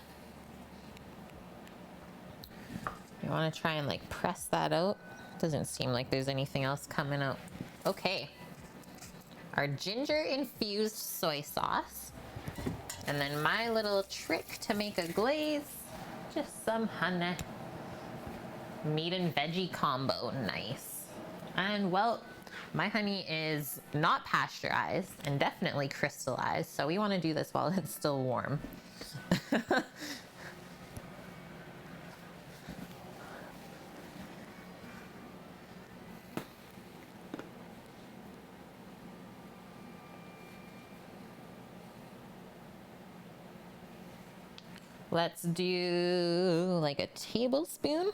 You want to try and like press that out? Doesn't seem like there's anything else coming out. Okay. Our ginger infused soy sauce. And then my little trick to make a glaze, just some honey. Meat and veggie combo, nice. And well, my honey is not pasteurized and definitely crystallized, so we want to do this while it's still warm. Let's do like a tablespoon.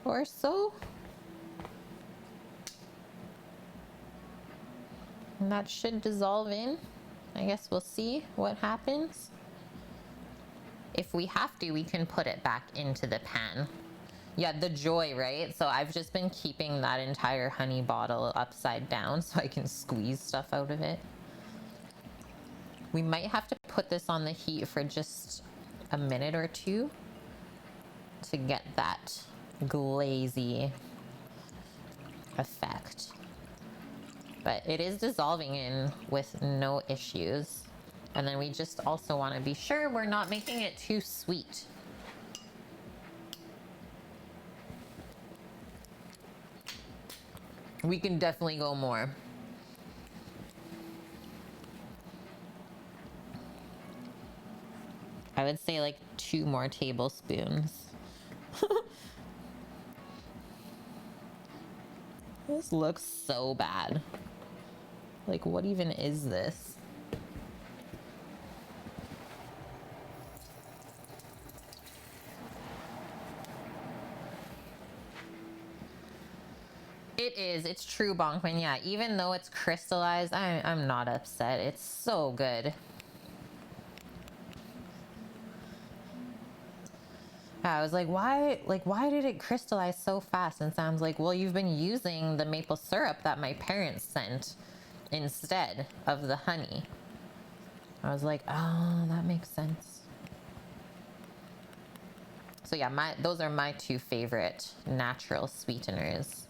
Or so. And that should dissolve in. I guess we'll see what happens. If we have to, we can put it back into the pan. Yeah, the joy, right? So I've just been keeping that entire honey bottle upside down so I can squeeze stuff out of it. We might have to put this on the heat for just a minute or two to get that glazy effect. But it is dissolving in with no issues. And then we just also want to be sure we're not making it too sweet. We can definitely go more. I would say like 2 more tablespoons. This looks so bad. Like, what even is this? It is. It's true, Bonkman. Yeah, even though it's crystallized, I'm not upset. It's so good. I was like, why did it crystallize so fast? And Sam's like, well, you've been using the maple syrup that my parents sent instead of the honey. I was like, oh, that makes sense. So yeah, those are my 2 favorite natural sweeteners.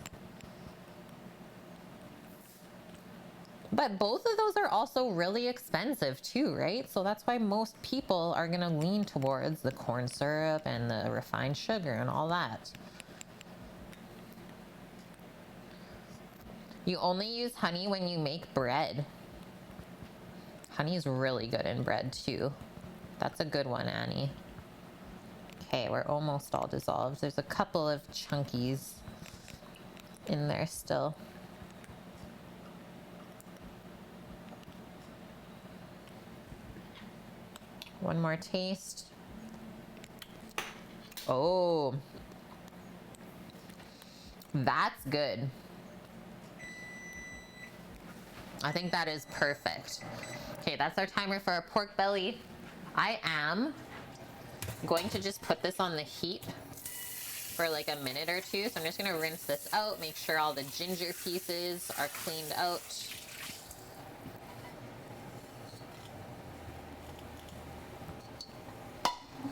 But both of those are also really expensive too, right? So that's why most people are gonna lean towards the corn syrup and the refined sugar and all that. You only use honey when you make bread. Honey is really good in bread too. That's a good one, Annie. Okay, we're almost all dissolved. There's a couple of chunkies in there still. One more taste. Oh, that's good. I think that is perfect. Okay, that's our timer for our pork belly. I am going to just put this on the heat for like a minute or 2. So I'm just gonna rinse this out, make sure all the ginger pieces are cleaned out.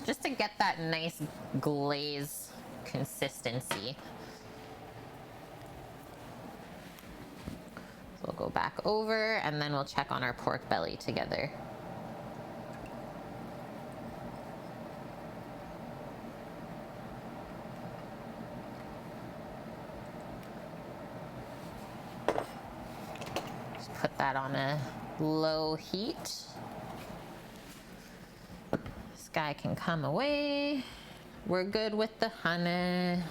Just to get that nice glaze consistency. So we'll go back over and then we'll check on our pork belly together. put that on a low heat. This guy can come away. We're good with the honey.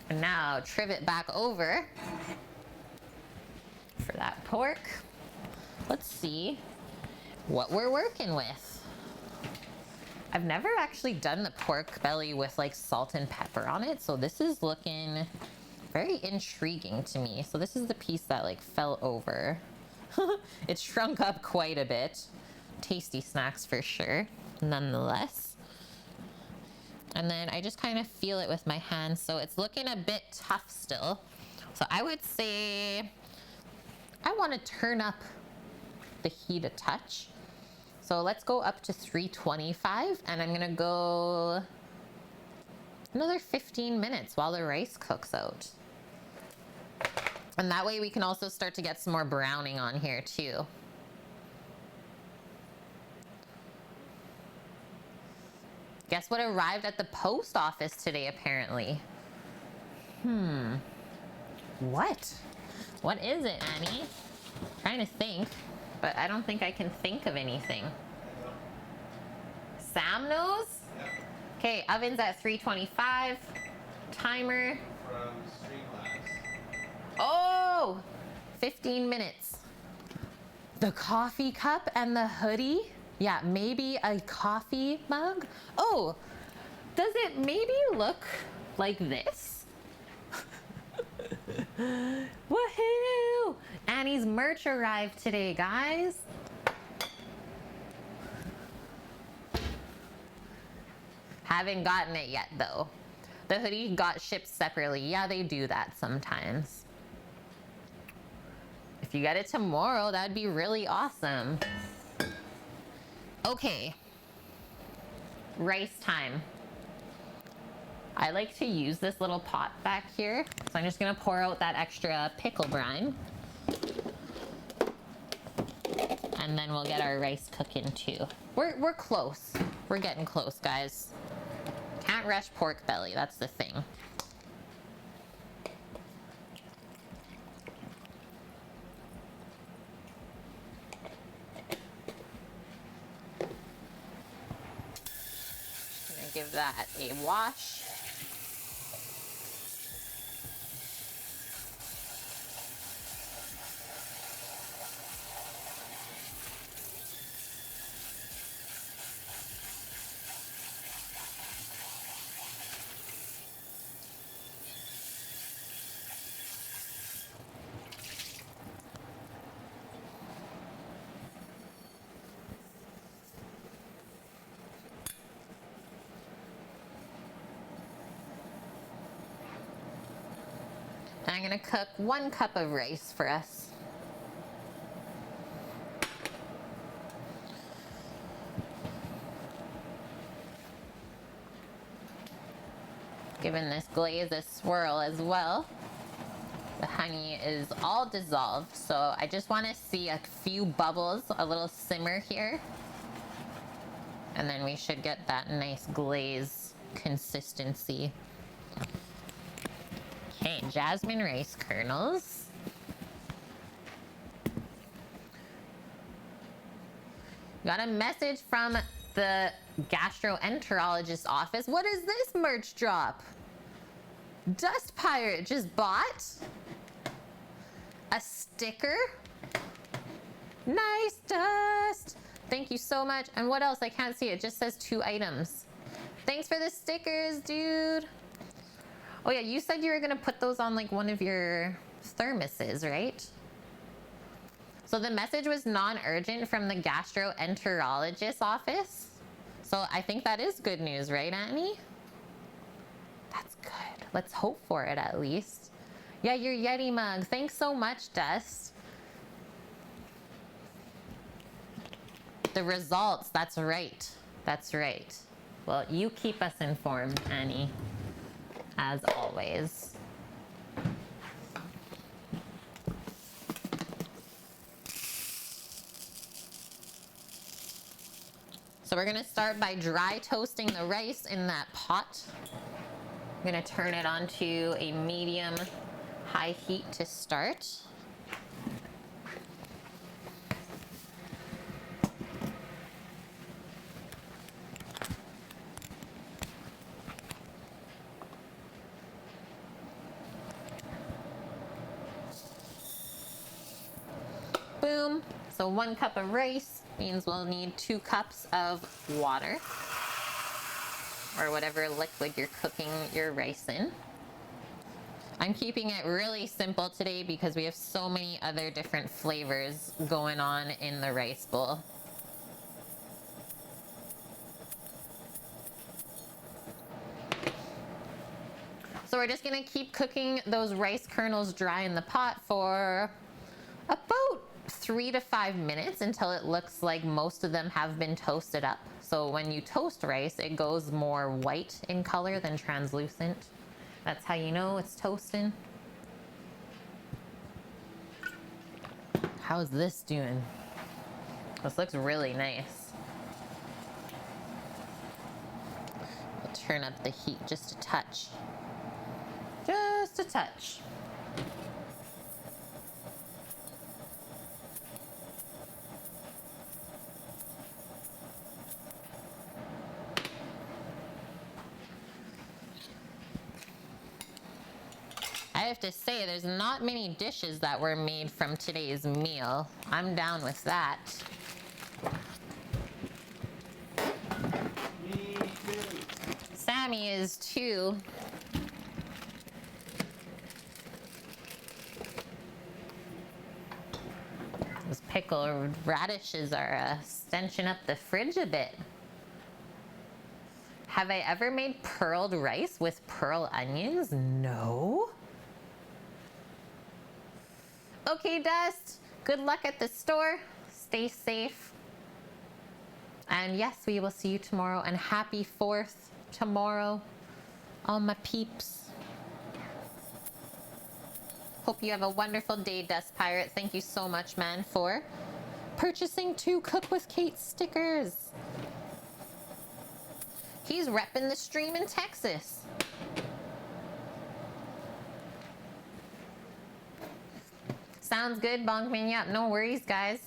And now trivet back over for that pork. Let's see what we're working with. I've never actually done the pork belly with like salt and pepper on it, so this is looking very intriguing to me. So this is the piece that like fell over. It shrunk up quite a bit. Tasty snacks for sure, nonetheless. And then I just kind of feel it with my hands, so it's looking a bit tough still. So I would say I want to turn up the heat a touch. So let's go up to 325, and I'm gonna go another 15 minutes while the rice cooks out. And that way we can also start to get some more browning on here too. Guess what arrived at the post office today, apparently? What? What is it, Annie? Trying to think, but I don't think I can think of anything. Sam knows? Okay, oven's at 325. Timer. From Streamlabs. Oh! 15 minutes. The coffee cup and the hoodie? Yeah, maybe a coffee mug. Oh, does it maybe look like this? Woohoo! Annie's merch arrived today, guys. Haven't gotten it yet, though. The hoodie got shipped separately. Yeah, they do that sometimes. If you get it tomorrow, that'd be really awesome. Okay, rice time. I like to use this little pot back here, so I'm just gonna pour out that extra pickle brine. And then we'll get our rice cooking too. We're close. We're getting close, guys. Can't rush pork belly, that's the thing. Give that a wash. I'm gonna cook 1 cup of rice for us. Giving this glaze a swirl as well. The honey is all dissolved, so I just want to see a few bubbles, a little simmer here. And then we should get that nice glaze consistency. Okay, jasmine rice kernels. Got a message from the gastroenterologist's office. What is this merch drop? Dust Pirate just bought a sticker. Nice, Dust. Thank you so much. And what else? I can't see it. It just says 2 items. Thanks for the stickers, dude. Oh yeah, you said you were gonna put those on like one of your thermoses, right? So the message was non-urgent from the gastroenterologist's office. So I think that is good news, right, Annie? That's good. Let's hope for it at least. Yeah, your Yeti mug. Thanks so much, Dust. The results, that's right. That's right. Well, you keep us informed, Annie, as always. So we're gonna start by dry toasting the rice in that pot. I'm gonna turn it on to a medium high heat to start. Boom. So 1 cup of rice means we'll need 2 cups of water, or whatever liquid you're cooking your rice in. I'm keeping it really simple today because we have so many other different flavors going on in the rice bowl. So we're just gonna keep cooking those rice kernels dry in the pot for about 3 to 5 minutes until it looks like most of them have been toasted up. So when you toast rice, it goes more white in color than translucent. That's how you know it's toasting. How's this doing? This looks really nice. We'll turn up the heat just a touch. Just a touch. I have to say, there's not many dishes that were made from today's meal. I'm down with that. Me too. Sammy is too. Those pickled radishes are stenching up the fridge a bit. Have I ever made pearled rice with pearl onions? No. Okay, Dust. Good luck at the store. Stay safe. And yes, we will see you tomorrow. And happy 4th tomorrow, all my peeps. Hope you have a wonderful day, Dust Pirate. Thank you so much, man, for purchasing 2 Cook with Kate stickers. He's repping the stream in Texas. Sounds good, Bonkman. Yep, no worries, guys.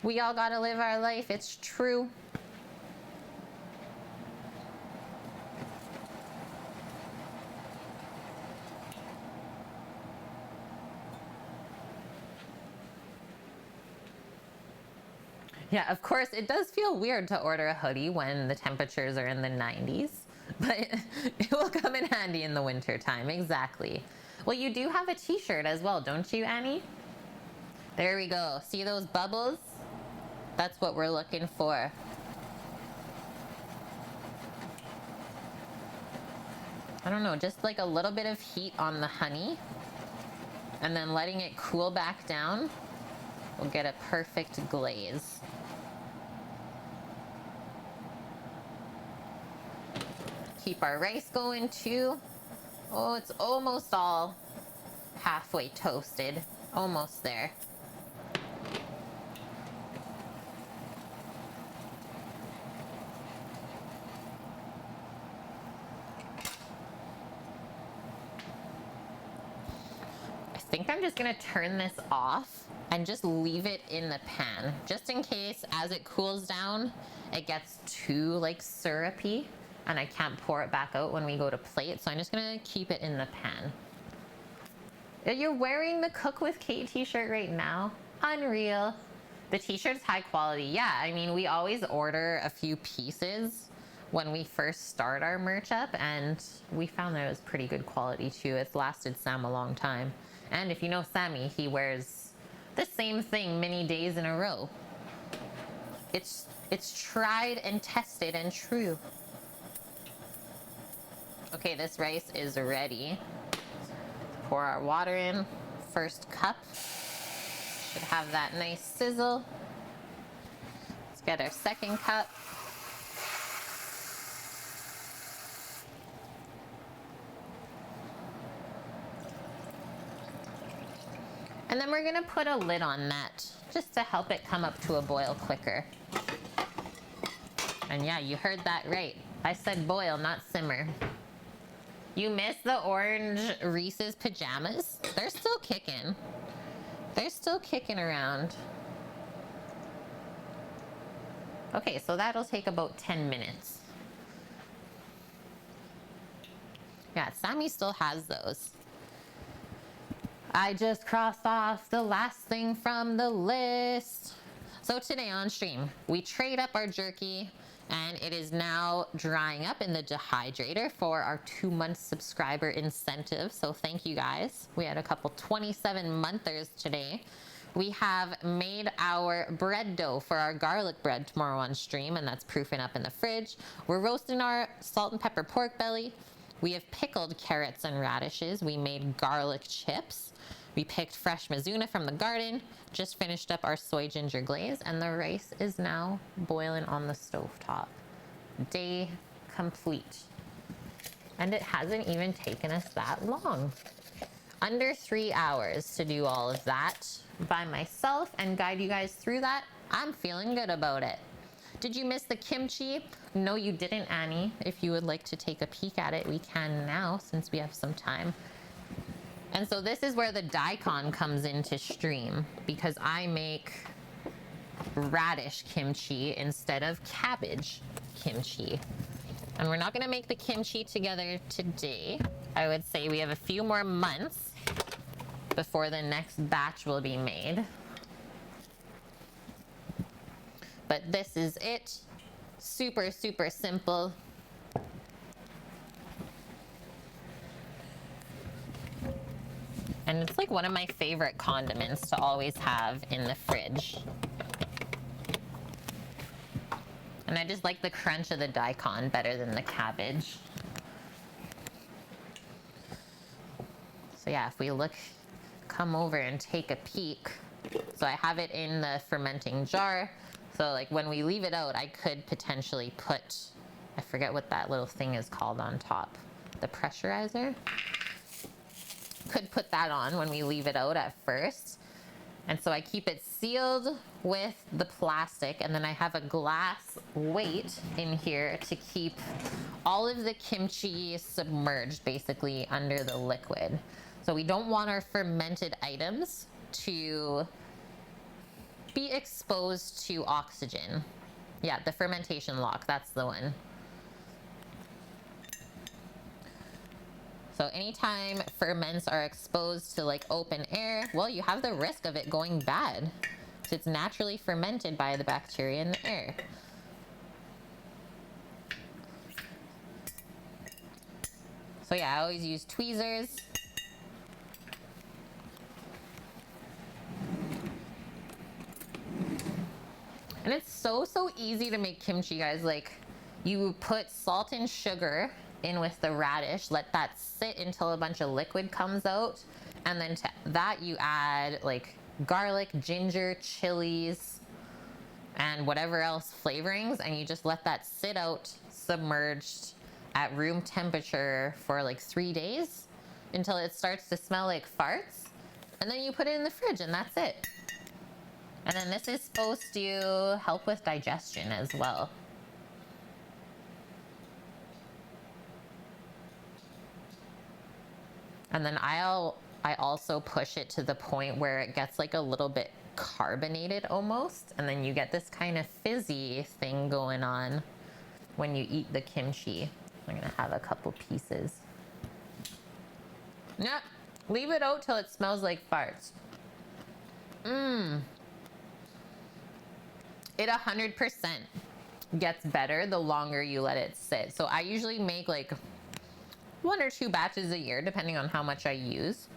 We all gotta live our life. It's true. Yeah, of course, it does feel weird to order a hoodie when the temperatures are in the 90s, but it will come in handy in the winter time. Exactly. Well, you do have a t-shirt as well, don't you, Annie? There we go. See those bubbles? That's what we're looking for. I don't know, just like a little bit of heat on the honey and then letting it cool back down, we'll get a perfect glaze. Keep our rice going too. Oh, it's almost all halfway toasted. Almost there. I think I'm just gonna turn this off and just leave it in the pan, just in case as it cools down, it gets too like syrupy and I can't pour it back out when we go to plate. So I'm just gonna keep it in the pan. You're wearing the Cook with Kate t-shirt right now? Unreal. The t-shirt's high quality. Yeah, I mean, we always order a few pieces when we first start our merch up, and we found that it was pretty good quality too. It's lasted Sam a long time. And if you know Sammy, he wears the same thing many days in a row. It's tried and tested and true. Okay, this rice is ready. Pour our water in. First cup. Should have that nice sizzle. Let's get our second cup. And then we're gonna put a lid on that just to help it come up to a boil quicker. And yeah, you heard that right. I said boil, not simmer. You miss the orange Reese's pajamas? They're still kicking. They're still kicking around. Okay, so that'll take about 10 minutes. Yeah, Sammy still has those. I just crossed off the last thing from the list. So today on stream, we trade up our jerky and it is now drying up in the dehydrator for our 2-month subscriber incentive. So thank you guys. We had a couple 27-monthers today. We have made our bread dough for our garlic bread tomorrow on stream, and that's proofing up in the fridge. We're roasting our salt and pepper pork belly. We have pickled carrots and radishes. We made garlic chips. We picked fresh Mizuna from the garden, just finished up our soy ginger glaze, and the rice is now boiling on the stovetop. Day complete. And it hasn't even taken us that long. Under 3 hours to do all of that by myself and guide you guys through that. I'm feeling good about it. Did you miss the kimchi? No, you didn't, Annie. If you would like to take a peek at it, we can now since we have some time. And so this is where the daikon comes into stream, because I make radish kimchi instead of cabbage kimchi. And we're not gonna make the kimchi together today. I would say we have a few more months before the next batch will be made. But this is it. Super, super simple. And it's like one of my favorite condiments to always have in the fridge. And I just like the crunch of the daikon better than the cabbage. So yeah, if we look, come over and take a peek. So I have it in the fermenting jar. So like when we leave it out, I could potentially put, I forget what that little thing is called on top. The pressurizer? Could put that on when we leave it out at first. And so I keep it sealed with the plastic, and then I have a glass weight in here to keep all of the kimchi submerged basically under the liquid. So we don't want our fermented items to be exposed to oxygen. Yeah, the fermentation lock, that's the one. So anytime ferments are exposed to like open air, well, you have the risk of it going bad. So it's naturally fermented by the bacteria in the air. So yeah, I always use tweezers. And it's so, so easy to make kimchi, guys. Like, you put salt and sugar in with the radish, let that sit until a bunch of liquid comes out, and then to that you add like garlic, ginger, chilies, and whatever else flavorings, and you just let that sit out submerged at room temperature for like 3 days until it starts to smell like farts, and then you put it in the fridge, and that's it. And then this is supposed to help with digestion as well. And then I also push it to the point where it gets like a little bit carbonated almost, and then you get this kind of fizzy thing going on when you eat the kimchi. I'm gonna have a couple pieces. Yeah, leave it out till it smells like farts. It 100% gets better the longer you let it sit. So I usually make like 1 or 2 batches a year, depending on how much I use.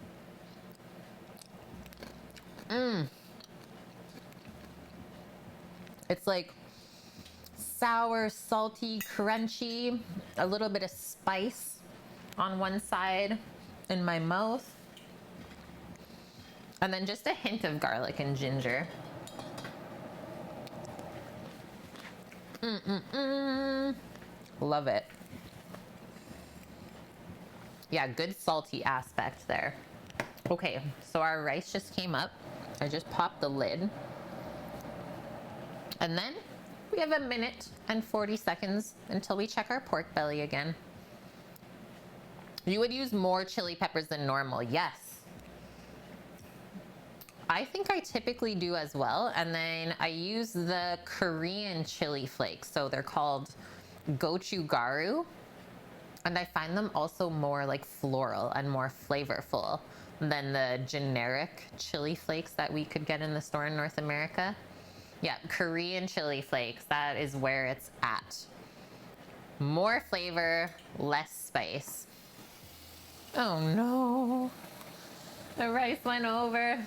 It's like sour, salty, crunchy, a little bit of spice on one side in my mouth, and then just a hint of garlic and ginger. Love it. Yeah, good salty aspect there. Okay, so our rice just came up. I just popped the lid. And then we have 1 minute and 40 seconds until we check our pork belly again. You would use more chili peppers than normal, yes. I think I typically do as well. And then I use the Korean chili flakes. So they're called gochugaru. And I find them also more like floral and more flavorful than the generic chili flakes that we could get in the store in North America. Yeah, Korean chili flakes, that is where it's at. More flavor, less spice. Oh no, the rice went over.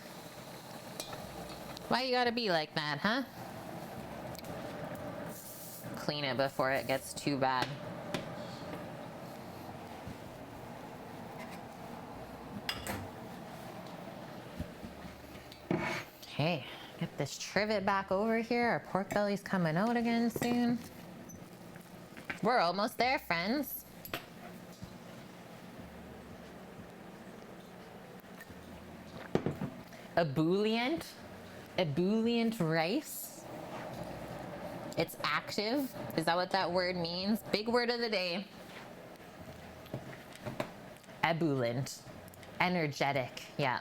Why you gotta be like that, huh? Clean it before it gets too bad. Okay, get this trivet back over here. Our pork belly's coming out again soon. We're almost there, friends. Ebullient rice. It's active. Is that what that word means? Big word of the day. Ebullient. Energetic. Yeah.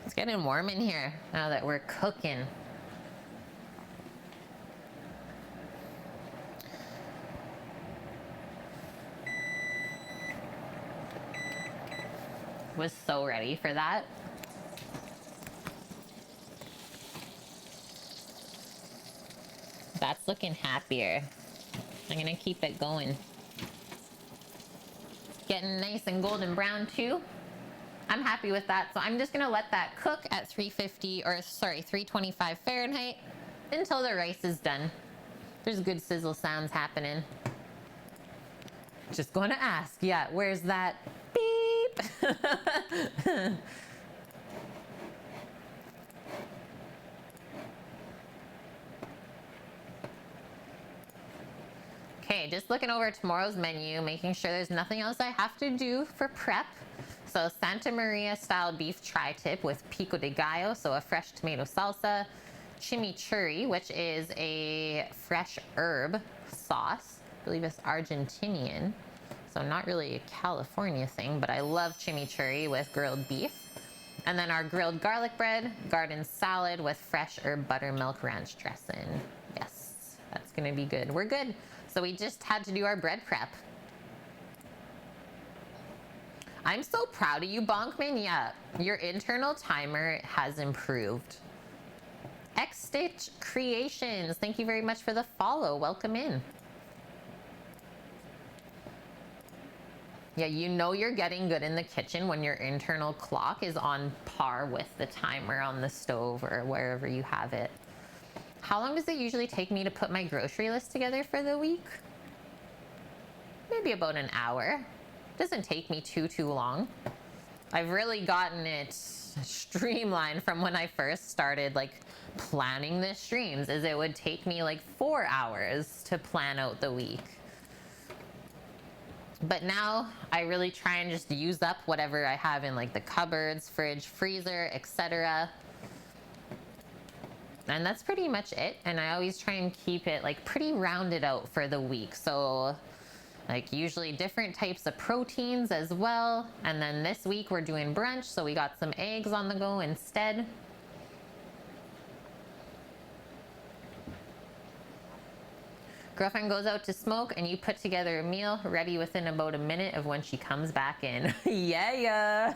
It's getting warm in here now that we're cooking. Was so ready for that. That's looking happier. I'm gonna keep it going. Getting nice and golden brown too. I'm happy with that. So I'm just gonna let that cook at 325 Fahrenheit until the rice is done. There's good sizzle sounds happening. Just gonna ask, yeah, where's that beep? Okay, just looking over tomorrow's menu, making sure there's nothing else I have to do for prep. So Santa Maria style beef tri-tip with pico de gallo, so a fresh tomato salsa, chimichurri, which is a fresh herb sauce. I believe it's Argentinian, so not really a California thing, but I love chimichurri with grilled beef. And then our grilled garlic bread, garden salad with fresh herb buttermilk ranch dressing. Yes, that's gonna be good. We're good. So we just had to do our bread prep. I'm so proud of you, Bonkman. Yeah, your internal timer has improved. X-Stitch Creations, thank you very much for the follow. Welcome in. Yeah, you know you're getting good in the kitchen when your internal clock is on par with the timer on the stove or wherever you have it. How long does it usually take me to put my grocery list together for the week? Maybe about an hour. Doesn't take me too long. I've really gotten it streamlined from when I first started like planning the streams, is it would take me like 4 hours to plan out the week. But now I really try and just use up whatever I have in like the cupboards, fridge, freezer, etc. And that's pretty much it. And I always try and keep it like pretty rounded out for the week. So like usually different types of proteins as well. And then this week we're doing brunch, so we got some eggs on the go instead. Girlfriend goes out to smoke and you put together a meal ready within about a minute of when she comes back in. Yeah.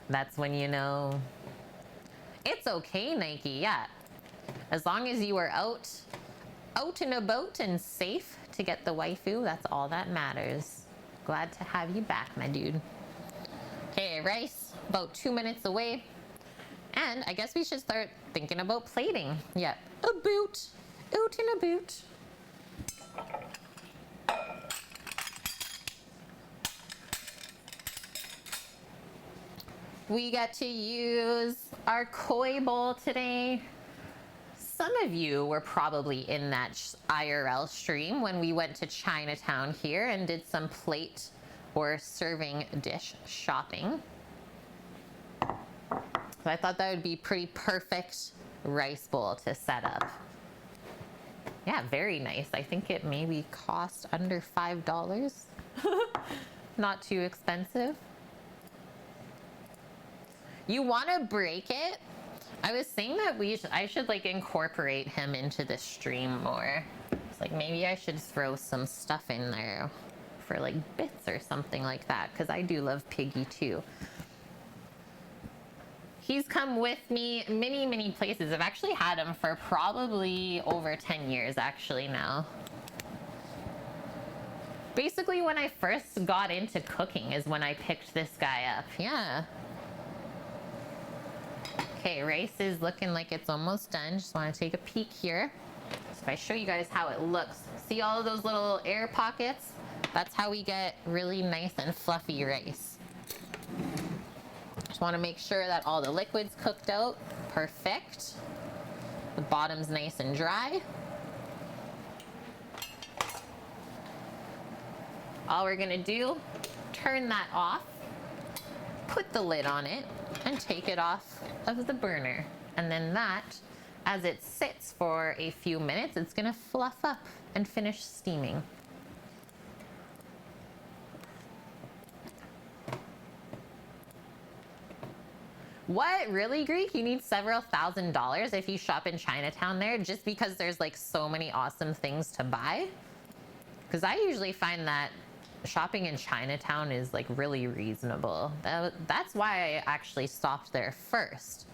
That's when you know. It's okay, Nike, yeah. As long as you are out and about and safe to get the waifu, that's all that matters. Glad to have you back, my dude. Okay, rice, about 2 minutes away. And I guess we should start thinking about plating. Yep, a boot, out and a boot. We got to use our koi bowl today. Some of you were probably in that IRL stream when we went to Chinatown here and did some plate or serving dish shopping. So I thought that would be pretty perfect rice bowl to set up. Yeah, very nice. I think it maybe cost under $5. Not too expensive. You want to break it? I was saying that I should like incorporate him into the stream more. It's like maybe I should throw some stuff in there for like bits or something like that, because I do love Piggy too. He's come with me many places. I've actually had him for probably over 10 years actually now. Basically when I first got into cooking is when I picked this guy up. Yeah. Okay, rice is looking like it's almost done. Just want to take a peek here. So if I show you guys how it looks, see all of those little air pockets? That's how we get really nice and fluffy rice. Just want to make sure that all the liquid's cooked out. Perfect. The bottom's nice and dry. All we're gonna do, turn that off, put the lid on it, and take it off of the burner. And then that, as it sits for a few minutes, it's gonna fluff up and finish steaming. What? Really, Greek? You need several $1,000s if you shop in Chinatown there just because there's like so many awesome things to buy? Because I usually find that shopping in Chinatown is like really reasonable. That's why I actually stopped there first.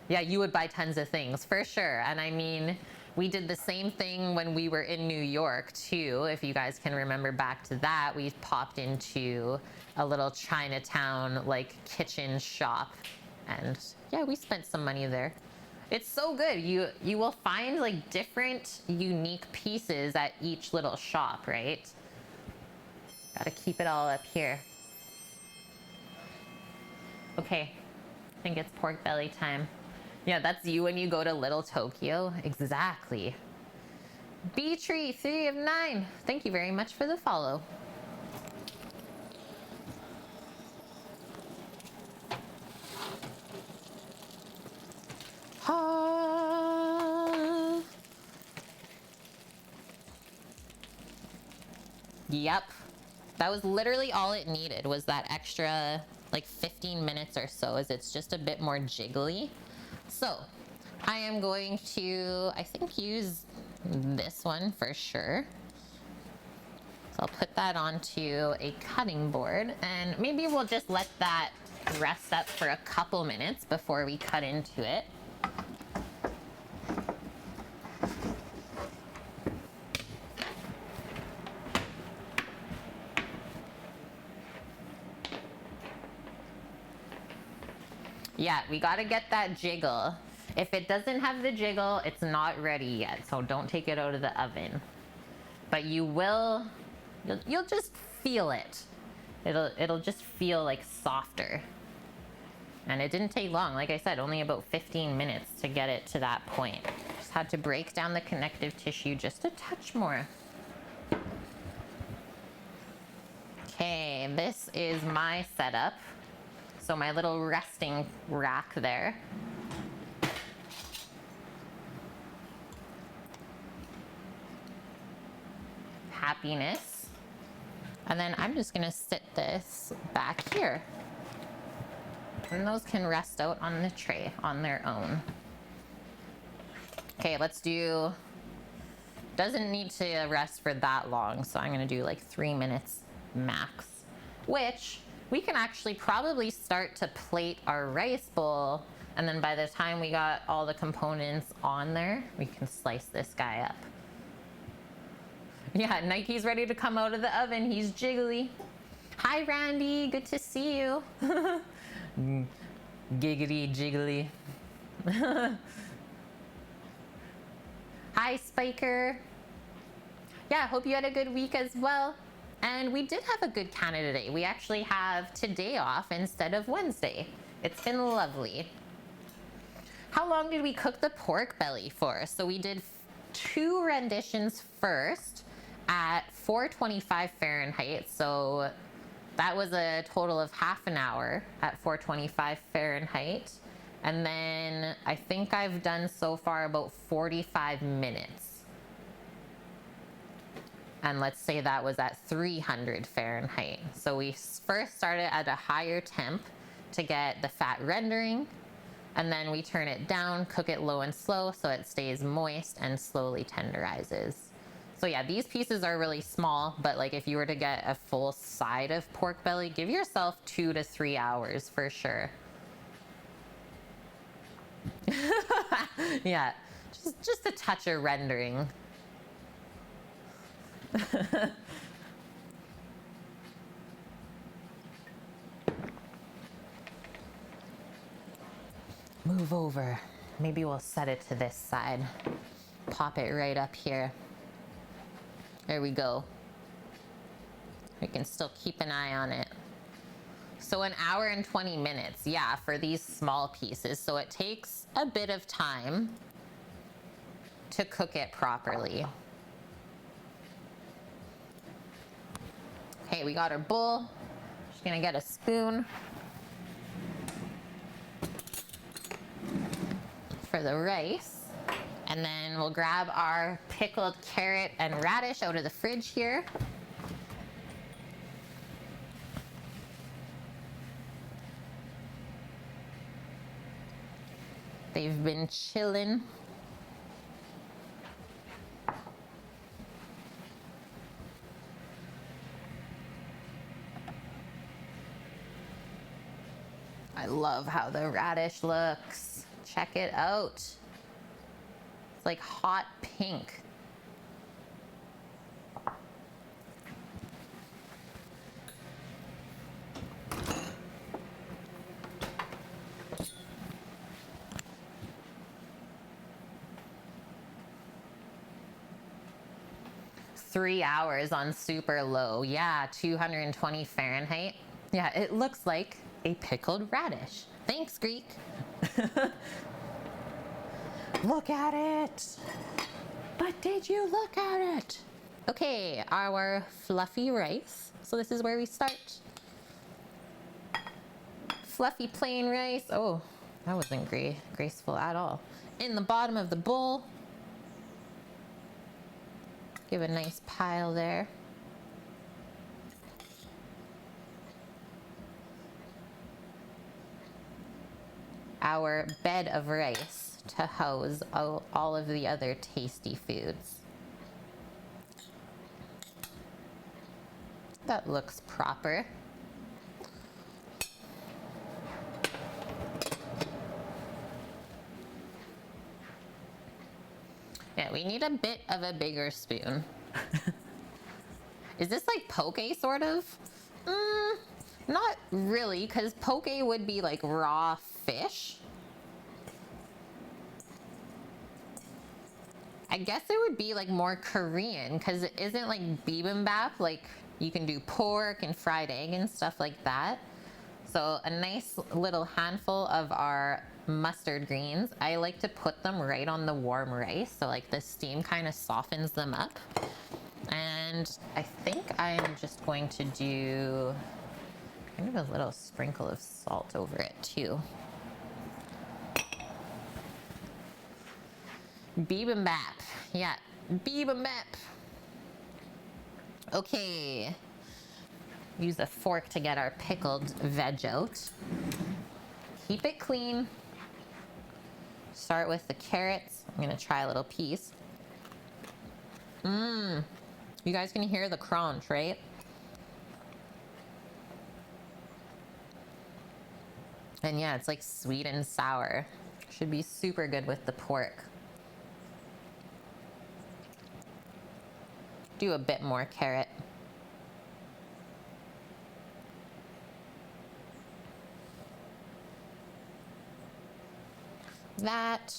Yeah, you would buy tons of things for sure. And I mean, we did the same thing when we were in New York too. If you guys can remember back to that, we popped into a little Chinatown like kitchen shop, and yeah, we spent some money there. It's so good. You will find like different unique pieces at each little shop, right? Gotta keep it all up here. Okay, I think it's pork belly time. Yeah, that's you when you go to Little Tokyo. Exactly. B-Tree 3 of 9. Thank you very much for the follow. Yep. That was literally all it needed, was that extra like 15 minutes or so, as it's just a bit more jiggly. So I am going to, I think, use this one for sure. So I'll put that onto a cutting board, and maybe we'll just let that rest up for a couple minutes before we cut into it. Yeah, we gotta get that jiggle. If it doesn't have the jiggle, it's not ready yet, so don't take it out of the oven. But you will, you'll just feel it. It'll just feel like softer. And it didn't take long, like I said, only about 15 minutes to get it to that point. Just had to break down the connective tissue just a touch more. Okay, this is my setup. So my little resting rack there. Happiness. And then I'm just gonna sit this back here. And those can rest out on the tray on their own. Okay, let's do, doesn't need to rest for that long, so I'm gonna do like 3 minutes max, which we can actually probably start to plate our rice bowl, and then by the time we got all the components on there, we can slice this guy up. Yeah, Nike's ready to come out of the oven. He's jiggly. Hi, Randy. Good to see you. Giggity jiggly. Hi, Spiker. Yeah, hope you had a good week as well. And we did have a good Canada Day. We actually have today off instead of Wednesday. It's been lovely. How long did we cook the pork belly for? So we did 2 renditions first at 425 Fahrenheit. So that was a total of half an hour at 425 Fahrenheit. And then I think I've done so far about 45 minutes. And let's say that was at 300 Fahrenheit. So we first started at a higher temp to get the fat rendering. And then we turn it down, cook it low and slow so it stays moist and slowly tenderizes. So yeah, these pieces are really small, but like if you were to get a full side of pork belly, give yourself 2 to 3 hours for sure. Yeah, just a touch of rendering. Move over. Maybe we'll set it to this side. Pop it right up here. There we go. We can still keep an eye on it. So 1 hour and 20 minutes, yeah, for these small pieces. So it takes a bit of time to cook it properly. Okay, we got our bowl. Just gonna get a spoon for the rice. And then we'll grab our pickled carrot and radish out of the fridge here. They've been chilling. I love how the radish looks. Check it out. It's like hot pink. Three hours on super low. Yeah, 220 Fahrenheit. Yeah, it looks like a pickled radish. Thanks, Greek. Look at it. But did you look at it? Okay, our fluffy rice. So this is where we start. Fluffy plain rice. Oh, that wasn't graceful at all. In the bottom of the bowl. Give a nice pile there. Our bed of rice to house all of the other tasty foods. That looks proper. Yeah, we need a bit of a bigger spoon. Is this like poke, sort of? Not really, because poke would be like raw fish. I guess it would be like more Korean, because it isn't like bibimbap, like you can do pork and fried egg and stuff like that. So a nice little handful of our mustard greens. I like to put them right on the warm rice, so like the steam kind of softens them up. And I think I'm just going to do kind of a little sprinkle of salt over it too. Bibimbap. Yeah, bibimbap. Okay. Use a fork to get our pickled veg out. Keep it clean. Start with the carrots. I'm gonna try a little piece. You guys can hear the crunch, right? And yeah, it's like sweet and sour. Should be super good with the pork. Do a bit more carrot. That.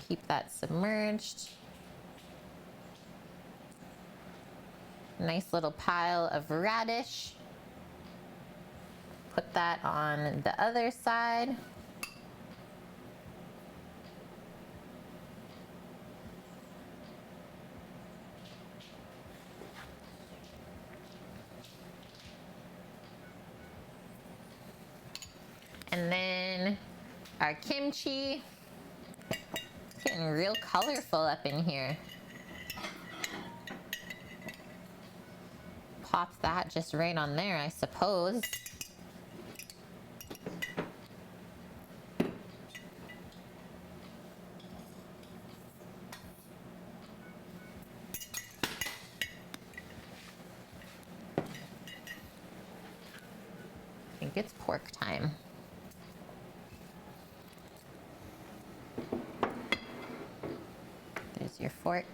Keep that submerged. Nice little pile of radish. Put that on the other side. And then our kimchi. It's getting real colorful up in here. Pop that just right on there, I suppose. I think it's pork time. There's your fork.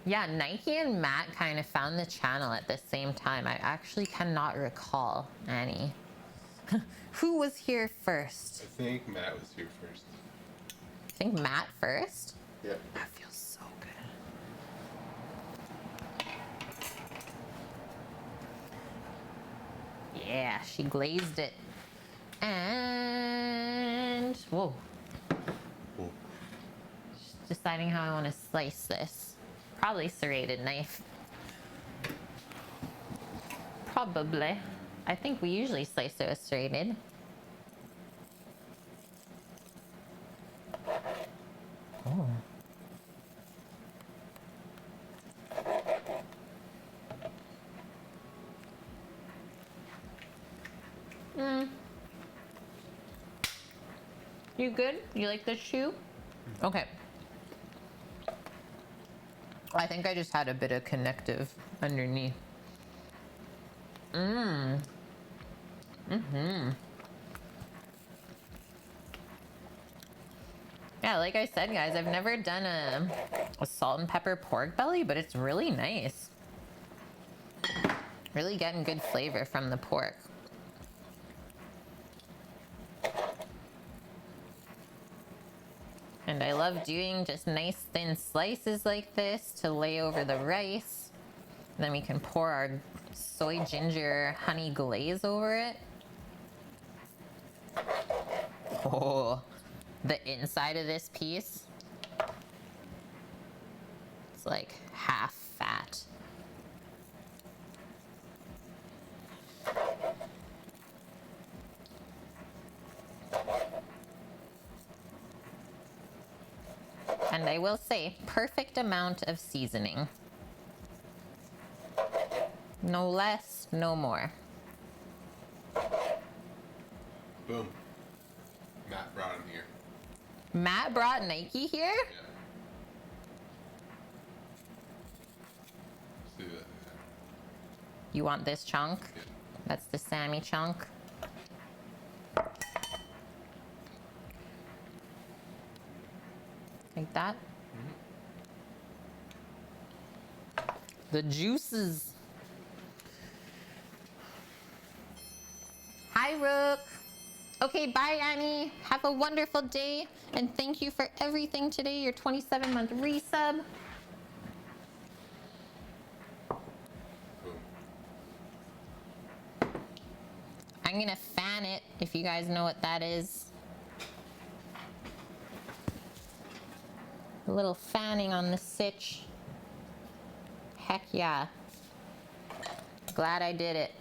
Yeah, Nike and Matt kind of found the channel at the same time. I actually cannot recall, Annie. Who was here first? I think Matt was here first. I think Matt first? Yeah. That feels so good. Yeah, she glazed it. And, whoa. Cool. Just deciding how I want to slice this. Probably serrated knife. Probably. I think we usually slice it with serrated. Oh. You good? You like this shoe? Okay. I think I just had a bit of connective underneath. Yeah, like I said, guys, I've never done a salt and pepper pork belly, but it's really nice. Really getting good flavor from the pork. And I love doing just nice thin slices like this to lay over the rice. Then we can pour our soy ginger honey glaze over it. Oh, the inside of this piece, it's like half fat. And I will say, perfect amount of seasoning. No less, no more. Boom. Matt brought him here. Matt brought Nike here? Yeah. See that? You want this chunk? Yeah. That's the Sammy chunk. Like that. The juices. Hi, Rook. Okay, bye, Annie. Have a wonderful day. And thank you for everything today, your 27-month resub. Boom. I'm gonna fan it, if you guys know what that is. A little fanning on the sitch. Heck yeah. Glad I did it.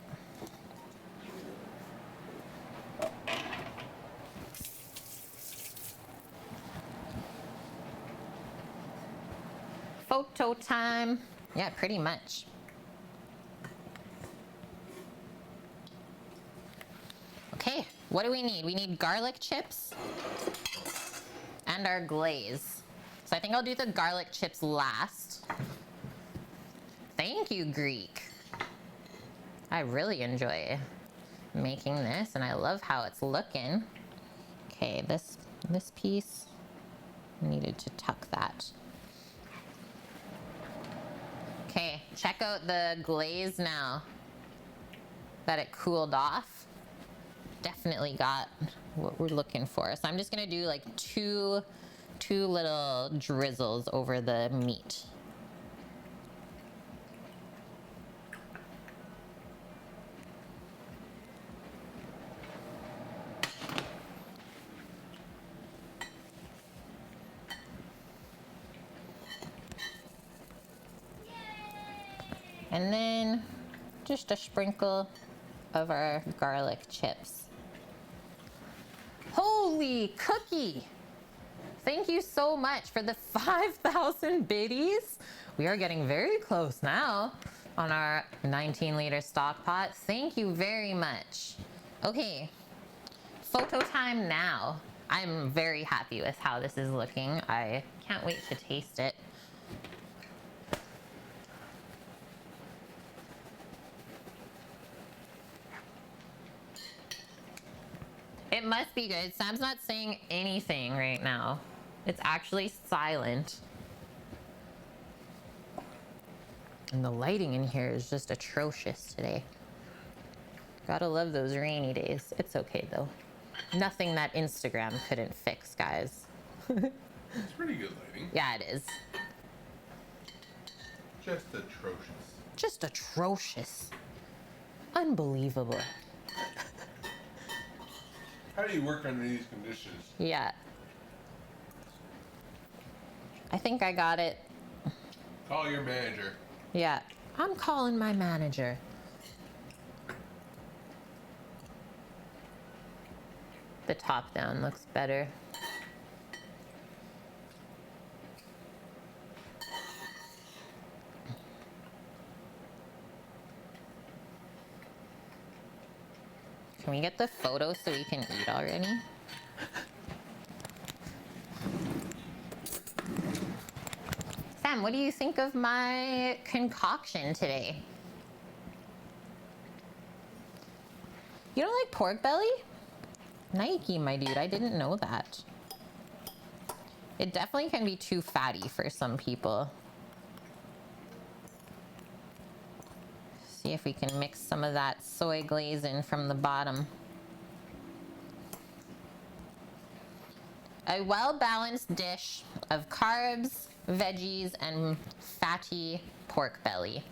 Photo time. Yeah, pretty much. Okay, what do we need? We need garlic chips and our glaze. So I think I'll do the garlic chips last. Thank you, Greek. I really enjoy making this and I love how it's looking. Okay, this piece, needed to tuck that. Okay, check out the glaze now that it cooled off. Definitely got what we're looking for. So I'm just gonna do like two little drizzles over the meat. And then just a sprinkle of our garlic chips. Holy cookie! Thank you so much for the 5,000 biddies. We are getting very close now on our 19-liter stock pot. Thank you very much. Okay, photo time now. I'm very happy with how this is looking. I can't wait to taste it. It must be good. Sam's not saying anything right now. It's actually silent. And the lighting in here is just atrocious today. Gotta love those rainy days. It's okay though. Nothing that Instagram couldn't fix, guys. It's pretty good lighting. Yeah, it is. Just atrocious. Just atrocious. Unbelievable. How do you work under these conditions? Yeah. I think I got it. Call your manager. Yeah, I'm calling my manager. The top down looks better. Can we get the photo so we can eat already? Sam, what do you think of my concoction today? You don't like pork belly? Nike, my dude, I didn't know that. It definitely can be too fatty for some people. See if we can mix some of that soy glaze in from the bottom. A well-balanced dish of carbs, veggies, and fatty pork belly.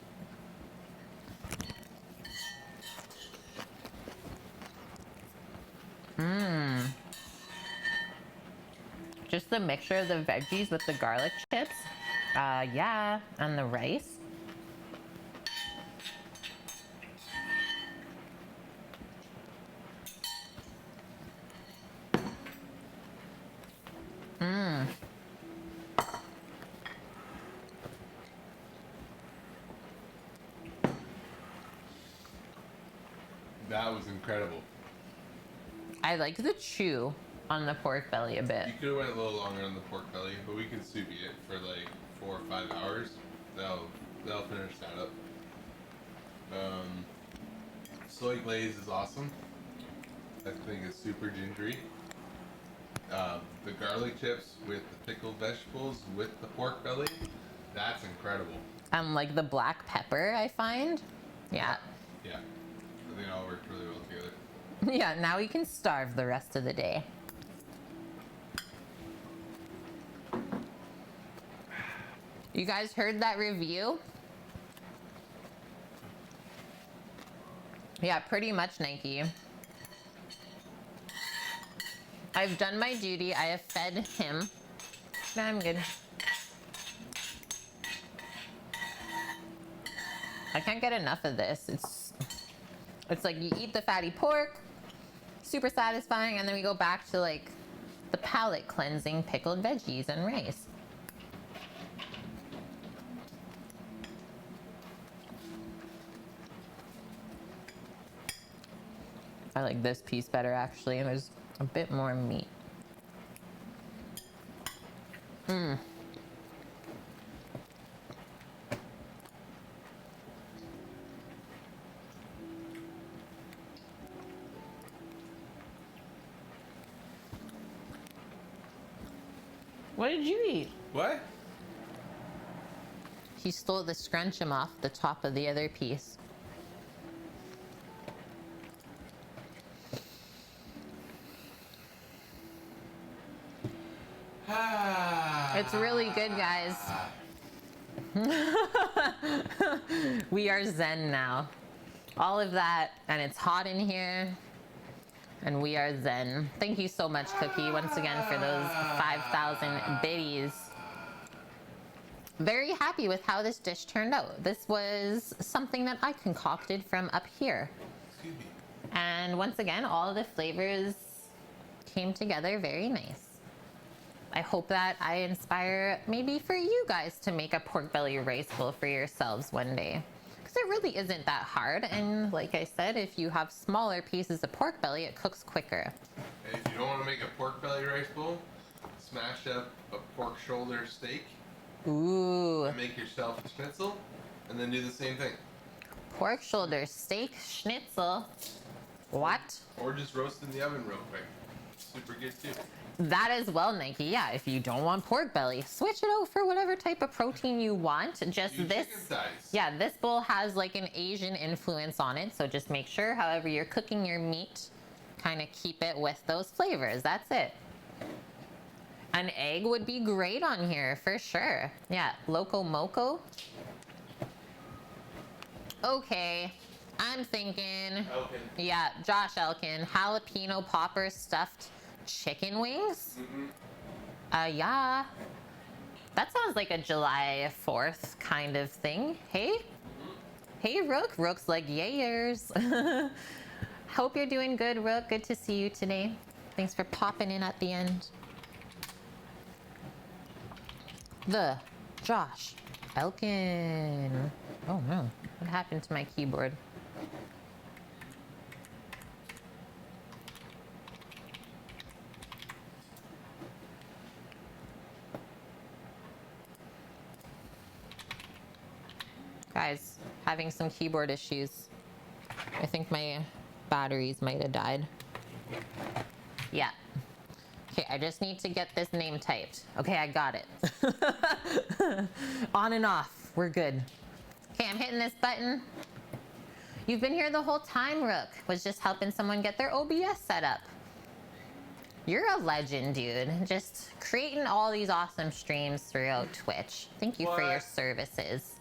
Just the mixture of the veggies with the garlic chips. Yeah, and the rice. That was incredible. I like the chew on the pork belly a bit. You could have went a little longer on the pork belly, but we can sous vide it for like 4 or 5 hours. That'll finish that up. Soy glaze is awesome. I think it's super gingery. The garlic chips with the pickled vegetables with the pork belly, that's incredible. Like the black pepper, I find. Yeah. Yeah, I think it all worked really well together. Yeah, now we can starve the rest of the day. You guys heard that review? Yeah, pretty much, Nike. I've done my duty. I have fed him. No, I'm good. I can't get enough of this. It's like you eat the fatty pork, super satisfying, and then we go back to like the palate cleansing pickled veggies and rice. I like this piece better actually, and there's a bit more meat. What did you eat? What? He stole the scrunchum off the top of the other piece. It's really good, guys. We are zen now. All of that, and it's hot in here, and we are zen. Thank you so much, Cookie, once again for those 5,000 biddies. very happy with how this dish turned out. This was something that I concocted from up here. Excuse me. And once again, all of the flavors came together very nice. I hope that I inspire maybe for you guys to make a pork belly rice bowl for yourselves one day. Because it really isn't that hard. And like I said, if you have smaller pieces of pork belly, it cooks quicker. And if you don't want to make a pork belly rice bowl, smash up a pork shoulder steak. Ooh. And make yourself a schnitzel, and then do the same thing. Pork shoulder steak schnitzel. What? Or just roast in the oven real quick. Super good too. That as well, Nike. Yeah, if you don't want pork belly, switch it out for whatever type of protein you want. Just Use this. chicken thighs. Yeah, this bowl has like an Asian influence on it. So just make sure, however you're cooking your meat, kind of keep it with those flavors. That's it. An egg would be great on here for sure. Yeah, Loco Moco. Okay, I'm thinking. Elkin. Yeah, Josh Elkin, jalapeno popper stuffed chicken wings. Yeah. That sounds like a July 4th kind of thing. Hey? Hey, Rook. Rook's like, yayers. Hope you're doing good, Rook. Good to see you today. Thanks for popping in at the end. The Josh Elkin. Oh no, what happened to my keyboard? Guys, having some keyboard issues. I think my batteries might have died. Yeah. Okay, I just need to get this name typed. Okay, I got it. On and off, we're good. Okay, I'm hitting this button. You've been here the whole time, Rook. Was just helping someone get their OBS set up. You're a legend, dude. Just creating all these awesome streams throughout Twitch. Thank you for your What? services.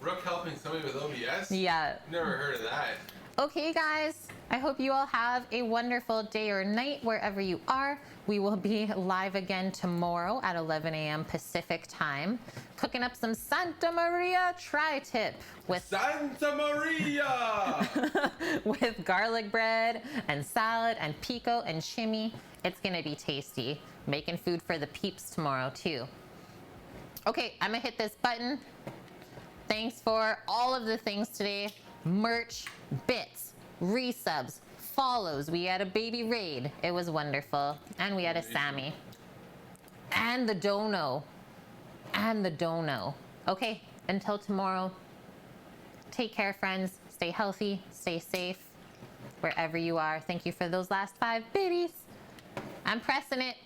Rook helping somebody with OBS? Yeah. Never heard of that. Okay, guys, I hope you all have a wonderful day or night wherever you are. We will be live again tomorrow at 11 a.m. Pacific time, cooking up some Santa Maria tri-tip with Santa Maria! with garlic bread and salad and pico and chimney. It's gonna be tasty. Making food for the peeps tomorrow too. Okay, I'm gonna hit this button. Thanks for all of the things today. Merch, bits, resubs, follows. We had a baby raid. It was wonderful. And we had a Sammy. And the dono. And the dono. Okay, until tomorrow. Take care, friends. Stay healthy. Stay safe. Wherever you are. Thank you for those last 5 biddies. I'm pressing it.